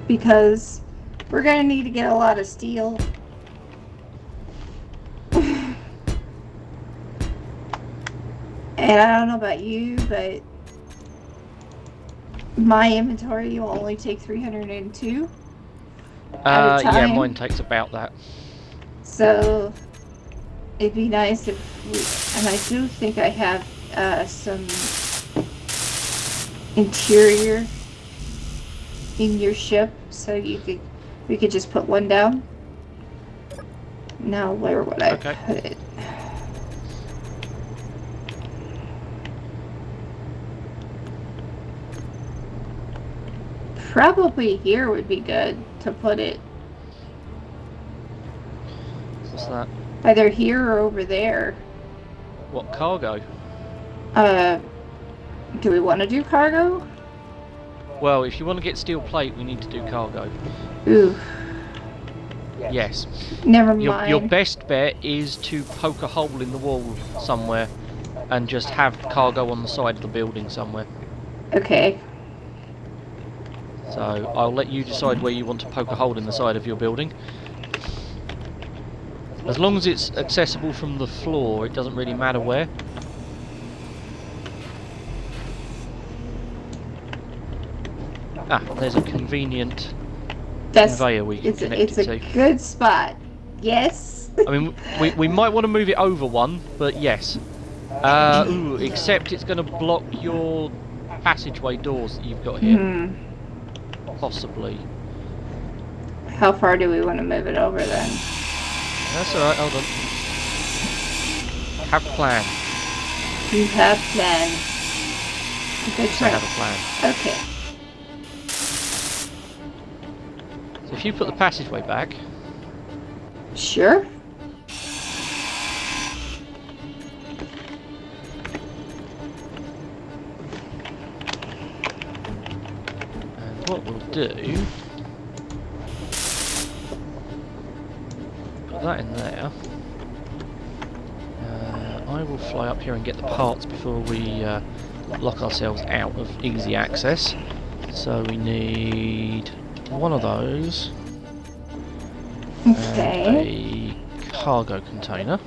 Because we're gonna need to get a lot of steel. And I don't know about you, but my inventory will only take 302 at a Yeah, time. mine takes about that. So it'd be nice if we, and I do think I have some interior in your ship, so we could just put one down. Now where would I Okay. put it? Probably here would be good to put it. What's that? Either here or over there. What, cargo? Do we want to do cargo? Well, if you want to get steel plate, we need to do cargo. Ooh, Yes. never mind. Your best bet is to poke a hole in the wall somewhere and just have cargo on the side of the building somewhere. Okay. So I'll let you decide where you want to poke a hole in the side of your building. As long as it's accessible from the floor, it doesn't really matter where. Ah, there's a convenient conveyor we can connect it's it a to. good spot. Yes. I mean, we might want to move it over one, but yes. Ooh, except it's going to block your passageway doors that you've got here. Hmm. Possibly. How far do we want to move it over then? That's alright, hold on. Have a plan. You have plan. Good So have try. a plan. Okay. So if you put the passageway back, Sure. and what we'll do, put that in there. I will fly up here and get the parts before we lock ourselves out of easy access. So we need one of those Okay. and a cargo container.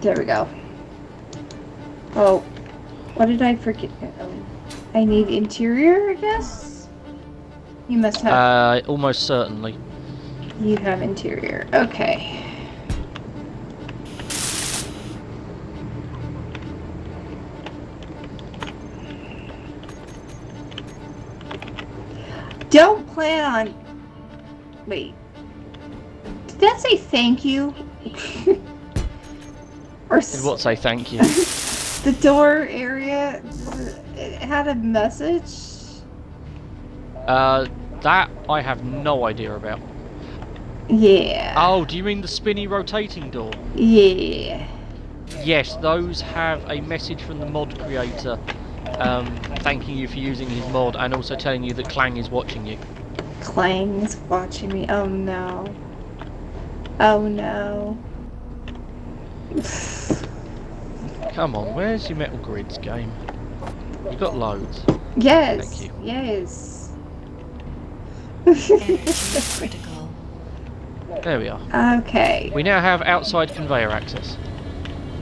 There we go. Oh, what did I forget? I need interior, I guess? You must have... Almost certainly. you have interior. Okay. don't plan on... Wait. Did that say thank you? Or Did what say thank you? the door area, it had a message? That I have no idea about. Yeah. Oh, do you mean the spinny rotating door? Yeah. Yes, those have a message from the mod creator, thanking you for using his mod and also telling you that Clang is watching you. Clang is watching me. Oh no. Oh no. Come on, where's your Metal Grids game? You got loads. Yes. Thank you. Yes. Energy critical. There we are. Okay. We now have outside conveyor access.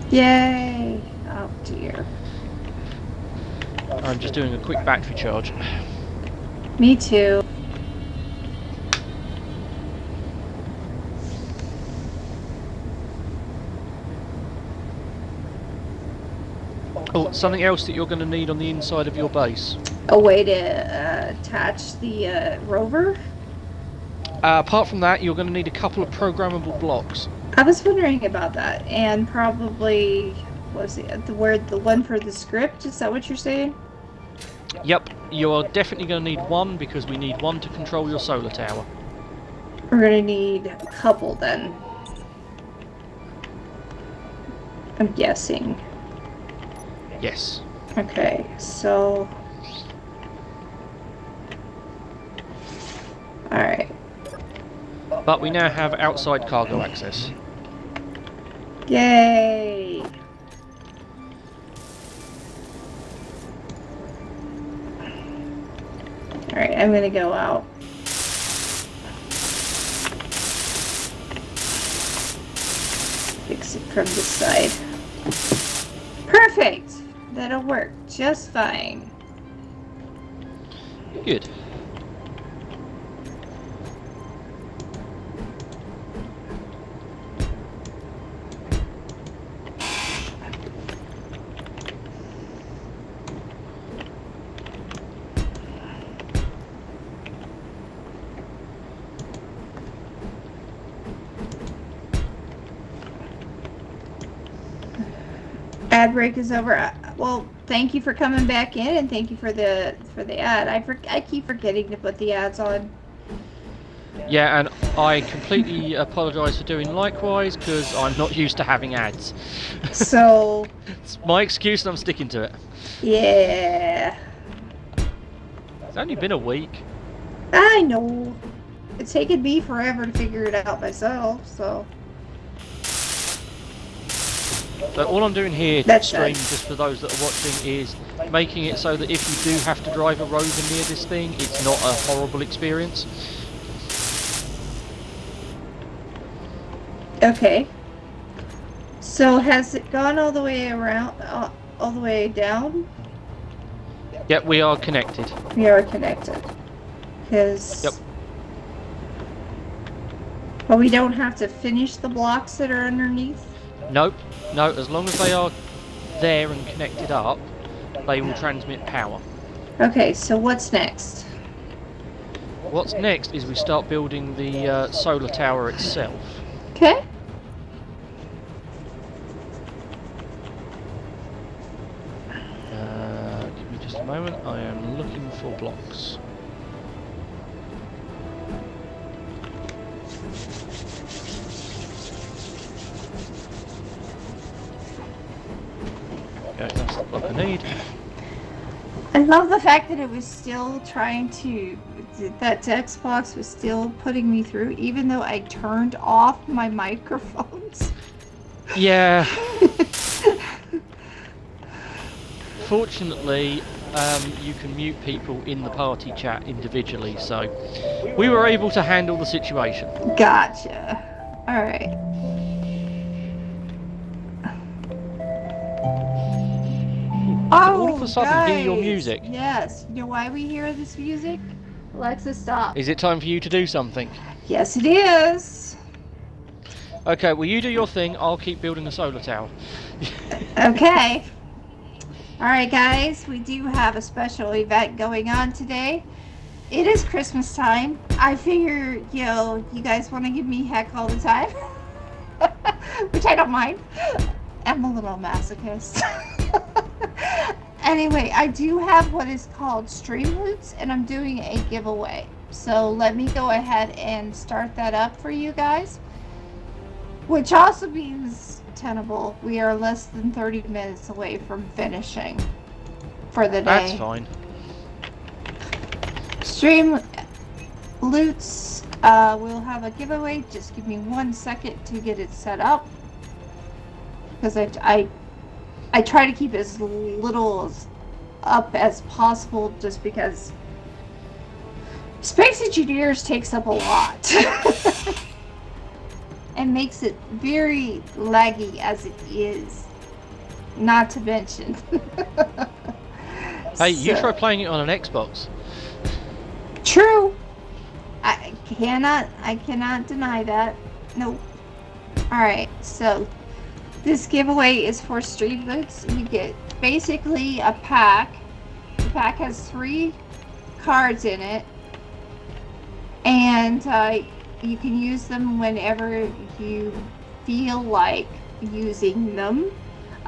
Yay. Oh dear. I'm just doing a quick battery charge. Me too. Oh, something else that you're going to need on the inside of your base. A way to attach the rover? Apart from that, you're going to need a couple of programmable blocks. I was wondering about that, and probably was it the word, the one for the script? Is that what you're saying? Yep, you are definitely going to need one because we need one to control your solar tower. We're gonna need a couple then. I'm guessing. Yes. Okay, so. Alright. But we now have outside cargo access. Yay! Alright, I'm gonna go out. Fix it from this side. Perfect! That'll work just fine. Good. Ad break is over. Well, thank you for coming back in, and thank you for the ad. I keep forgetting to put the ads on. Yeah, and I completely apologise for doing likewise because I'm not used to having ads. So It's my excuse and I'm sticking to it. yeah, It's only been a week. I know. It's taken me forever to figure it out myself. So So all I'm doing here to That's stream, right. just for those that are watching, is making it so that if you do have to drive a rover near this thing, it's not a horrible experience. okay. So has it gone all the way around, all the way down? Yep, we are connected. We are connected. Because. Yep. But we don't have to finish the blocks that are underneath. Nope, no, as long as they are there and connected up, they will transmit power. Okay, so what's next? What's next is we start building the solar tower itself. Okay. Give me just a moment, I am looking for blocks. Okay, that's the block I need. I love the fact that it was still trying to, that text box was still putting me through, even though I turned off my microphones. Yeah. Fortunately, you can mute people in the party chat individually, so we were able to handle the situation. Gotcha. Alright. All of a sudden hear your guys, music. Yes. You know why we hear this music? Alexa, stop. Is it time for you to do something? Yes, it is. Okay, well you do your thing, I'll keep building a solar tower. Okay. Alright, guys, we do have a special event going on today. it is Christmas time. I figure, you guys want to give me heck all the time, which I don't mind. I'm a little masochist. Anyway, I do have what is called Stream Loots, and I'm doing a giveaway. So let me go ahead and start that up for you guys. Which also means, Tenable, we are less than 30 minutes away from finishing for the day. That's fine. Stream Loots, we'll have a giveaway. Just give me 1 second to get it set up. Because I try to keep as little up as possible, just because Space Engineers takes up a lot. And makes it very laggy as it is. Not to mention. Hey, you try playing it on an Xbox. True. I cannot deny that. Nope. Alright, so this giveaway is for Stream Loots. You get basically a pack. The pack has 3 cards in it. And you can use them whenever you feel like using them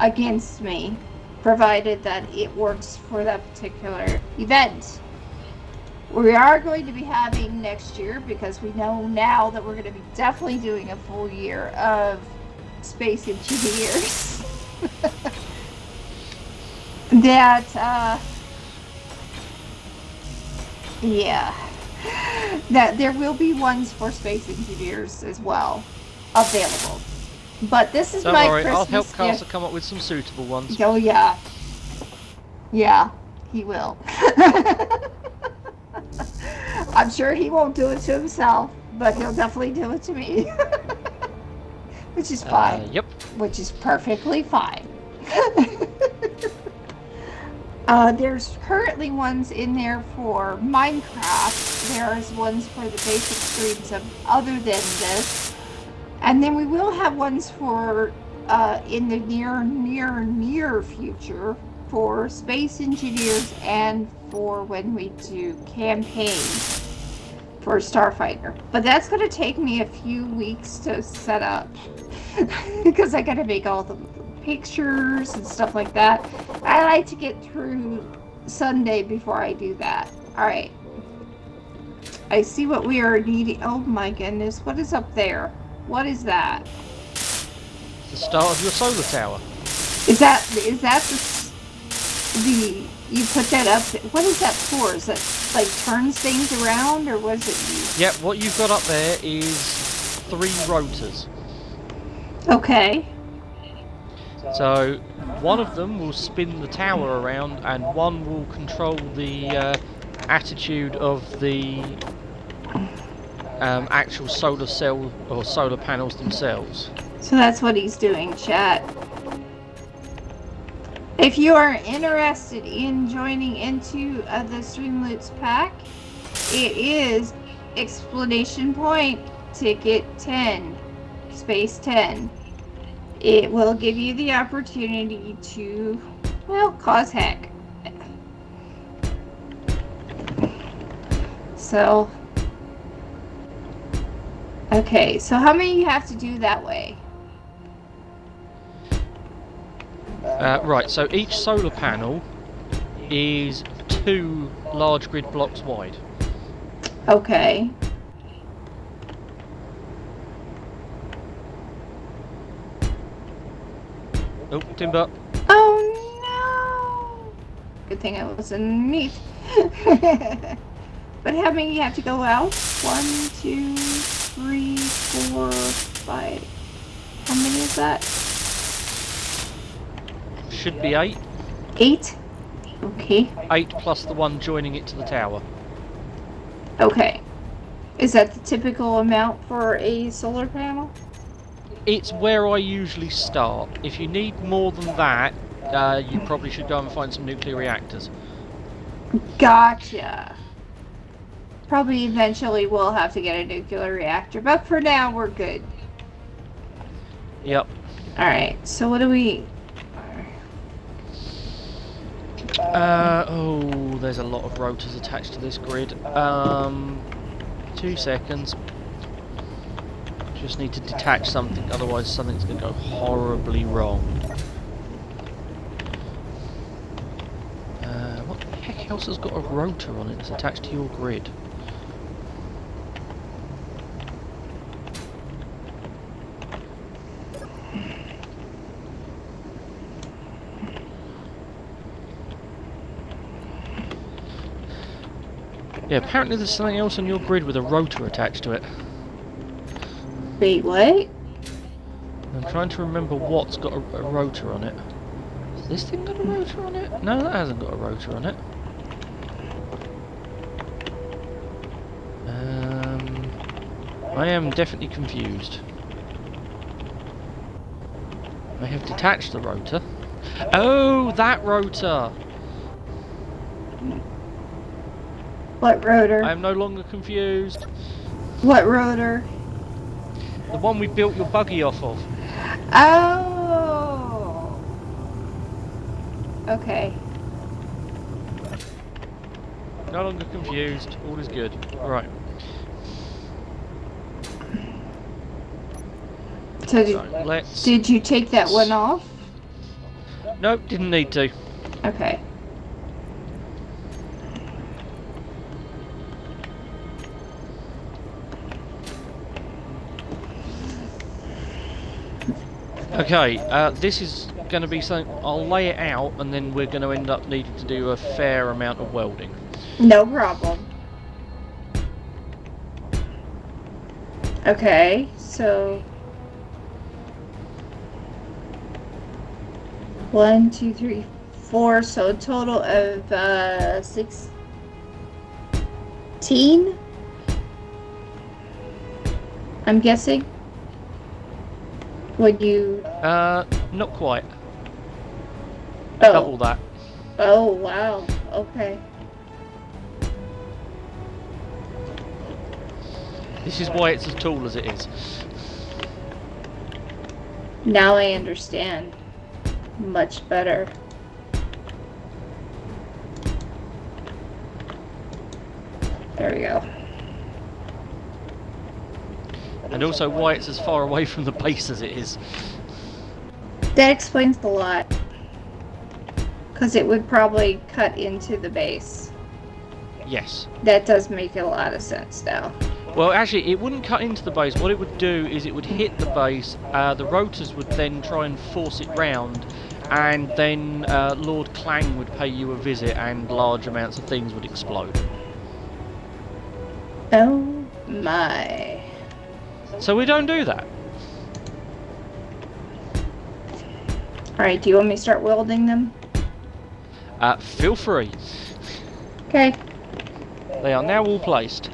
against me, provided that it works for that particular event. We are going to be having next year, because we know now that we're going to be definitely doing a full year of Space Engineers. That there will be ones for Space Engineers as well available. But this is Don't my worry, Christmas I'll help Karsa gift. come up with some suitable ones. Oh yeah. Yeah, he will. I'm sure he won't do it to himself, but he'll definitely do it to me. Which is fine. Yep. Which is perfectly fine. There's currently ones in there for Minecraft. There's ones for the basic streams of other than this. And then we will have ones for, in the near future, for Space Engineers and for when we do campaigns for Starfighter. But that's going to take me a few weeks to set up. Because I got to make all the pictures and stuff like that. I like to get through Sunday before I do that. Alright. I see what we are needing. Oh my goodness. What is up there? What is that? The start of your solar tower. Is that the you put that up? What is that for? Is that like turns things around, or was it used? Yep, what you've got up there is 3 rotors. Okay. So one of them will spin the tower around, and one will control the attitude of the actual solar cell or solar panels themselves. So that's what he's doing, chat. If you are interested in joining into the Streamloots pack, it is exclamation point ticket 10 space 10. It will give you the opportunity to, well, cause heck. So, okay, so how many you have to do that way? Right, so each solar panel is 2 large grid blocks wide. Okay. Oh, timber. Oh no! Good thing I was underneath. But how many you have to go out? 1, 2, 3, 4, 5. How many is that? Should be 8. 8? Okay. 8 plus the one joining it to the tower. Okay. Is that the typical amount for a solar panel? It's where I usually start. If you need more than that, you probably should go and find some nuclear reactors. Gotcha. Probably eventually we'll have to get a nuclear reactor, but for now we're good. Yep. Alright, so what do we... Oh, there's a lot of rotors attached to this grid. 2 seconds. Just need to detach something, otherwise something's going to go horribly wrong. What the heck else has got a rotor on it that's attached to your grid? Yeah, apparently there's something else on your grid with a rotor attached to it. Wait, what? I'm trying to remember what's got a rotor on it. Has this thing got a rotor on it? No, that hasn't got a rotor on it. I am definitely confused. I have detached the rotor. Oh, that rotor! What rotor? I am no longer confused. What rotor? The one we built your buggy off of. Oh. Okay. No longer confused. All is good. Right. So Let's... did you take that one off? Nope, didn't need to. Okay. Okay, this is going to be something... I'll lay it out and then we're going to end up needing to do a fair amount of welding. No problem. Okay, so 1, 2, 3, 4. So a total of 16. I'm guessing. Would you? Not quite. Oh. Double that. Oh wow. Okay. This is why it's as tall as it is. Now I understand. Much better. There we go. And also why it's as far away from the base as it is. That explains a lot. Because it would probably cut into the base. Yes. That does make a lot of sense now. Well, actually, it wouldn't cut into the base. What it would do is it would hit the base. The rotors would then try and force it round, and then Lord Clang would pay you a visit, and large amounts of things would explode. Oh my. So we don't do that. Alright, do you want me to start welding them? Feel free. Okay. They are now all placed.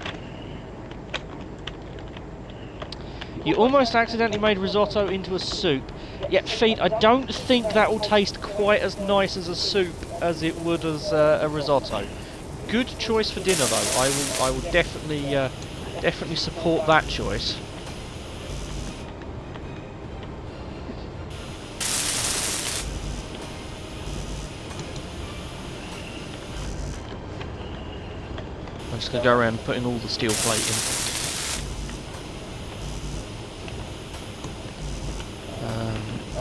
You almost accidentally made risotto into a soup. Yet, Feet, I don't think that will taste quite as nice as a soup as it would as a risotto. Good choice for dinner, though. I will definitely support that choice. I'm just going to go around putting all the steel plate in.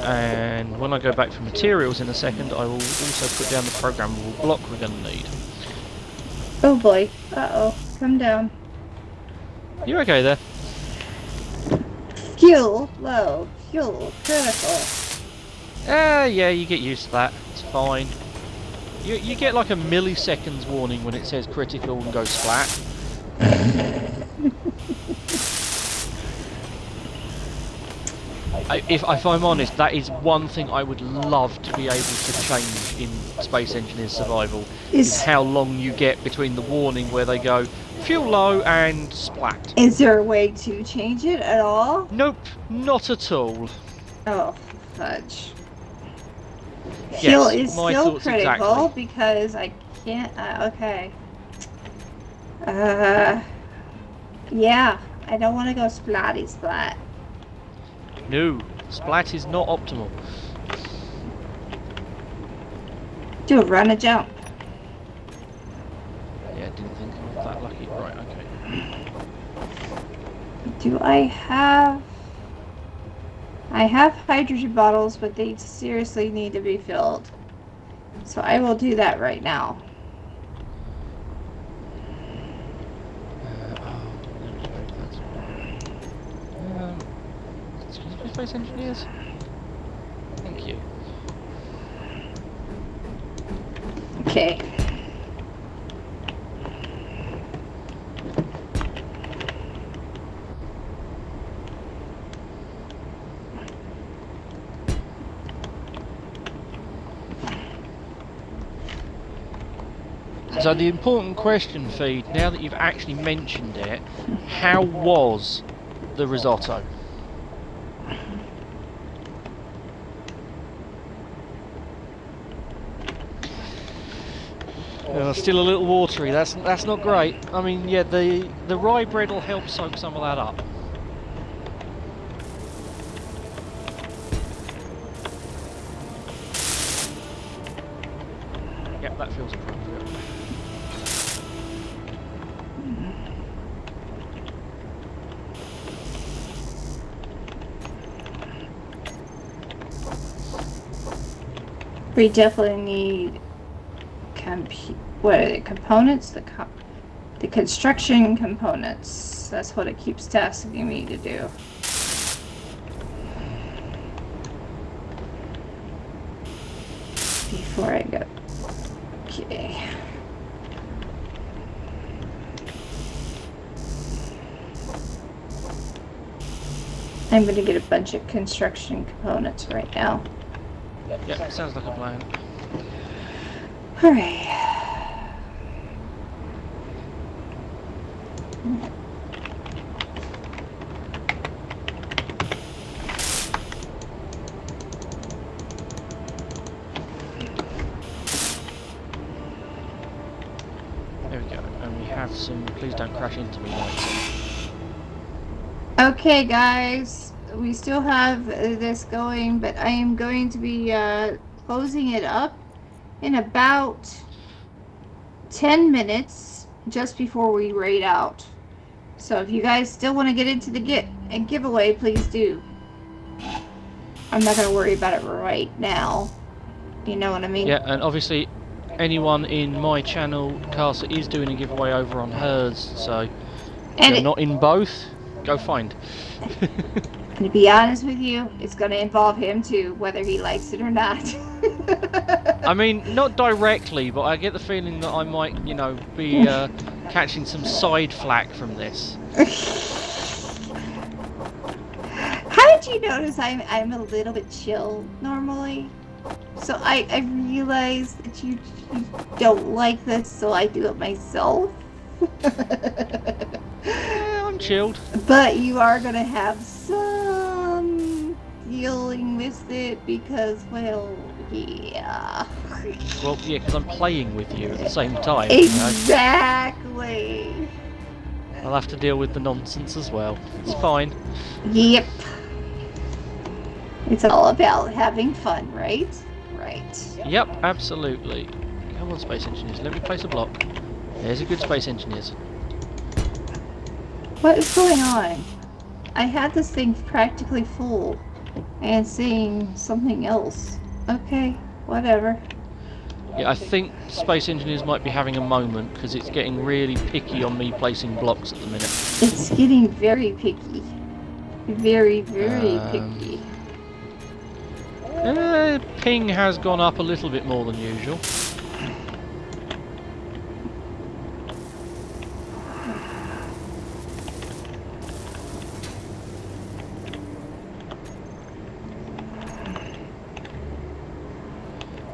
And when I go back for materials in a second, I will also put down the programmable block we're going to need. Oh boy. Uh-oh. Come down. You okay there? Fuel low. Fuel critical. Yeah, you get used to that. It's fine. You get like a milliseconds warning when it says critical and goes flat. If I'm honest, that is one thing I would love to be able to change in Space Engineers Survival, is how long you get between the warning where they go fuel low and splat. Is there a way to change it at all? Nope, not at all. Oh, fudge. Yes, Fuel is my still thoughts critical exactly. because I can't. Okay. Yeah, I don't want to go splatty splat. No, splat is not optimal. Do a run a jump. didn't think I was that lucky. Right, okay. Do I have... I have hydrogen bottles, but they seriously need to be filled. So I will do that right now. Excuse me, space engineers. Thank you. Okay. So the important question, Feed, now that you've actually mentioned it, how was the risotto? Still a little watery. That's not great. I mean, yeah, the rye bread will help soak some of that up. Yep, that feels appropriate. We definitely need what are the components? The construction components. That's what it keeps tasking me to do. Before I go. Okay. I'm gonna get a bunch of construction components right now. Yeah, sounds like a plan. Alright. There we go. And we have some please don't crash into me lights. Okay, guys. We still have this going, but I am going to be closing it up in about 10 minutes just before we raid out. So if you guys still want to get into the giveaway, please do. I'm not going to worry about it right now. You know what I mean? Yeah, and obviously anyone in my channel, Karsa, is doing a giveaway over on hers, so if And you're not in both, go find. And to be honest with you, it's going to involve him too, whether he likes it or not. I mean, not directly, but I get the feeling that I might, you know, be catching some side flack from this. How did you notice I'm a little bit chill normally? So I realized that you don't like this, so I do it myself. Yeah, I'm chilled. But you are going to have some dealing with it because, well, yeah. Well, yeah, because I'm playing with you at the same time. Exactly. You know? I'll have to deal with the nonsense as well. It's fine. Yep. It's all about having fun, right? Right. Yep, absolutely. Come on, Space Engineers, let me place a block. There's a good Space Engineers. What is going on? I had this thing practically full and seeing something else. Okay, whatever. Yeah, I think Space Engineers might be having a moment because it's getting really picky on me placing blocks at the minute. It's getting very picky. Very, very picky. Ping has gone up a little bit more than usual.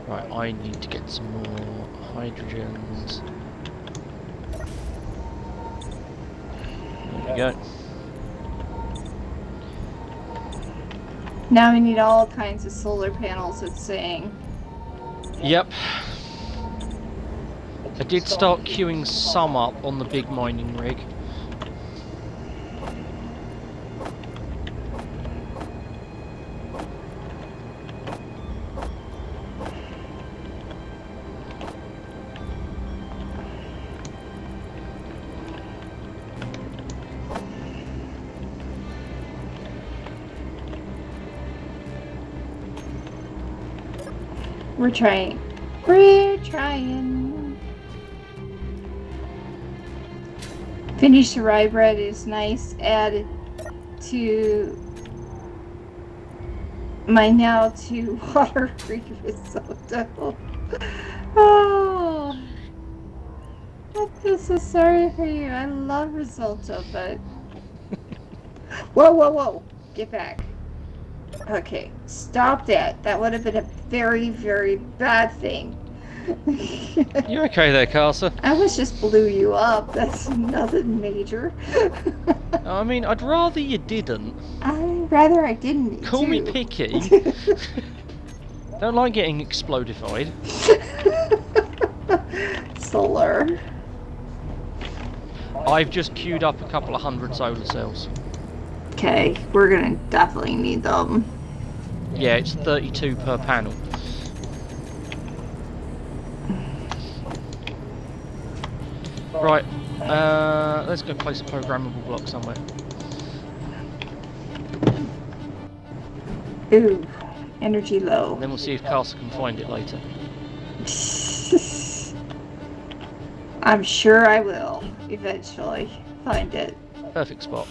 Right, I need to get some more hydrogens. There we go. Now we need all kinds of solar panels, it's saying. Yep. I did start queuing some up on the big mining rig. We're trying. We're trying. Finished rye bread is nice. Added to my now to water-free risotto. Oh, I feel so sorry for you. I love risotto, but whoa, whoa, whoa! Get back. Okay, stop that. That would have been a very, very bad thing. You okay there, Karsa? I was just blew you up. That's nothing major. I mean, I'd rather you didn't. I'd rather I didn't. Call me too. picky. Don't like getting explodified. Solar. I've just queued up a couple of 100 solar cells. Okay, we're gonna definitely need them. Yeah, it's 32 per panel. Right, let's go place a programmable block somewhere. Ooh, energy low. Then we'll see if Karsa can find it later. I'm sure I will eventually find it. Perfect spot.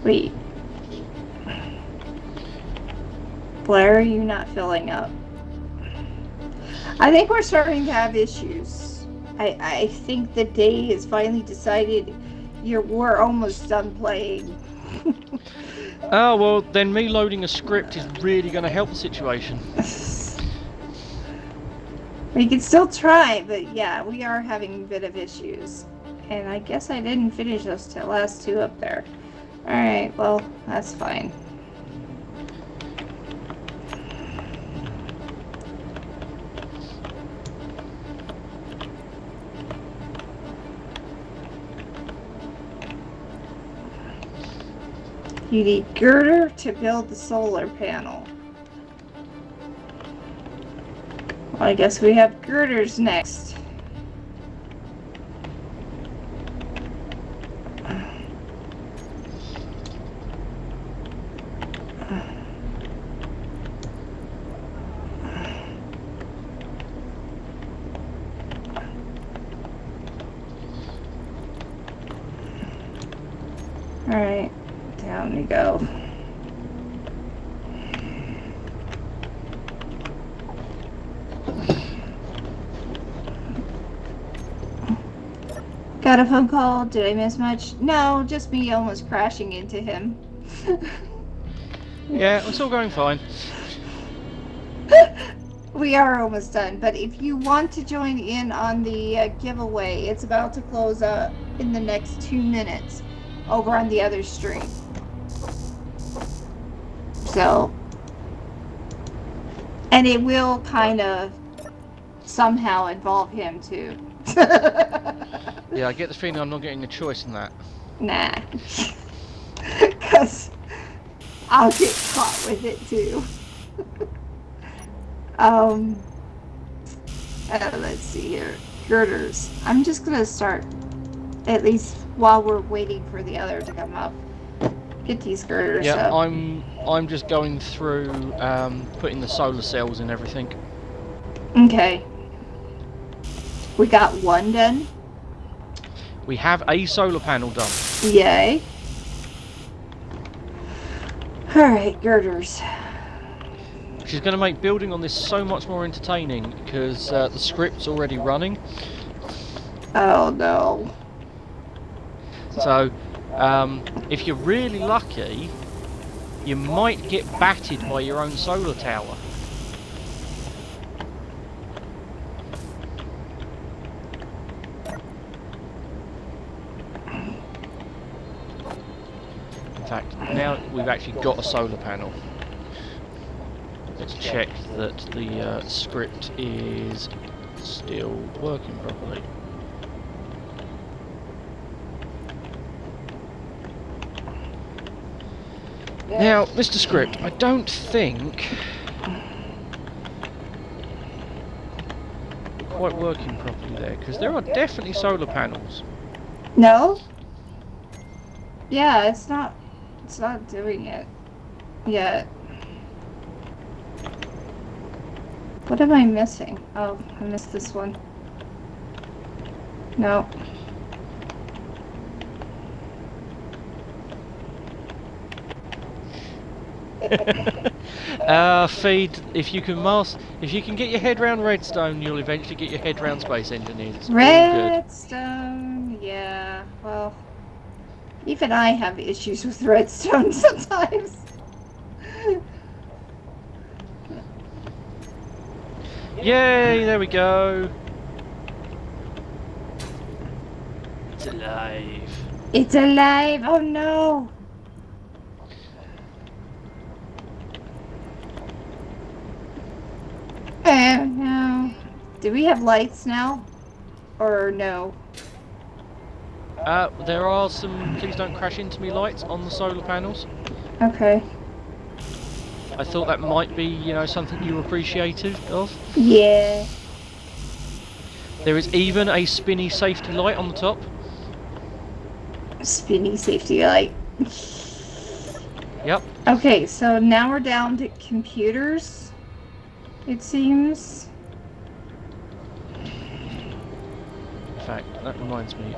Wait. Blair, are you not filling up? I think we're starting to have issues. I think the day has finally decided we're almost done playing. Oh, well, then me loading a script is really going to help the situation. We can still try, but yeah, we are having a bit of issues. And I guess I didn't finish those last two up there. Alright, well, that's fine. You need girder to build the solar panel. Well, I guess we have girders next. Alright, down we go. Got a phone call? Did I miss much? No, just me almost crashing into him. Yeah, it's all going fine. We are almost done, but if you want to join in on the giveaway, it's about to close up in the next 2 minutes over on the other stream. So, and it will kind of somehow involve him too. Yeah, I get the feeling I'm not getting a choice in that. Nah. Because I'll get caught with it too. Let's see here. Girders. I'm just gonna start, at least while we're waiting for the other to come up. Get these girders Yeah, up. I'm just going through putting the solar cells and everything. Okay. We got one done. We have a solar panel done. Yay. Alright, girders. Which is going to make building on this so much more entertaining because the script's already running. Oh no. So, if you're really lucky, you might get batted by your own solar tower. In fact, now we've actually got a solar panel. Let's check that the script is still working properly. Now, Mr. Script, I don't think we're quite working properly there, because there are definitely solar panels. No? Yeah, it's not doing it. yet. What am I missing? Oh, I missed this one. No. Feed. If you can get your head round Redstone, you'll eventually get your head round Space Engineers. It's all good. Redstone, yeah. Well, even I have issues with redstone sometimes. Yay! There we go. It's alive. It's alive! Oh no! Oh no. Do we have lights now? Or no? There are some please don't crash into me lights on the solar panels. Okay. I thought that might be, you know, something you appreciated of. Yeah. There is even a spinny safety light on the top. Spinny safety light. Yep. Okay, so now we're down to computers, it seems. In fact, that reminds me,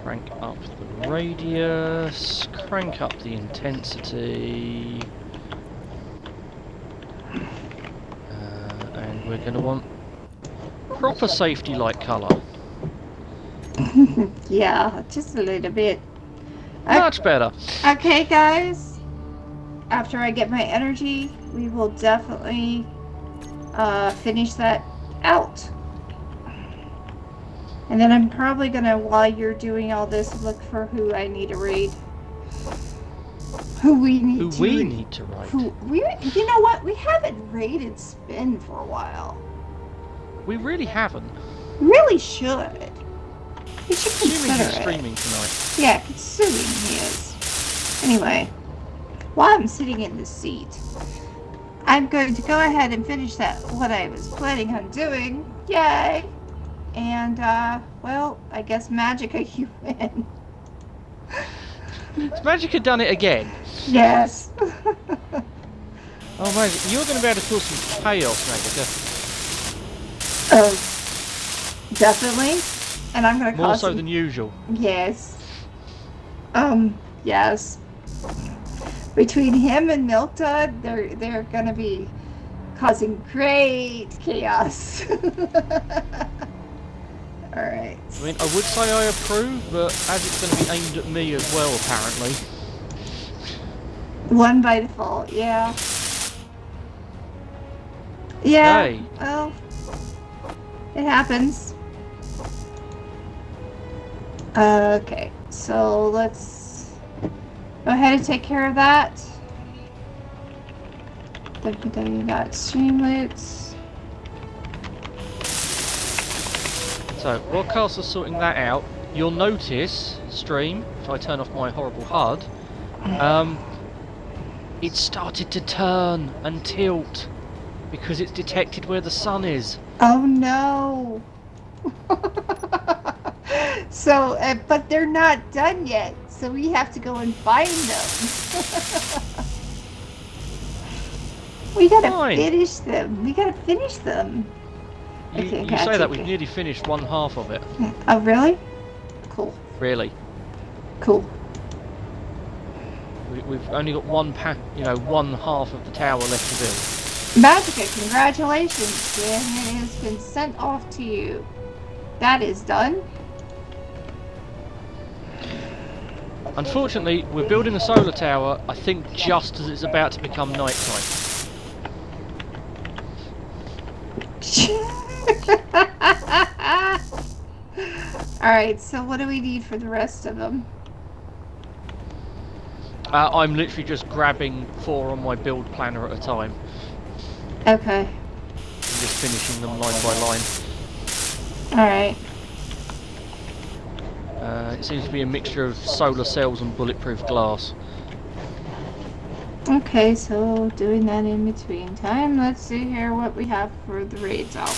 crank up the radius, crank up the intensity, and we're going to want proper safety light colour. Yeah, just a little bit. Much better. Okay, guys. After I get my energy, we will definitely finish that out. And then I'm probably gonna, while you're doing all this, look for who I need to raid. Who we need to raid. You know what? We haven't raided Spin for a while. We really haven't. Really should. We should Assuming consider he's it. streaming tonight. Yeah, considering he is. Anyway, while I'm sitting in this seat, I'm going to go ahead and finish that, what I was planning on doing. Yay! And, well, I guess Magica, you win. Has Magica done it again? Yes. Oh man, you're going to be able to cause some chaos, Magica. Oh, definitely. And I'm going to More cause so some... than usual. Yes. Yes. Between him and Milkdud, they're going to be causing great chaos. Alright. I mean, I would say I approve, but as it's going to be aimed at me as well, apparently. One by default, yeah. Yeah, Hey. well, it happens. Okay, so let's go ahead and take care of that. www.streamlets. So, while Karsa's sorting that out, you'll notice, stream, if I turn off my horrible HUD, it started to turn and tilt because it's detected where the sun is. Oh no! So, but they're not done yet, so we have to go and find them. We gotta Fine. finish them. We gotta finish them. You Okay, say that, take we've it. nearly finished one half of it. Oh, really? Cool. Really. Cool. We've only got one half of the tower left to build. Magica, congratulations. It has been sent off to you. That is done. Unfortunately, we're building a solar tower, I think just as it's about to become nighttime. Alright, so what do we need for the rest of them? I'm literally just grabbing 4 on my build planner at a time. Okay. And just finishing them line by line. Alright. It seems to be a mixture of solar cells and bulletproof glass. Okay, so doing that in between time. Let's see here what we have for the raids out.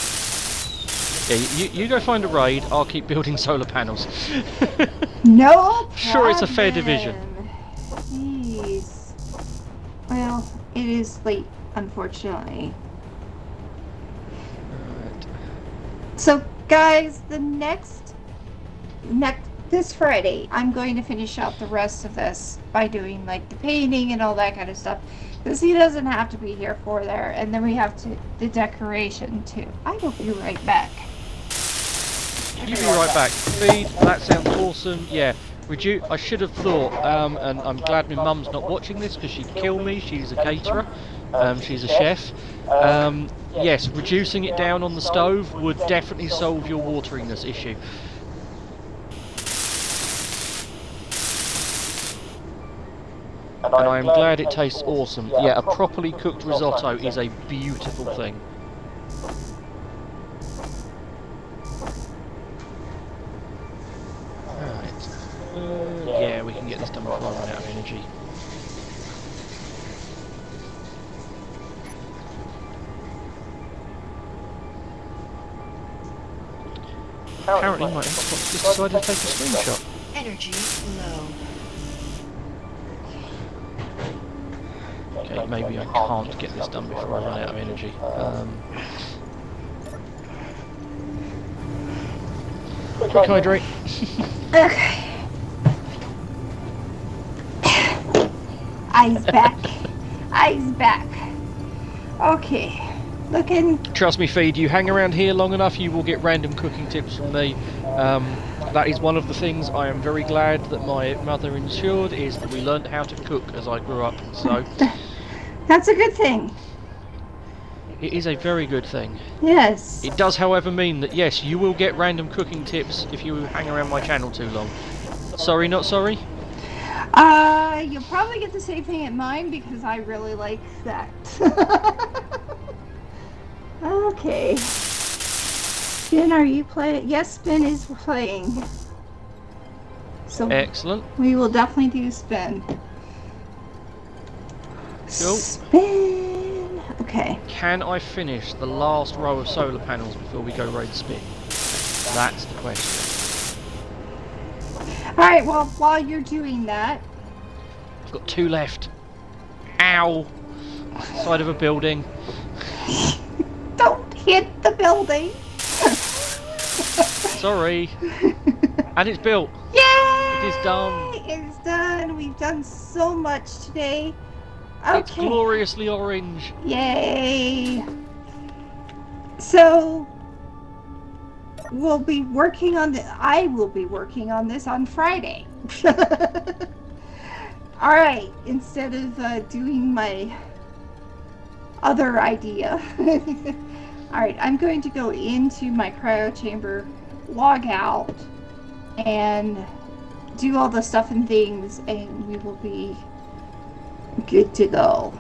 Yeah, you go find a raid, I'll keep building solar panels. No Sure, it's a fair division. problem. Jeez. Well, it is late, unfortunately. Right. So, guys, the next this Friday, I'm going to finish out the rest of this by doing like the painting and all that kind of stuff, because he doesn't have to be here for there. And then we have to the decoration too. I will be right back. You be right back. Feed, that sounds awesome. Yeah, I should have thought, and I'm glad my mum's not watching this because she'd kill me. She's a caterer. She's a chef. Yes, reducing it down on the stove would definitely solve your wateriness issue. And I am glad it tastes awesome. Yeah, a properly cooked risotto is a beautiful thing. Yeah, we can get this done before I run out of energy. Apparently my Xbox just decided to take a screenshot. Energy low. Okay, maybe I can't get this done before I run out of energy. Quick hydrate. Okay. Eyes back. Eyes back. Okay. Looking. Trust me, Feed, you hang around here long enough, you will get random cooking tips from me. That is one of the things I am very glad that my mother ensured, is that we learnt how to cook as I grew up. So That's a good thing. it is a very good thing. Yes. It does, however, mean that yes, you will get random cooking tips if you hang around my channel too long. Sorry, not sorry? You'll probably get the same thing at mine because I really like that. Okay. Spin, are you playing? Yes, Spin is playing. So Excellent. we will definitely do Spin. Cool. Spin. Okay. Can I finish the last row of solar panels before we go raid Spin? That's the question. Alright, well, while you're doing that, I've got 2 left. Ow! Side of a building. don't hit the building. Sorry. And it's built. Yay! It is done. It's done. We've done so much today. It's Okay. gloriously orange. Yay! So we'll be working on I will be working on this on Friday. All right, instead of doing my other idea. All right, I'm going to go into my cryo chamber, log out, and do all the stuff and things, and we will be good to go.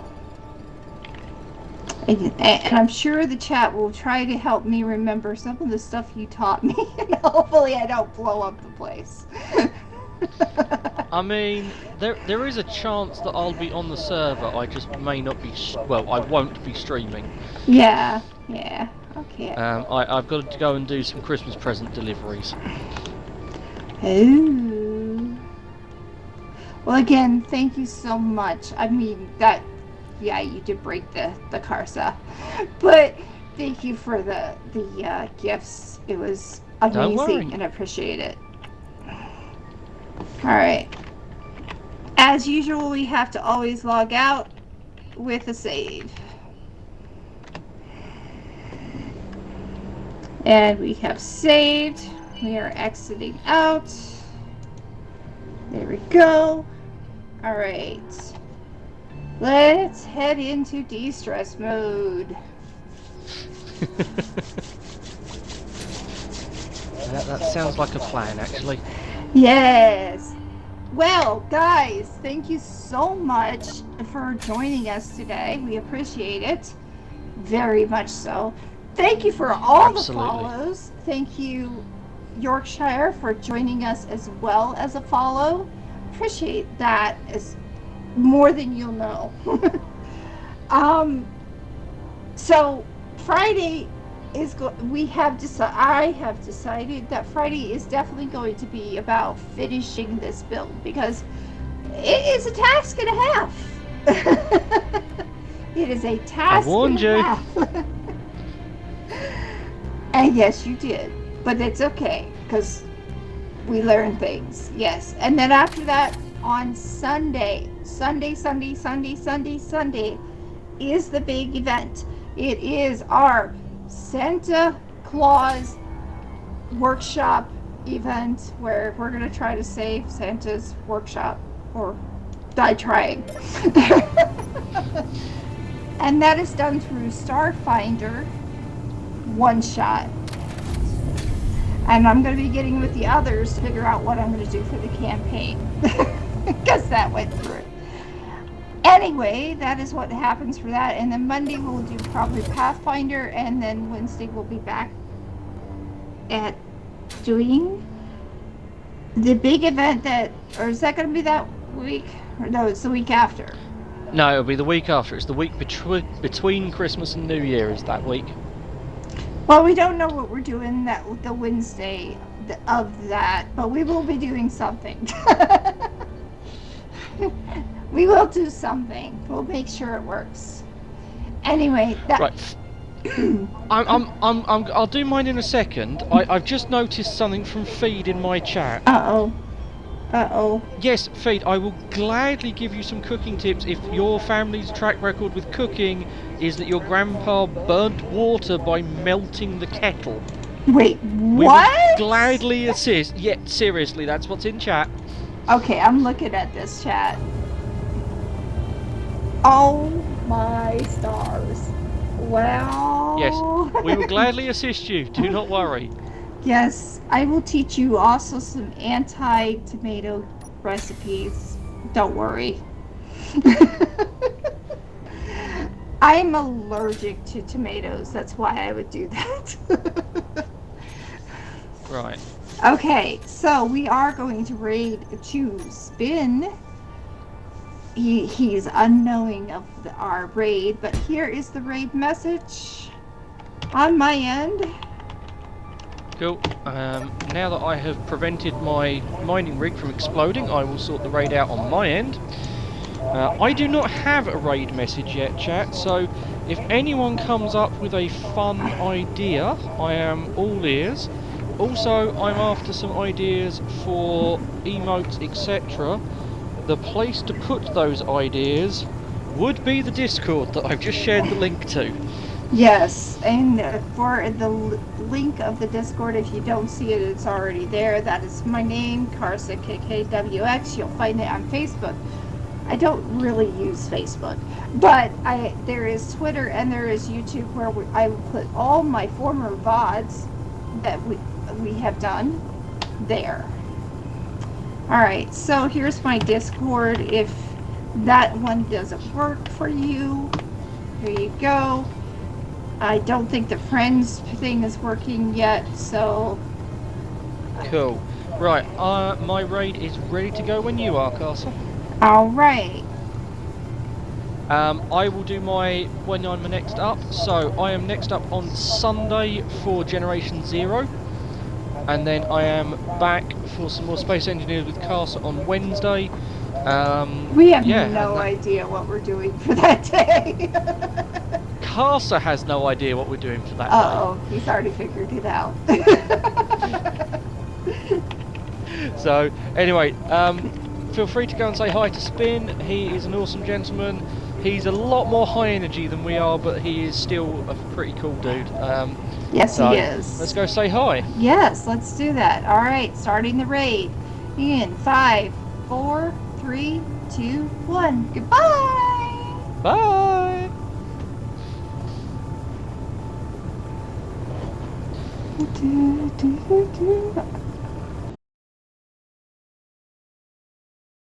And I'm sure the chat will try to help me remember some of the stuff you taught me, and hopefully I don't blow up the place. I mean, there is a chance that I'll be on the server. I just may not be. Well, I won't be streaming. Yeah, okay. I've got to go and do some Christmas present deliveries. Oh. Well, again, thank you so much. I mean, yeah, you did break the Karsa, but thank you for the gifts. It was amazing, and I appreciate it. All right. As usual, we have to always log out with a save. And we have saved. We are exiting out. There we go. All right. Let's head into de-stress mode. That sounds like a plan, actually. Yes. Well, guys, thank you so much for joining us today. We appreciate it very much so. Thank you for all Absolutely. the follows. Thank you, Yorkshire, for joining us as well as a follow. Appreciate that as more than you'll know. So Friday is I have decided that Friday is definitely going to be about finishing this build, because it is a task and a half. It is a I task warned and a you. half. And yes, you did. But it's okay, because we learn things. Yes. And then after that, on Sunday, Sunday is the big event. It is our Santa Claus workshop event where we're going to try to save Santa's workshop or die trying. And that is done through Starfinder one shot. And I'm going to be getting with the others to figure out what I'm going to do for the campaign. Because that went through. Anyway, that is what happens for that. And then Monday we'll do probably Pathfinder. And then Wednesday we'll be back at doing the big event that, or is that going to be that week? Or no, it's the week after. No, it'll be the week after. It's the week between Christmas and New Year is that week. Well, we don't know what we're doing the Wednesday of that, but we will be doing something. We will do something. We'll make sure it works. Anyway, that. Right. I'll do mine in a second. I've just noticed something from Feed in my chat. Uh-oh. Yes, Feed, I will gladly give you some cooking tips if your family's track record with cooking is that your grandpa burnt water by melting the kettle. Wait, We what? will gladly assist. Yeah, seriously, that's what's in chat. Okay, I'm looking at this chat. Oh my stars. Well. Yes, we will gladly assist you. Do not worry. Yes, I will teach you also some anti-tomato recipes. Don't worry. I'm allergic to tomatoes. That's why I would do that. Right. Okay, so we are going to spin. He's unknowing of our raid, but here is the raid message on my end. Cool. Now that I have prevented my mining rig from exploding, I will sort the raid out on my end. I do not have a raid message yet, chat, so if anyone comes up with a fun idea, I am all ears. Also, I'm after some ideas for emotes, etc. The place to put those ideas would be the Discord that I've just shared the link to. Yes, and for the link of the Discord, if you don't see it, it's already there. That is my name, Karsa KKWX. You'll find it on Facebook. I don't really use Facebook, but there is Twitter and there is YouTube where I will put all my former VODs that we have done there. All right, so here's my Discord. If that one doesn't work for you, here you go. I don't think the friends thing is working yet, so... Cool. Right, my raid is ready to go when you are, Karsa. Alright. I will do when I'm next up. So, I am next up on Sunday for Generation Zero. And then I am back for some more Space Engineers with Karsa on Wednesday. We have no idea what we're doing for that day. Karsa has no idea what we're doing for that Uh-oh, he's already figured it out. day. So, anyway, feel free to go and say hi to Spin. He is an awesome gentleman. He's a lot more high energy than we are, but he is still a pretty cool dude. Yes, so he is. Let's go say hi. Yes, let's do that. Alright, starting the raid. In 5, 4, 3, 2, 1. Goodbye! Bye! Do, do, do, do.